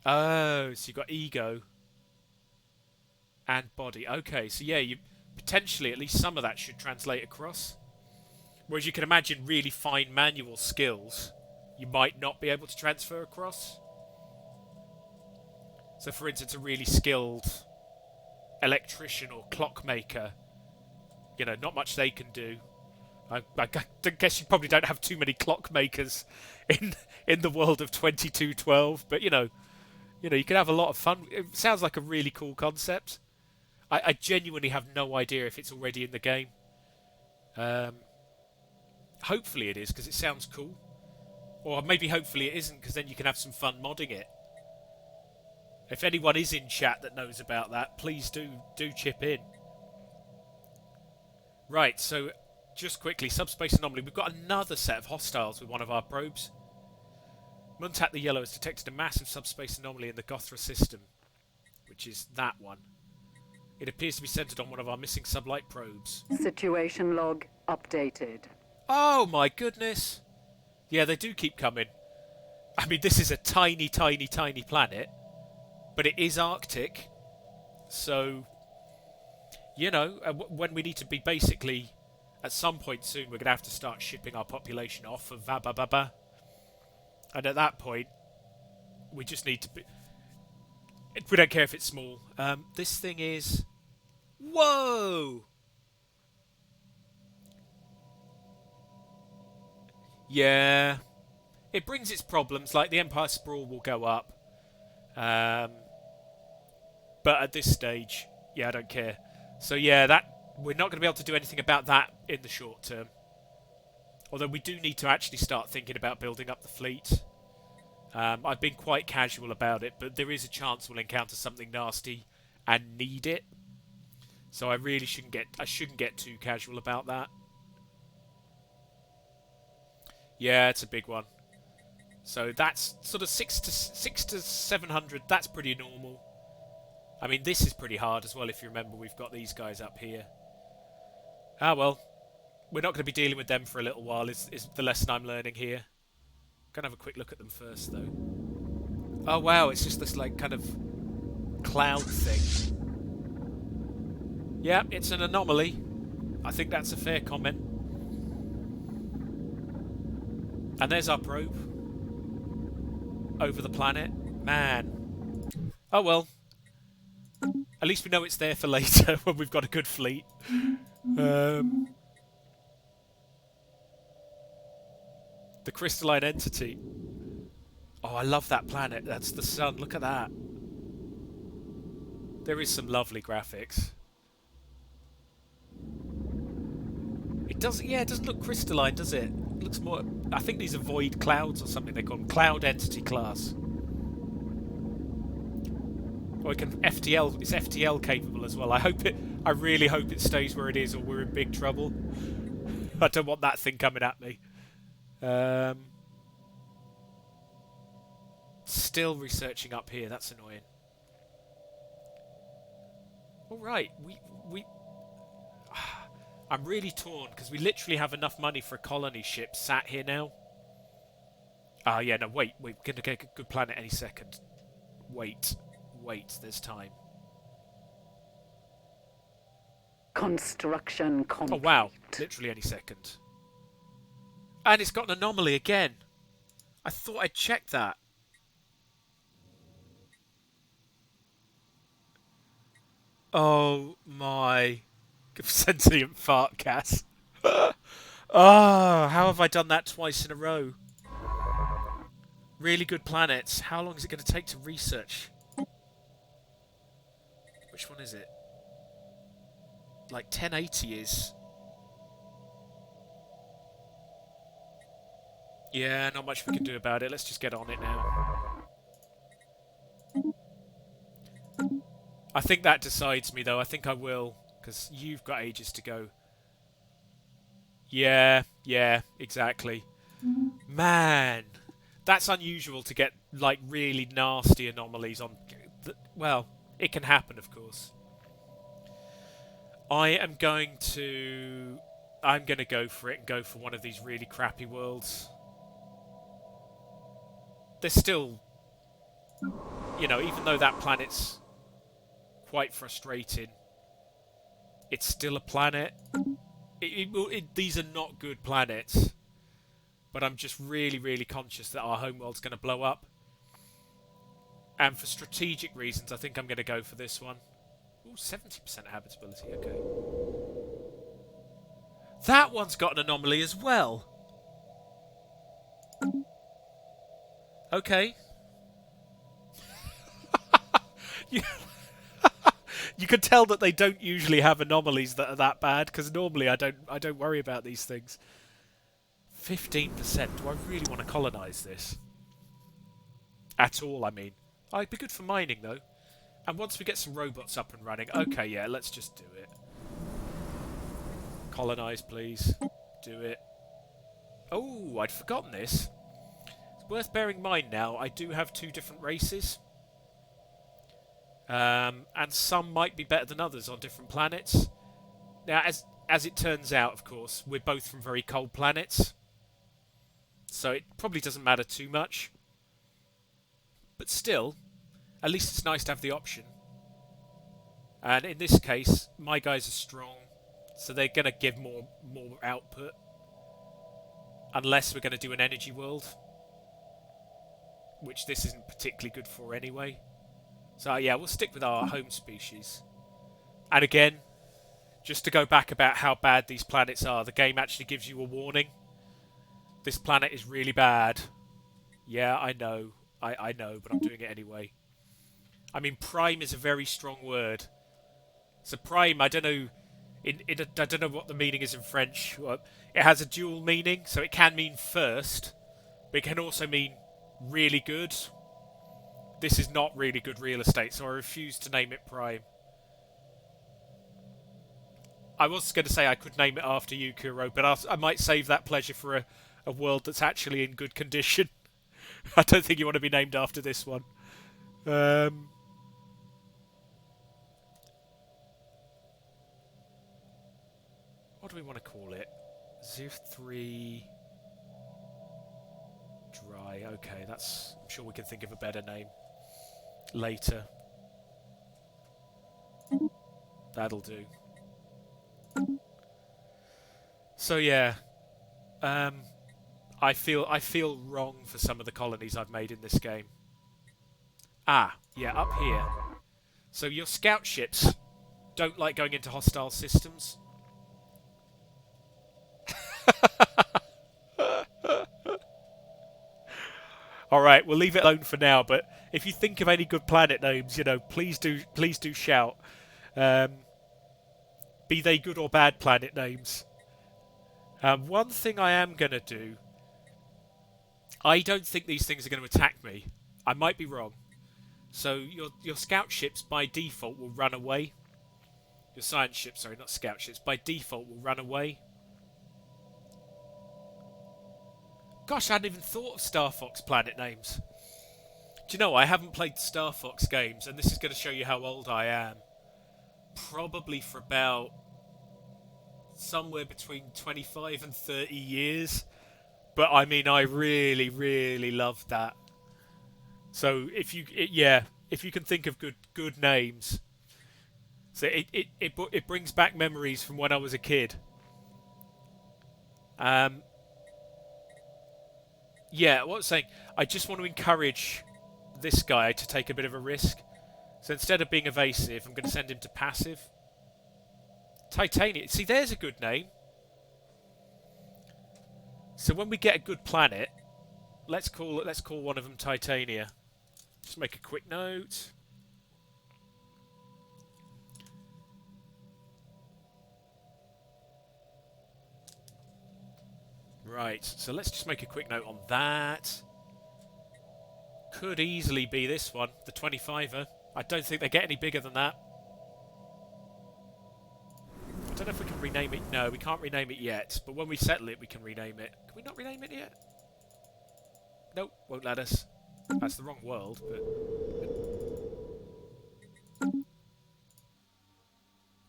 Oh, so you've got ego and body. Okay, so yeah, you potentially at least some of that should translate across. Whereas you can imagine really fine manual skills, you might not be able to transfer across. So, for instance, a really skilled electrician or clockmaker, you know, not much they can do. I guess you probably don't have too many clockmakers in the world of 2212, but you know, you can have a lot of fun. It sounds like a really cool concept. I genuinely have no idea if it's already in the game. Hopefully it is, because it sounds cool. Or maybe hopefully it isn't, because then you can have some fun modding it. If anyone is in chat that knows about that, please do chip in. Right, so just quickly, subspace anomaly. We've got another set of hostiles with one of our probes. Muntat the Yellow has detected a massive subspace anomaly in the Gothra system, which is that one. It appears to be centered on one of our missing sublight probes. Situation log updated. Oh my goodness! Yeah, they do keep coming. I mean, this is a tiny, tiny, tiny planet, but it is Arctic, so, you know, when we need to be basically, at some point soon, we're going to have to start shipping our population off of Vabababa. And at that point, we just need to be... We don't care if it's small. This thing is... Whoa! Yeah. It brings its problems, like the Empire Sprawl will go up. But at this stage, yeah, I don't care. So yeah, we're not going to be able to do anything about that in the short term. Although we do need to actually start thinking about building up the fleet. I've been quite casual about it, but there is a chance we'll encounter something nasty and need it. So I really shouldn't get too casual about that. Yeah, it's a big one. So that's sort of 600 to 700. That's pretty normal. I mean, this is pretty hard as well. If you remember, we've got these guys up here. Ah well, we're not going to be dealing with them for a little while. Is the lesson I'm learning here? Gonna have a quick look at them first, though. Oh wow, it's just this like kind of cloud thing. Yeah, it's an anomaly. I think that's a fair comment. And there's our probe over the planet. Man. Oh well. At least we know it's there for later when we've got a good fleet. The crystalline entity. Oh, I love that planet. That's the sun. Look at that. There is some lovely graphics. It doesn't. Yeah, it doesn't look crystalline, does it? It looks more. I think these are void clouds or something. They call them cloud entity class. Or it can FTL. It's FTL capable as well. I hope it. I really hope it stays where it is, or we're in big trouble. I don't want that thing coming at me. Still researching up here. That's annoying. All right, we. I'm really torn because we literally have enough money for a colony ship sat here now. Ah, yeah, no, wait, we're gonna get a good planet any second. Wait, there's time. Construction complete. Oh wow, literally any second. And it's got an anomaly again. I thought I'd checked that. Oh my sentient fart gas. Oh, how have I done that twice in a row? Really good planets. How long is it going to take to research? Which one is it? Like 1080 is. Yeah, not much we can do about it. Let's just get on it now. I think that decides me, though. I think I will, because you've got ages to go. Yeah, exactly. Man, that's unusual to get, like, really nasty anomalies on... Well, it can happen, of course. I'm going to go for it and go for one of these really crappy worlds. There's still... You know, even though that planet's quite frustrating, it's still a planet. These are not good planets, but I'm just really conscious that our homeworld's going to blow up. And for strategic reasons, I think I'm going to go for this one. Ooh, 70% habitability, okay. That one's got an anomaly as well. Okay. You can tell that they don't usually have anomalies that are that bad, because normally I don't worry about these things. 15%. Do I really want to colonise this? At all, I mean. Oh, it'd be good for mining, though. And once we get some robots up and running... Okay, yeah, let's just do it. Colonise, please. Do it. Oh, I'd forgotten this. It's worth bearing in mind now, I do have 2 different races. And some might be better than others on different planets. Now, as it turns out, of course, we're both from very cold planets. So it probably doesn't matter too much. But still, at least it's nice to have the option. And in this case, my guys are strong, so they're going to give more output. Unless we're going to do an energy world. Which this isn't particularly good for anyway. So yeah, we'll stick with our home species. And again, just to go back about how bad these planets are, the game actually gives you a warning. This planet is really bad. Yeah, I know. I know, but I'm doing it anyway. I mean, prime is a very strong word. So prime, I don't know... I don't know what the meaning is in French. It has a dual meaning, so it can mean first, but it can also mean really good. This is not really good real estate, so I refuse to name it Prime. I was going to say I could name it after you, Kuro, but I might save that pleasure for a world that's actually in good condition. I don't think you want to be named after this one. What do we want to call it? Ziv 3... Dry. Okay, that's... I'm sure we can think of a better name later. That'll do. So yeah, I feel wrong for some of the colonies I've made in this game. Ah, yeah, up here. So your scout ships don't like going into hostile systems. Alright, we'll leave it alone for now, but if you think of any good planet names, you know, please do shout. Um, be they good or bad planet names. One thing I am going to do, I don't think these things are going to attack me. I might be wrong. So your scout ships by default will run away. Your science ships, sorry, not scout ships, by default will run away. Gosh, I hadn't even thought of Starfox planet names. Do you know, I haven't played Starfox games, and this is going to show you how old I am. Probably for about somewhere between 25 and 30 years. But I mean, I really, really loved that. So if you can think of good names, so it brings back memories from when I was a kid. Yeah, what I was saying, I just want to encourage this guy to take a bit of a risk. So instead of being evasive, I'm going to send him to passive. Titania. See, there's a good name. So when we get a good planet, let's call one of them Titania. Just make a quick note. Right, so let's just make a quick note on that. Could easily be this one, the 25er. I don't think they get any bigger than that. I don't know if we can rename it. No, we can't rename it yet. But when we settle it, we can rename it. Can we not rename it yet? Nope, won't let us. That's the wrong world, but...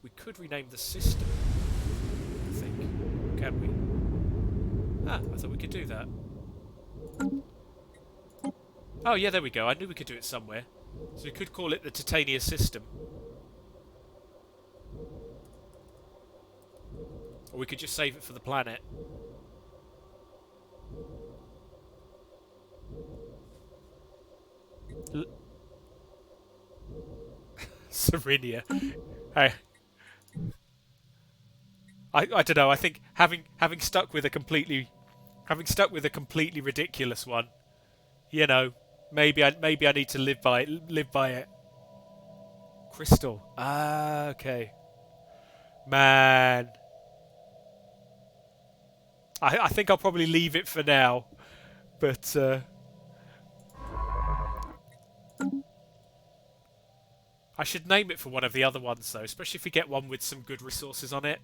We could rename the system, I think. Can we? Ah, I thought we could do that. Oh, yeah, there we go. I knew we could do it somewhere. So we could call it the Titania system. Or we could just save it for the planet. Serenia. I don't know. I think having stuck with a completely ridiculous one, you know, maybe I need to live by it. Crystal. Ah, okay. Man, I think I'll probably leave it for now, but I should name it for one of the other ones though, especially if we get one with some good resources on it.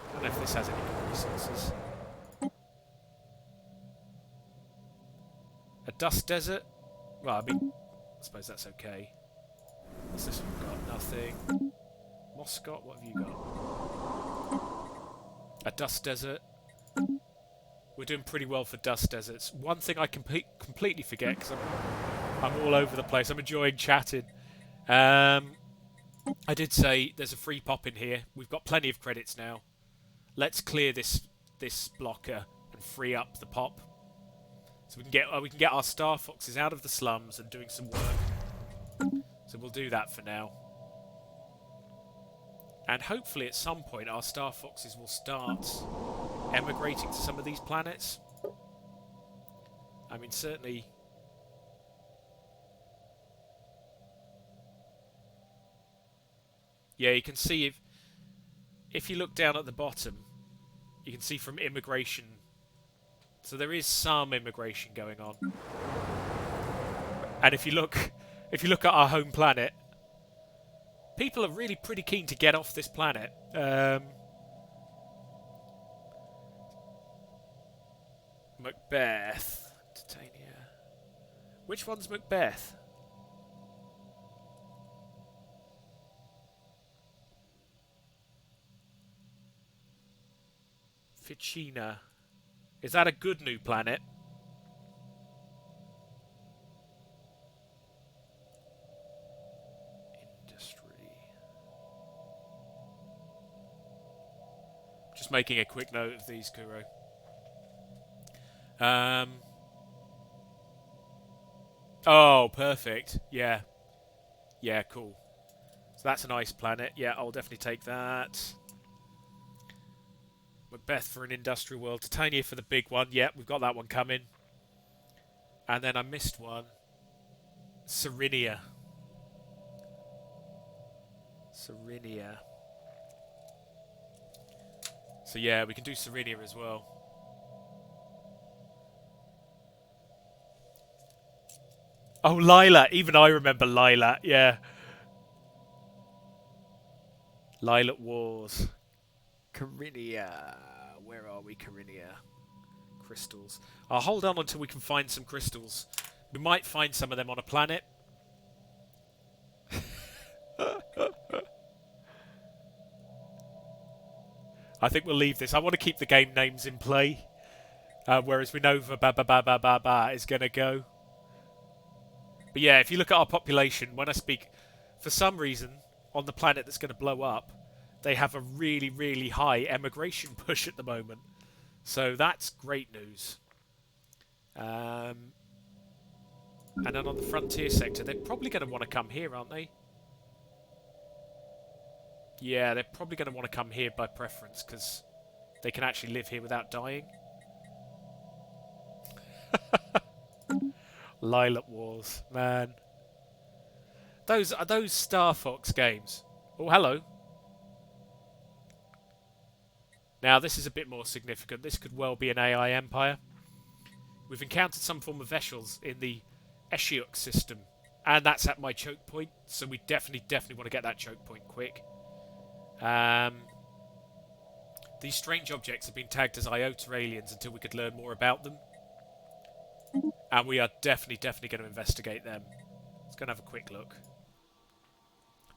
I don't know if this has any good resources. A dust desert? Well, I mean, I suppose that's okay. What's this one got? Nothing. Moscot, what have you got? A dust desert. We're doing pretty well for dust deserts. One thing I completely forget, because I'm all over the place. I'm enjoying chatting. I did say there's a free pop in here. We've got plenty of credits now. Let's clear this blocker and free up the pop, so we can get our Starfoxes out of the slums and doing some work. So we'll do that for now, and hopefully at some point our Starfoxes will start emigrating to some of these planets. I mean, certainly. Yeah, you can see if you look down at the bottom, you can see from immigration. So there is some immigration going on. And if you look at our home planet, people are really pretty keen to get off this planet. Macbeth, Titania. Which one's Macbeth? Ficina. Is that a good new planet? Industry. Just making a quick note of these, Kuro. Oh, perfect. Yeah. Yeah, cool. So that's an ice planet. Yeah, I'll definitely take that. Macbeth for an industrial world. Titania for the big one. Yeah, we've got that one coming. And then I missed one. Serinia. Serinia. So yeah, we can do Serinia as well. Oh, Lila. Even I remember Lila. Yeah. Lilac Wars. Carinia. Where are we, Carinia? Crystals. I'll hold on until we can find some crystals. We might find some of them on a planet. I think we'll leave this. I want to keep the game names in play. Whereas we know the ba ba ba ba ba ba is going to go. But yeah, if you look at our population, when I speak, for some reason, on the planet that's going to blow up, they have a really, really high emigration push at the moment. So that's great news. And then on the frontier sector, they're probably going to want to come here, aren't they? Yeah, they're probably going to want to come here by preference, because they can actually live here without dying. Lilac Wars, man. Those are those Starfox games. Oh, hello. Now, this is a bit more significant. This could well be an AI empire. We've encountered some form of vessels in the Eshiuk system, and that's at my choke point, so we definitely want to get that choke point quick. These strange objects have been tagged as iota aliens until we could learn more about them. And we are definitely going to investigate them. Let's go and have a quick look.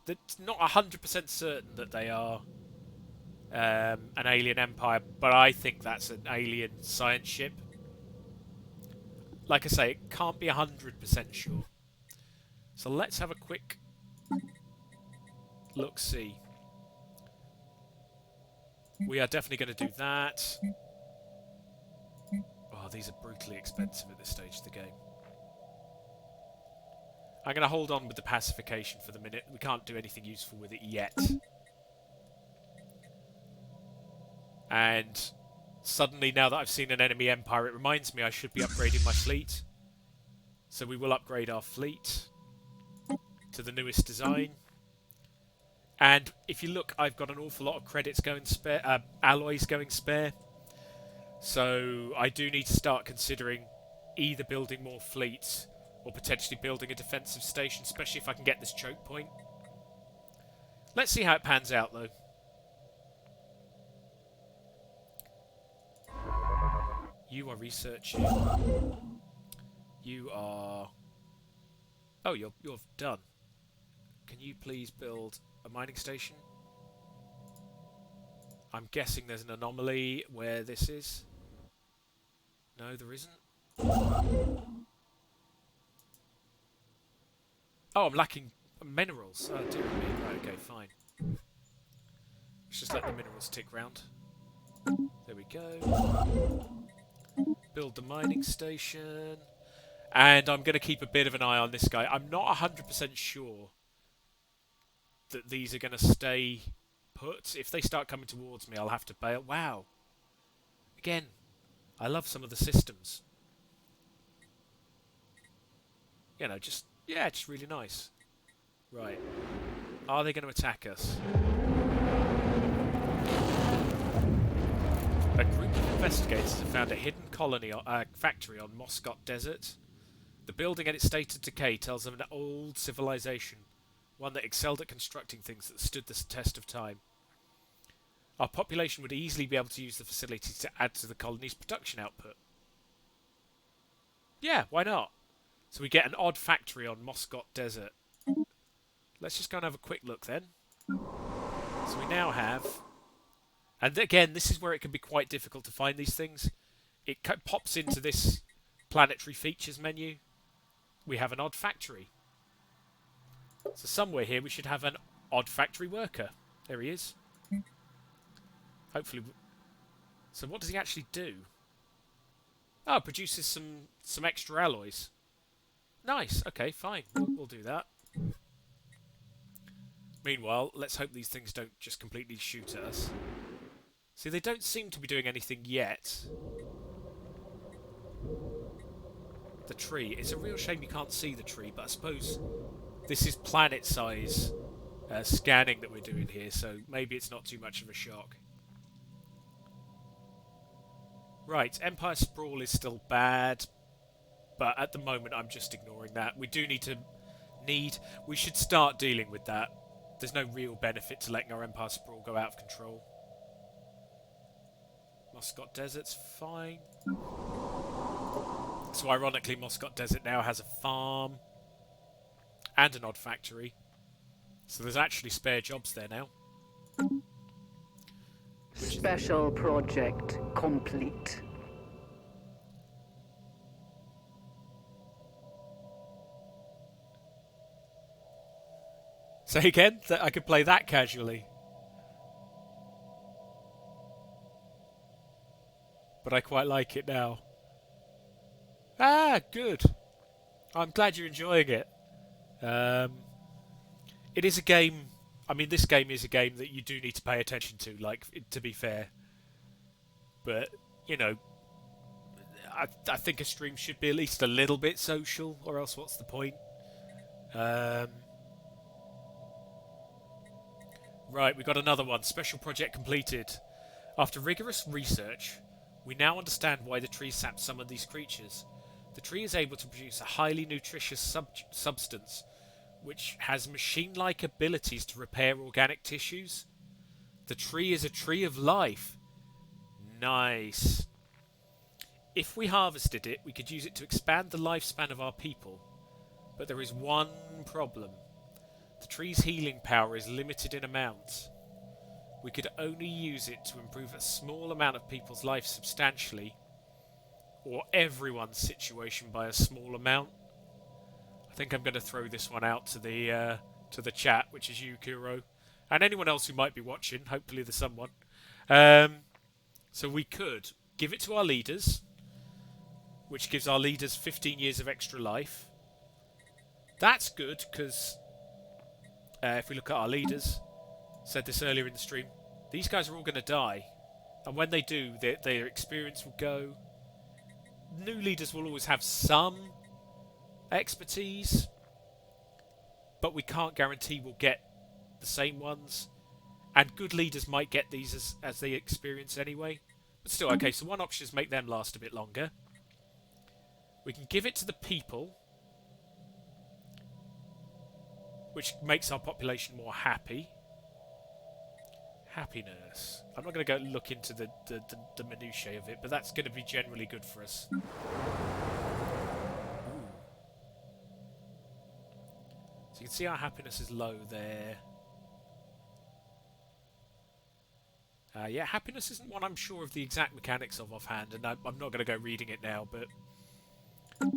It's not 100% certain that they are an alien empire, but I think that's an alien science ship. Like I say, it can't be 100% sure. So let's have a quick look-see. We are definitely going to do that. Oh, these are brutally expensive at this stage of the game. I'm going to hold on with the pacification for the minute. We can't do anything useful with it yet. And suddenly, now that I've seen an enemy empire, it reminds me I should be upgrading my fleet. So we will upgrade our fleet to the newest design. And if you look, I've got an awful lot of credits going spare, alloys going spare. So I do need to start considering either building more fleets or potentially building a defensive station, especially if I can get this choke point. Let's see how it pans out, though. You are researching. You are... Oh, you're done. Can you please build a mining station? I'm guessing there's an anomaly where this is. No, there isn't. Oh, I'm lacking minerals. Oh, dear me. Right, okay, fine. Let's just let the minerals tick round. There we go. Build the mining station. And I'm going to keep a bit of an eye on this guy. I'm not 100% sure that these are going to stay put. If they start coming towards me, I'll have to bail. Wow. Again, I love some of the systems. You know, just really nice. Right. Are they going to attack us? A group of investigators have found a hidden colony factory on Moscot Desert. The building at its state of decay tells of an old civilization, one that excelled at constructing things that stood the test of time. Our population would easily be able to use the facility to add to the colony's production output. Yeah, why not? So we get an odd factory on Moscot Desert. Let's just go and have a quick look then. So we now have... And again, this is where it can be quite difficult to find these things. It pops into this planetary features menu. We have an odd factory. So somewhere here we should have an odd factory worker. There he is. Hopefully... So what does he actually do? Oh, it produces some extra alloys. Nice. Okay, fine. We'll do that. Meanwhile, let's hope these things don't just completely shoot at us. See, they don't seem to be doing anything yet. The tree. It's a real shame you can't see the tree, but I suppose this is planet-size scanning that we're doing here, so maybe it's not too much of a shock. Right, Empire Sprawl is still bad, but at the moment I'm just ignoring that. We do we should start dealing with that. There's no real benefit to letting our Empire Sprawl go out of control. Muscat Desert's fine. So ironically, Muscat Desert now has a farm and an odd factory. So there's actually spare jobs there now. Special project complete. Say again? That I could play that casually. But I quite like it now. Ah, good. I'm glad you're enjoying it. It is a game... I mean, this game is a game that you do need to pay attention to, like, to be fair. But, you know, I think a stream should be at least a little bit social, or else what's the point? Right, we got another one. Special project completed. After rigorous research, we now understand why the tree saps some of these creatures. The tree is able to produce a highly nutritious substance which has machine-like abilities to repair organic tissues. The tree is a tree of life. Nice. If we harvested it, we could use it to expand the lifespan of our people. But there is one problem. The tree's healing power is limited in amount. We could only use it to improve a small amount of people's lives substantially, or everyone's situation by a small amount. I think I'm going to throw this one out to the chat, which is you, Kuro, and anyone else who might be watching. Hopefully there's someone. So we could give it to our leaders, which gives our leaders 15 years of extra life. That's good, because if we look at our leaders, said this earlier in the stream, these guys are all going to die. And when they do, their experience will go. New leaders will always have some expertise, but we can't guarantee we'll get the same ones. And good leaders might get these as they experience anyway. But still, okay, so one option is make them last a bit longer. We can give it to the people, which makes our population more happy. Happiness. I'm not going to go look into the minutiae of it, but that's going to be generally good for us. Ooh. So you can see our happiness is low there. Yeah, happiness isn't one I'm sure of the exact mechanics of offhand, and I'm not going to go reading it now, but...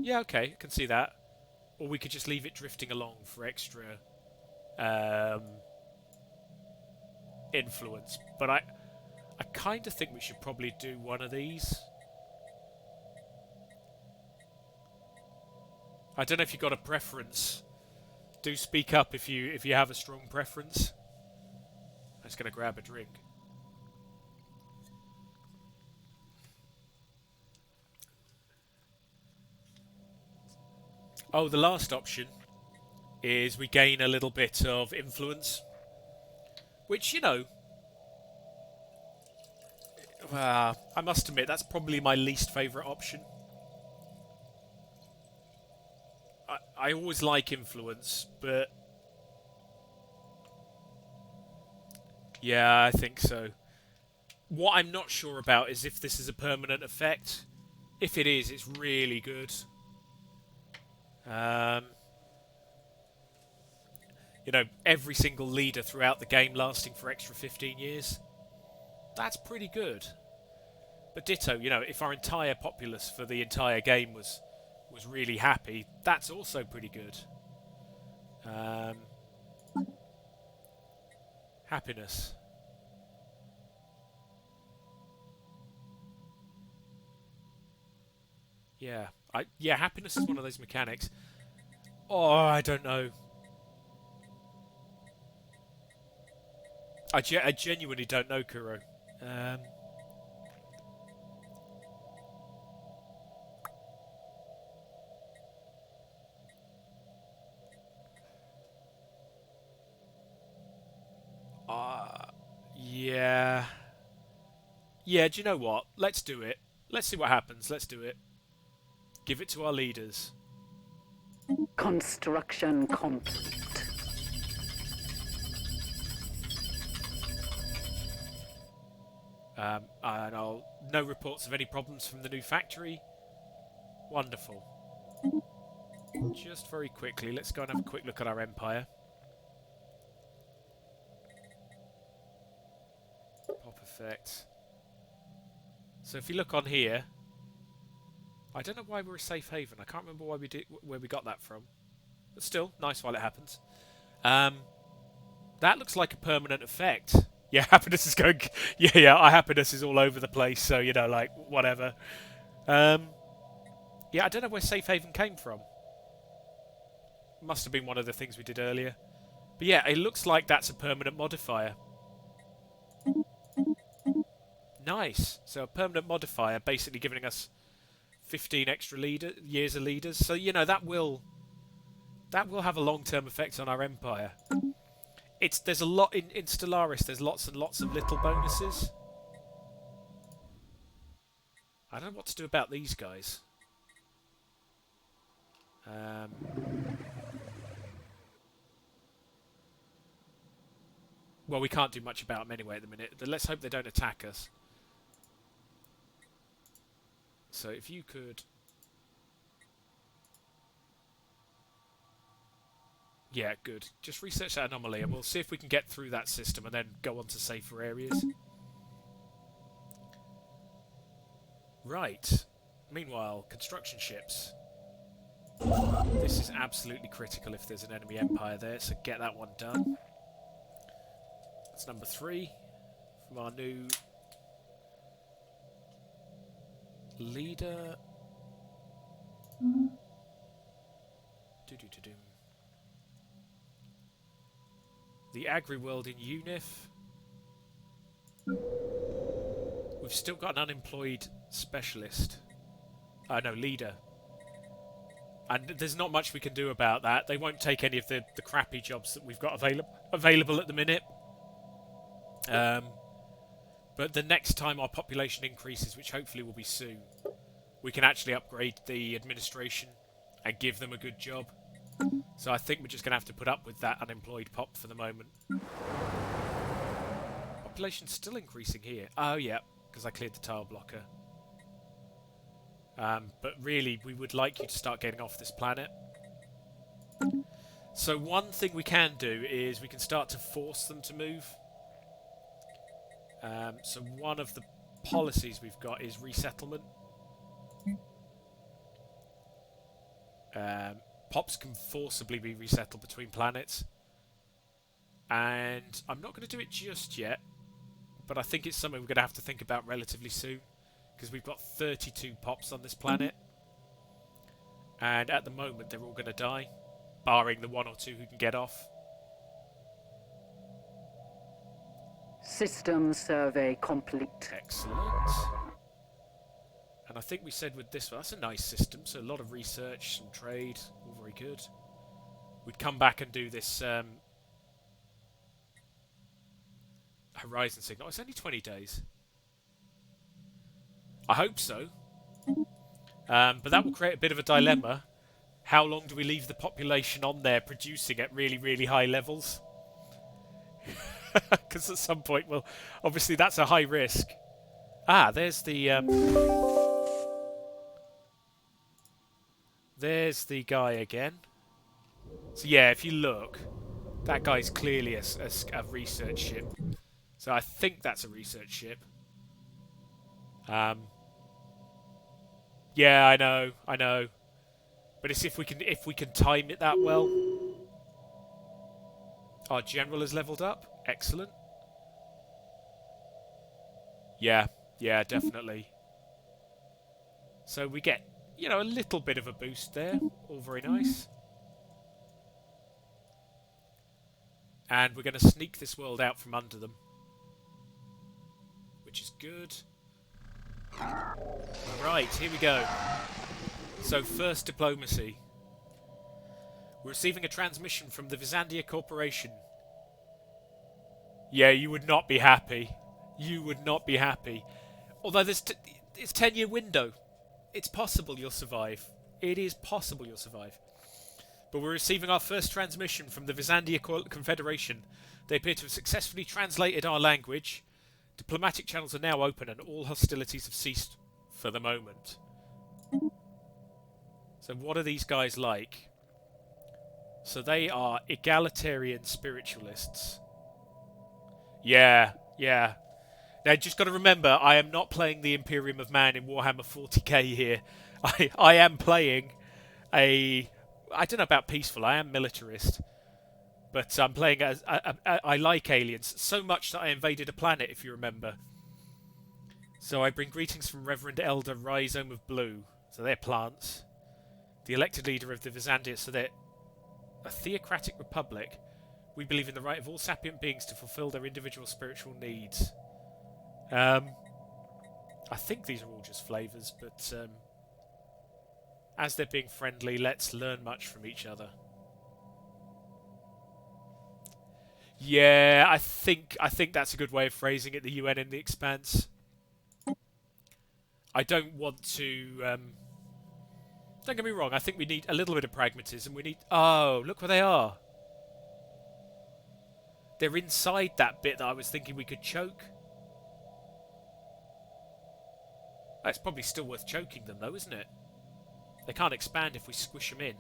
Yeah, okay, I can see that. Or we could just leave it drifting along for extra... influence. But I kind of think we should probably do one of these. I don't know if you've got a preference. Do speak up if you have a strong preference. I'm just going to grab a drink. Oh, the last option is we gain a little bit of influence. Which, you know, I must admit, that's probably my least favourite option. I always like influence, but... Yeah, I think so. What I'm not sure about is if this is a permanent effect. If it is, it's really good. You know, every single leader throughout the game lasting for extra 15 years. That's pretty good. But ditto, you know, if our entire populace for the entire game was really happy, that's also pretty good. Happiness. Yeah, happiness is one of those mechanics. Oh, I don't know. I genuinely don't know, Kuro. Um, uh, yeah. Yeah, do you know what? Let's do it. Let's see what happens. Let's do it. Give it to our leaders. Construction complete. And no reports of any problems from the new factory. Wonderful. Just very quickly, let's go and have a quick look at our empire. Pop effect. So if you look on here, I don't know why we're a safe haven. I can't remember where we got that from. But still, nice while it happens. That looks like a permanent effect. Yeah, happiness is going... Yeah, our happiness is all over the place, so, you know, like, whatever. Yeah, I don't know where safe haven came from. Must have been one of the things we did earlier. But yeah, it looks like that's a permanent modifier. Nice. So a permanent modifier basically giving us 15 extra years of leaders. So, you know, that will have a long-term effect on our empire. There's a lot in Stellaris. There's lots and lots of little bonuses. I don't know what to do about these guys. Well, we can't do much about them anyway at the minute. But let's hope they don't attack us. So if you could... Yeah, good. Just research that anomaly and we'll see if we can get through that system and then go on to safer areas. Right. Meanwhile, construction ships. This is absolutely critical if there's an enemy empire there, so get that one done. That's number 3 from our new leader. Do-do-do-do. The Agri-World in UNIF. We've still got an unemployed specialist. No, leader. And there's not much we can do about that. They won't take any of the crappy jobs that we've got available at the minute. But the next time our population increases, which hopefully will be soon, we can actually upgrade the administration and give them a good job. So I think we're just going to have to put up with that unemployed pop for the moment. Population's still increasing here. Oh, yeah, because I cleared the tile blocker. But really, we would like you to start getting off this planet. So one thing we can do is we can start to force them to move. So one of the policies we've got is resettlement. Pops can forcibly be resettled between planets. And I'm not going to do it just yet, but I think it's something we're going to have to think about relatively soon. Because we've got 32 pops on this planet. And at the moment, they're all going to die. Barring the 1 or 2 who can get off. System survey complete. Excellent. And I think we said with this one, that's a nice system. So a lot of research, some trade, all very good. We'd come back and do this horizon signal. It's only 20 days. I hope so. But that will create a bit of a dilemma. How long do we leave the population on there producing at really, really high levels? Because at some point, well, obviously that's a high risk. Ah, there's the... There's the guy again. So yeah, if you look, that guy's clearly a research ship. So I think that's a research ship. Yeah, I know. But it's if we can time it that well. Our general has leveled up. Excellent. Yeah, definitely. So we get, you know, a little bit of a boost there. All very nice. And we're going to sneak this world out from under them, which is good. Right, here we go. So, first diplomacy. We're receiving a transmission from the Visandia Corporation. Yeah, you would not be happy. You would not be happy. Although it's 10-year window. It's possible you'll survive. It is possible you'll survive. But we're receiving our first transmission from the Visandia Confederation. They appear to have successfully translated our language. Diplomatic channels are now open and all hostilities have ceased for the moment. So what are these guys like? So they are egalitarian spiritualists. Yeah. Now, just got to remember, I am not playing the Imperium of Man in Warhammer 40k here. I am playing a... I don't know about peaceful, I am militarist. But I'm playing as... I like aliens, so much that I invaded a planet, if you remember. So I bring greetings from Reverend Elder Rhizome of Blue. So they're plants. The elected leader of the Visandia, so they're a theocratic republic. We believe in the right of all sapient beings to fulfill their individual spiritual needs. I think these are all just flavours, but as they're being friendly, let's learn much from each other. Yeah, I think that's a good way of phrasing it, the UN in the Expanse. I don't want to... don't get me wrong, I think we need a little bit of pragmatism. We need... Oh, look where they are. They're inside that bit that I was thinking we could choke. It's probably still worth choking them, though, isn't it? They can't expand if we squish them in.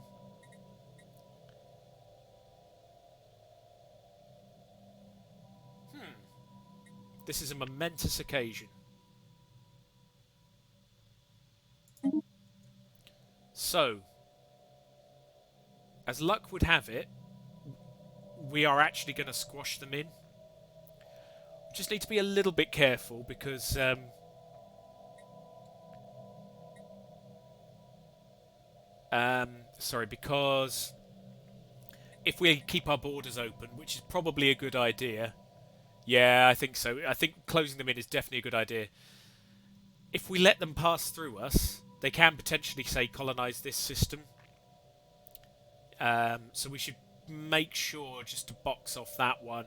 This is a momentous occasion. So, as luck would have it, we are actually going to squash them in. We just need to be a little bit careful because... because if we keep our borders open, which is probably a good idea. Yeah, I think so. I think closing them in is definitely a good idea. If we let them pass through us, they can potentially, say, colonise this system. So we should make sure just to box off that one.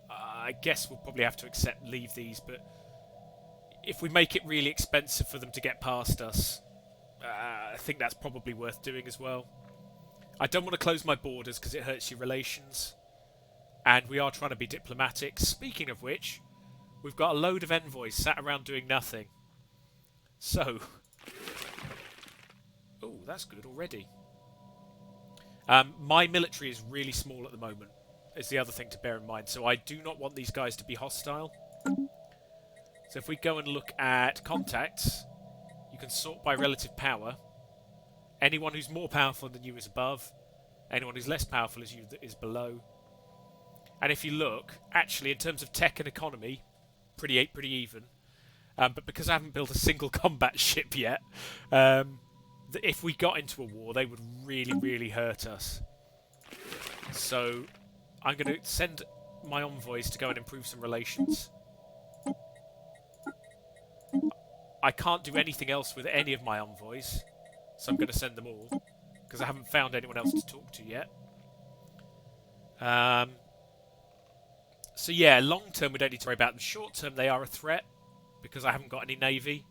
I guess we'll probably have to leave these, but if we make it really expensive for them to get past us, I think that's probably worth doing as well. I don't want to close my borders because it hurts your relations. And we are trying to be diplomatic. Speaking of which, we've got a load of envoys sat around doing nothing. So... Oh, that's good already. My military is really small at the moment, is the other thing to bear in mind. So I do not want these guys to be hostile. So if we go and look at contacts... You can sort by relative power. Anyone who's more powerful than you is above. Anyone who's less powerful as you is below. And if you look, actually, in terms of tech and economy, pretty even. But because I haven't built a single combat ship yet, if we got into a war, they would really hurt us. So I'm going to send my envoys to go and improve some relations. I can't do anything else with any of my envoys, so I'm going to send them all, because I haven't found anyone else to talk to yet. So yeah, long term we don't need to worry about them. Short term they are a threat, because I haven't got any navy.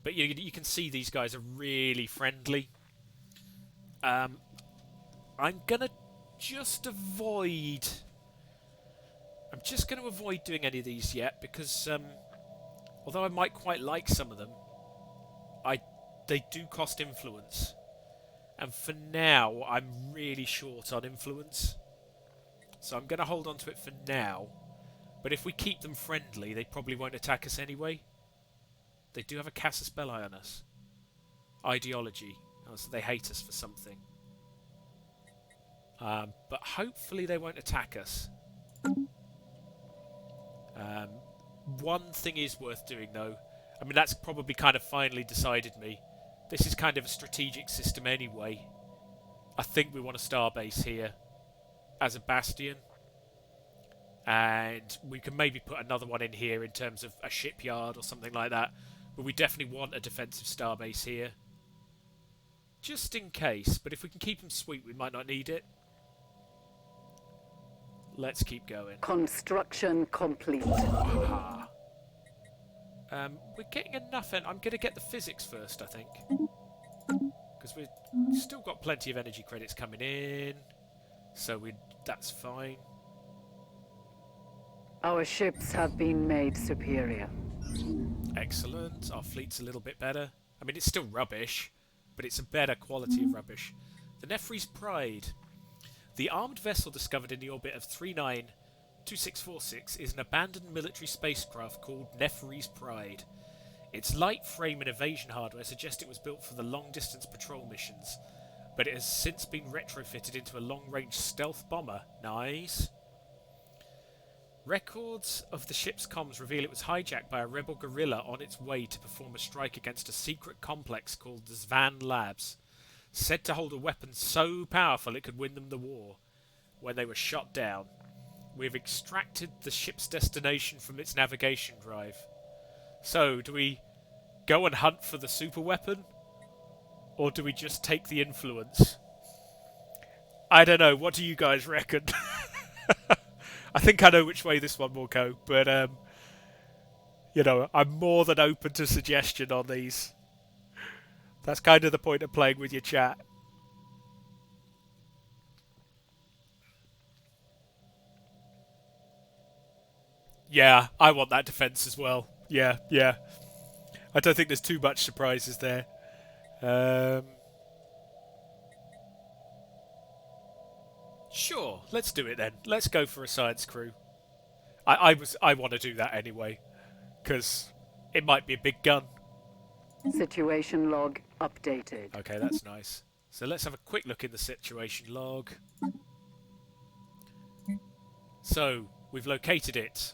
But you can see these guys are really friendly. I'm going to just avoid... I'm just going to avoid doing any of these yet, because... although I might quite like some of them, they do cost influence. And for now, I'm really short on influence. So I'm going to hold on to it for now. But if we keep them friendly, they probably won't attack us anyway. They do have a casus belli on us. Ideology. Oh, so they hate us for something. But hopefully they won't attack us. One thing is worth doing, though. I mean, that's probably kind of finally decided me. This is kind of a strategic system anyway. I think we want a starbase here. as a bastion. And we can maybe put another one in here in terms of a shipyard or something like that. But we definitely want a defensive starbase here. Just in case. But if we can keep them sweet, we might not need it. Let's keep going. Construction complete. Aha. We're getting enough. I'm going to get the physics first, I think. Because we've still got plenty of energy credits coming in. So that's fine. Our ships have been made superior. Excellent. Our fleet's a little bit better. I mean, it's still rubbish, but it's a better quality of rubbish. The Nefri's Pride. The armed vessel discovered in the orbit of 392646 is an abandoned military spacecraft called Nefri's Pride. Its light frame and evasion hardware suggest it was built for the long-distance patrol missions, but it has since been retrofitted into a long-range stealth bomber. Nice. Records of the ship's comms reveal it was hijacked by a rebel guerrilla on its way to perform a strike against a secret complex called the Zvan Labs, said to hold a weapon so powerful it could win them the war. When they were shot down, we've extracted the ship's destination from its navigation drive. So, do we go and hunt for the super weapon? Or do we just take the influence? I don't know. What do you guys reckon? I think I know which way this one will go, but, you know, I'm more than open to suggestion on these. That's kind of the point of playing with your chat. Yeah, I want that defense as well. Yeah. I don't think there's too much surprises there. Sure, let's do it then. Let's go for a science crew. I want to do that anyway, because it might be a big gun. Situation log updated. Okay, that's nice. So let's have a quick look in the situation log. So, we've located it.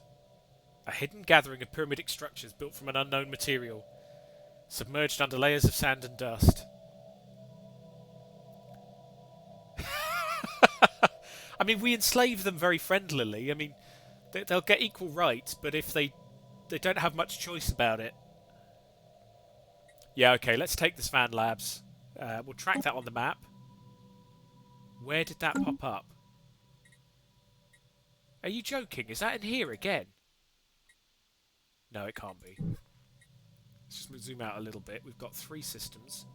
A hidden gathering of pyramidic structures built from an unknown material, submerged under layers of sand and dust. I mean, we enslave them very friendlily. I mean, they'll get equal rights, but if they don't have much choice about it. Yeah, okay, let's take this Zvan Labs. We'll track that on the map. Where did that pop up? Are you joking? Is that in here again? No, it can't be. Let's just zoom out a little bit. We've got 3 systems.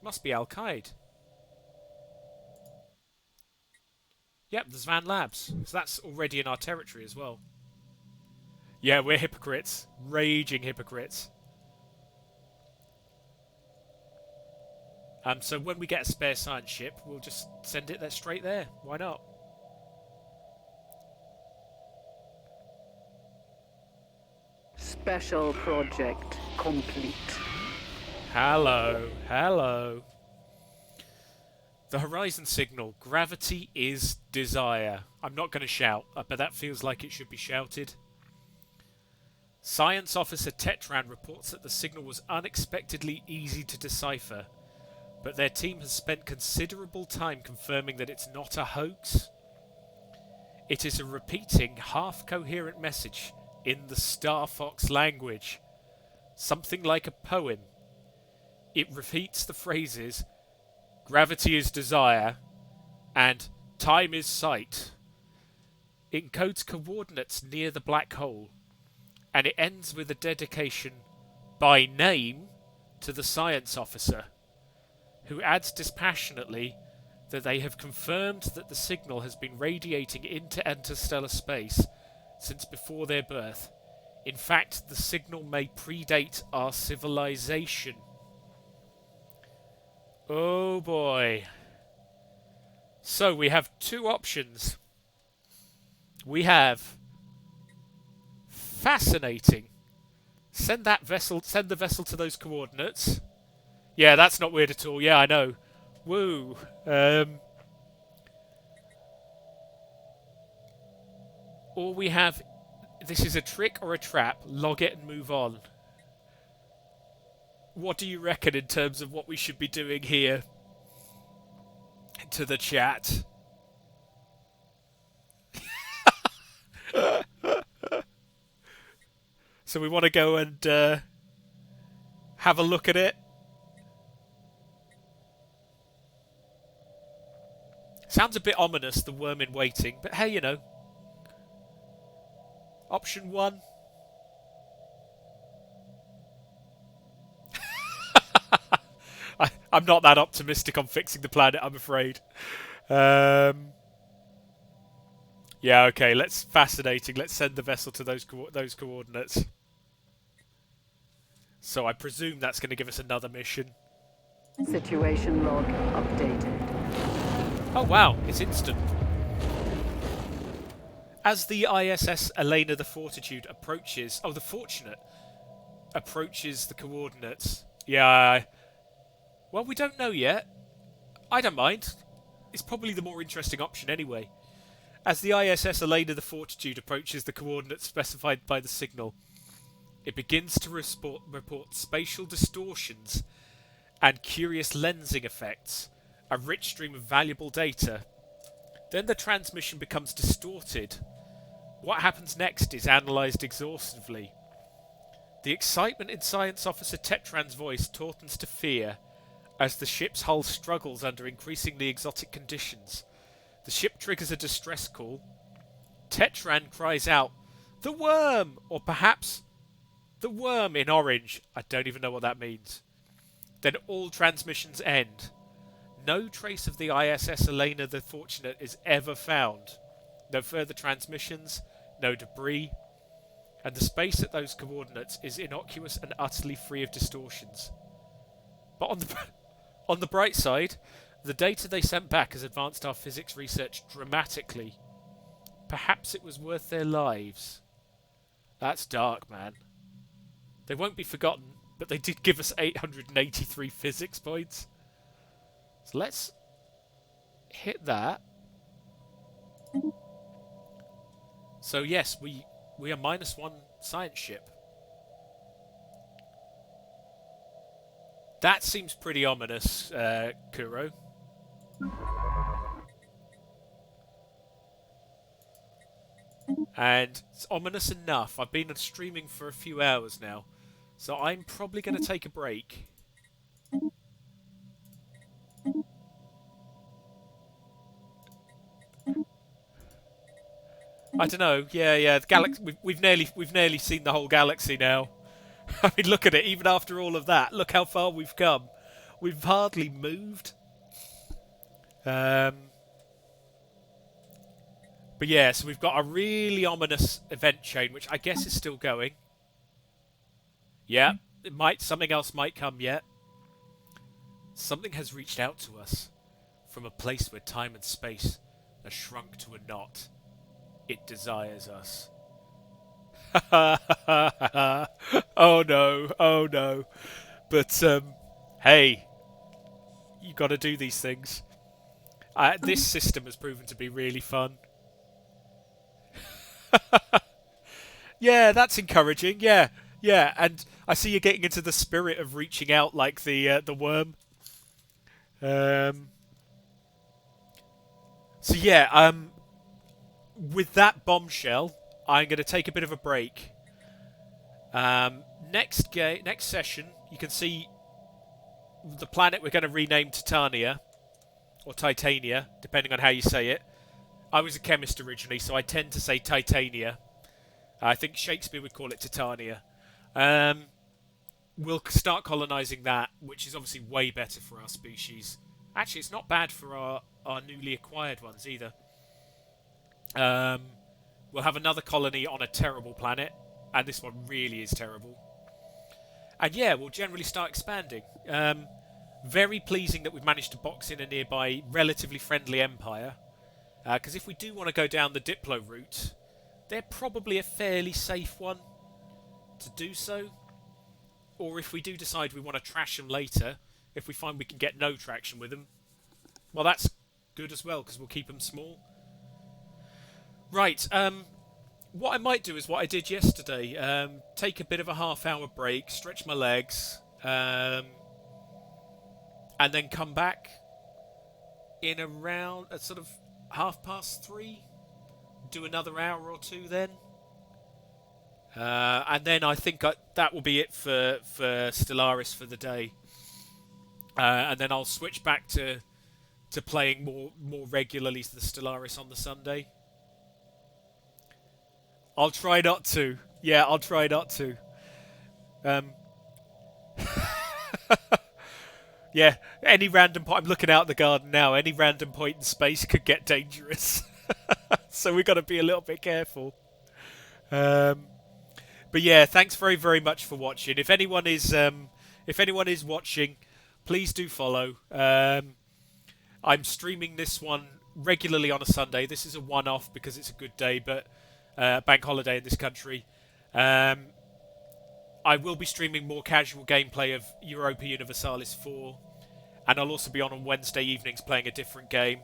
Must be Al-Qaeda. Yep, the Zvan Labs. So that's already in our territory as well. Yeah, we're hypocrites. Raging hypocrites. So when we get a spare science ship, we'll just send it there straight there. Why not? Special project complete. Hello. The horizon signal. Gravity is desire. I'm not going to shout, but that feels like it should be shouted. Science Officer Tetran reports that the signal was unexpectedly easy to decipher, but their team has spent considerable time confirming that it's not a hoax. It is a repeating, half-coherent message in the Starfox language, something like a poem. It repeats the phrases, gravity is desire, and time is sight. It encodes coordinates near the black hole, and it ends with a dedication by name to the science officer, who adds dispassionately that they have confirmed that the signal has been radiating into interstellar space since before their birth. In fact, the signal may predate our civilization. Oh boy. So we have 2 options. We have fascinating. Send the vessel to those coordinates. Yeah, that's not weird at all. Yeah, I know. Woo. Or we have, this is a trick or a trap. Log it and move on. What do you reckon in terms of what we should be doing here? into the chat. So we want to go and have a look at it. Sounds a bit ominous, the worm in waiting, but hey, you know. Option 1. I'm not that optimistic on fixing the planet, I'm afraid. Yeah, okay, fascinating. Let's send the vessel to those coordinates. So I presume that's going to give us another mission. Situation log updated. Oh wow, it's instant. As the ISS Elena the Fortitude approaches... Oh, the Fortunate approaches the coordinates. Yeah. Well, we don't know yet. I don't mind. It's probably the more interesting option anyway. As the ISS Elena the Fortitude approaches the coordinates specified by the signal, it begins to report spatial distortions and curious lensing effects, a rich stream of valuable data. Then the transmission becomes distorted. What happens next is analysed exhaustively. The excitement in Science Officer Tetran's voice tautens to fear as the ship's hull struggles under increasingly exotic conditions. The ship triggers a distress call. Tetran cries out, "The worm!" Or perhaps, "The worm" in orange. I don't even know what that means. Then all transmissions end. No trace of the ISS Elena the Fortunate is ever found. No further transmissions, no debris, and the space at those coordinates is innocuous and utterly free of distortions. But on the bright side, the data they sent back has advanced our physics research dramatically. Perhaps it was worth their lives. That's dark, man. They won't be forgotten, but they did give us 883 physics points. So let's hit that. So yes, we are -1 science ship. That seems pretty ominous, Kuro. And it's ominous enough. I've been streaming for a few hours now, so I'm probably going to take a break. I don't know. Yeah. The galaxy. We've nearly seen the whole galaxy now. I mean, look at it. Even after all of that, look how far we've come. We've hardly moved. But yeah, so we've got a really ominous event chain, which I guess is still going. Yeah, something else might come yet. Something has reached out to us from a place where time and space are shrunk to a knot. It desires us. Oh no. But hey, you got to do these things. This system has proven to be really fun. Yeah, that's encouraging. Yeah, and I see you're getting into the spirit of reaching out like the worm. So yeah, with that bombshell, I'm going to take a bit of a break. Next session, you can see the planet we're going to rename Titania, or Titania, depending on how you say it. I was a chemist originally, so I tend to say Titania. I think Shakespeare would call it Titania. We'll start colonising that, which is obviously way better for our species. Actually, it's not bad for our newly acquired ones either. We'll have another colony on a terrible planet, and this one really is terrible. And yeah, we'll generally start expanding. Very pleasing that we've managed to box in a nearby relatively friendly empire. Because if we do want to go down the Diplo route, they're probably a fairly safe one to do so. Or if we do decide we want to trash them later, if we find we can get no traction with them, well, that's good as well, because we'll keep them small. Right, what I might do is what I did yesterday. Take a bit of a half-hour break, stretch my legs, and then come back in around at sort of 3:30. Do another hour or two then. And then I think that will be it for Stellaris for the day. And then I'll switch back to playing more regularly the Stellaris on the Sunday. I'll try not to. Yeah, I'll try not to. Yeah, any random point. I'm looking out the garden now. Any random point in space could get dangerous. So we've got to be a little bit careful. But yeah, thanks very, very much for watching. If anyone is watching, please do follow. I'm streaming this one regularly on a Sunday. This is a one-off because it's a good day, but bank holiday in this country. I will be streaming more casual gameplay of Europa Universalis 4, and I'll also be on Wednesday evenings playing a different game.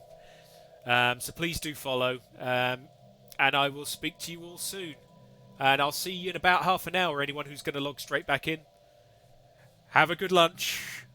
So please do follow, and I will speak to you all soon. And I'll see you in about half an hour, anyone who's going to log straight back in. Have a good lunch.